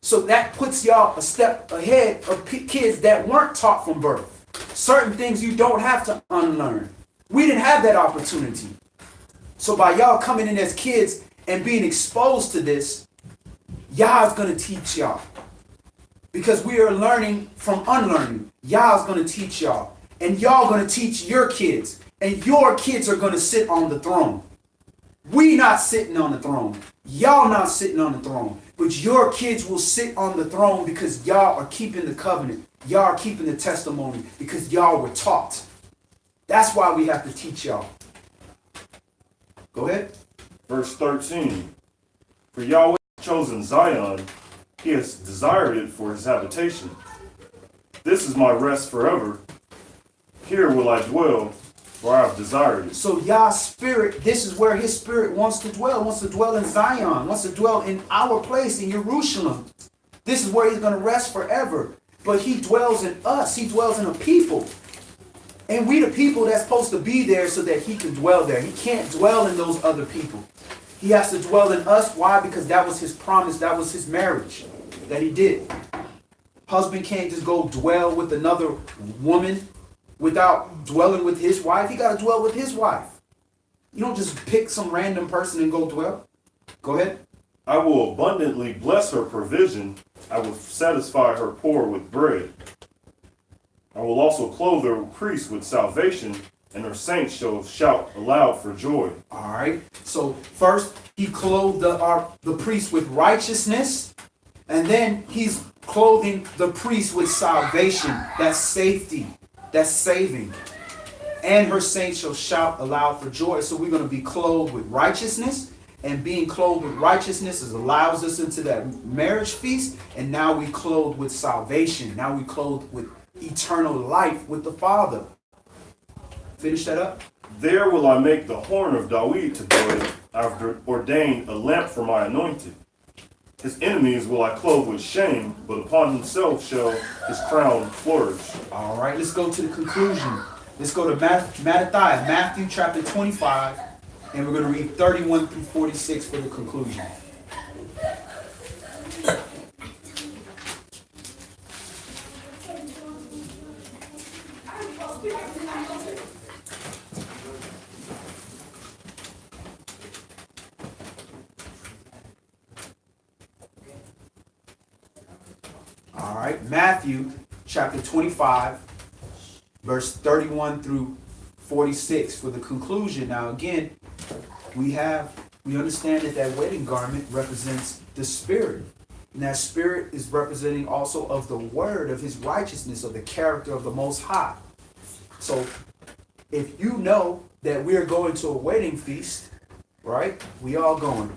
So that puts y'all a step ahead of kids that weren't taught from birth. Certain things you don't have to unlearn. We didn't have that opportunity. So by y'all coming in as kids and being exposed to this, y'all's going to teach y'all. Because we are learning from unlearning. Y'all's going to teach y'all. And y'all going to teach your kids. And your kids are going to sit on the throne. We not sitting on the throne. Y'all not sitting on the throne. But your kids will sit on the throne because y'all are keeping the covenant. Y'all are keeping the testimony because y'all were taught. That's why we have to teach y'all. Go ahead. Verse 13. For Yahweh has chosen Zion, he has desired it for his habitation. This is my rest forever. Here will I dwell, for I have desired it. So Yah's spirit, this is where his spirit wants to dwell in Zion, wants to dwell in our place in Jerusalem. This is where he's going to rest forever. But he dwells in us. He dwells in a people. And we the people that's supposed to be there so that he can dwell there. He can't dwell in those other people. He has to dwell in us. Why? Because that was his promise. That was his marriage that he did. Husband can't just go dwell with another woman without dwelling with his wife. He got to dwell with his wife. You don't just pick some random person and go dwell. Go ahead. I will abundantly bless her provision. I will satisfy her poor with bread. I will also clothe her priests with salvation, and her saints shall shout aloud for joy. All right. So first, he clothed the priest with righteousness, and then he's clothing the priest with salvation. That's safety. That's saving. And her saints shall shout aloud for joy. So we're going to be clothed with righteousness. And being clothed with righteousness allows us into that marriage feast. And now we clothed with salvation. Now we clothed with eternal life with the Father. Finish that up. There will I make the horn of David to dwell. I've ordained a lamp for my anointed. His enemies will I clothe with shame, but upon himself shall his crown flourish. All right, let's go to the conclusion. Let's go to Matthew chapter 25, and we're going to read 31 through 46 for the conclusion. All right, Matthew chapter 25, verse 31 through 46 for the conclusion. Now again, we understand that wedding garment represents the spirit. And that spirit is representing also of the word of his righteousness, of the character of the Most High. So if you know that we're going to a wedding feast, right? We all going.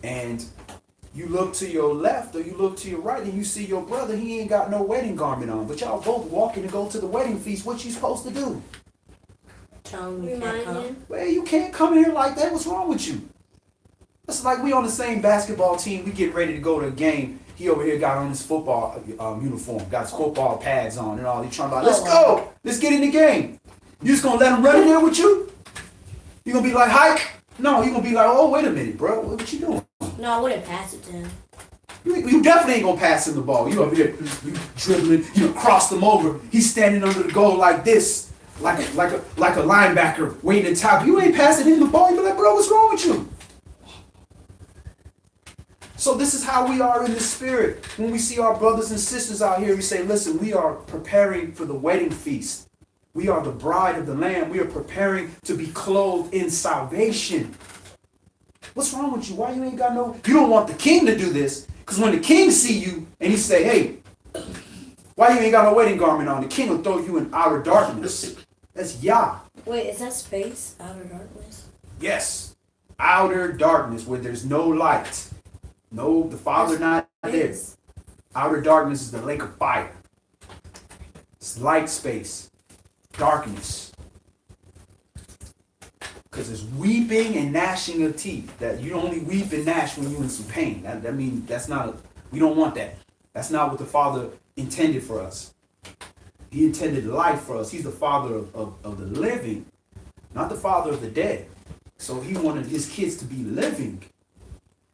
And you look to your left or you look to your right and you see your brother, he ain't got no wedding garment on. But y'all both walking to go to the wedding feast. What you supposed to do? Tell him you can't Remind come. him. Well, you can't come here like that. What's wrong with you? It's like we on the same basketball team. We get ready to go to a game. He over here got on his football uniform, got his football pads on and all. He trying to let's go. Let's get in the game. You just gonna let him run in there with you? You gonna be like, hike? No, you gonna be like, oh, wait a minute, bro. What you doing? No, I wouldn't pass it to him. You definitely ain't gonna pass him the ball. You over here, you dribbling, you crossed him over. He's standing under the goal like this, like a linebacker waiting to tackle. You ain't passing him the ball. You be like, bro, what's wrong with you? So this is how we are in the spirit. When we see our brothers and sisters out here, we say, listen, we are preparing for the wedding feast. We are the bride of the Lamb. We are preparing to be clothed in salvation. What's wrong with you? Why you ain't got no... You don't want the king to do this. Because when the king see you and he say, hey, why you ain't got no wedding garment on? The king will throw you in outer darkness. That's YAH. Wait, is that space? Outer darkness? Yes. Outer darkness where there's no light. No, the Father not there. Space. Outer darkness is the lake of fire. It's light space. Darkness. Because it's weeping and gnashing of teeth. That you only weep and gnash when you're in some pain. That means that's not we don't want that. That's not what the Father intended for us. He intended life for us. He's the Father of the living, not the Father of the dead. So he wanted his kids to be living.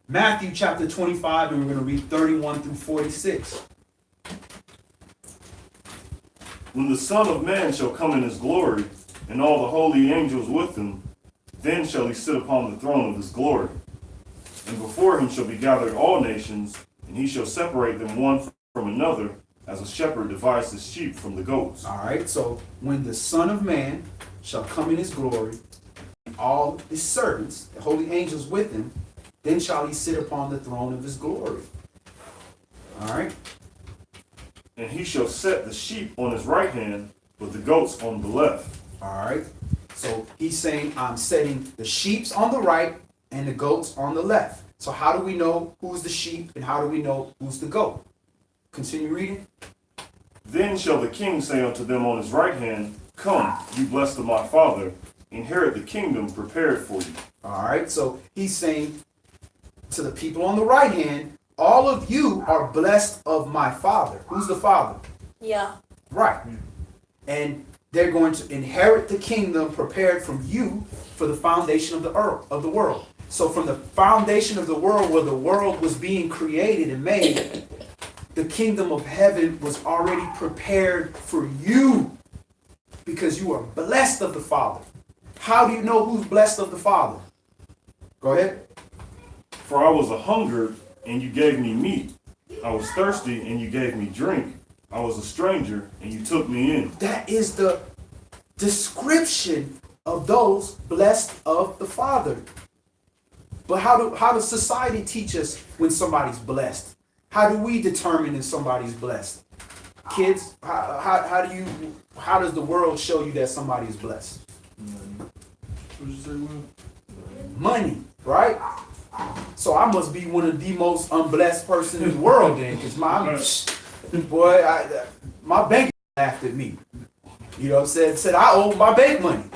Matthew chapter 25, and we're going to read 31 through 46. When the Son of Man shall come in his glory, and all the holy angels with him, then shall he sit upon the throne of his glory. And before him shall be gathered all nations, and he shall separate them one from another, as a shepherd divides his sheep from the goats. All right, so when the Son of Man shall come in his glory, and all his servants, the holy angels with him, then shall he sit upon the throne of his glory. All right. And he shall set the sheep on his right hand, but the goats on the left. All right. So he's saying, I'm setting the sheep on the right and the goats on the left. So how do we know who's the sheep and how do we know who's the goat? Continue reading. Then shall the king say unto them on his right hand, Come, you blessed of my father, inherit the kingdom prepared for you. All right. So he's saying to the people on the right hand, all of you are blessed of my father. Who's the father? Yeah. Right. And they're going to inherit the kingdom prepared from you for the foundation of the earth, of the world. So from the foundation of the world, where the world was being created and made, the kingdom of heaven was already prepared for you because you are blessed of the Father. How do you know who's blessed of the Father? Go ahead. For I was a hungered, and you gave me meat. I was thirsty, and you gave me drink. I was a stranger, and you took me in. That is the description of those blessed of the Father. But how does society teach us when somebody's blessed? How do we determine if somebody's blessed? Kids, how does the world show you that somebody is blessed? What'd you say, Will? Money, right? So I must be one of the most unblessed person in the world then, because my bank laughed at me. You know what I'm saying? Said I owe my bank money.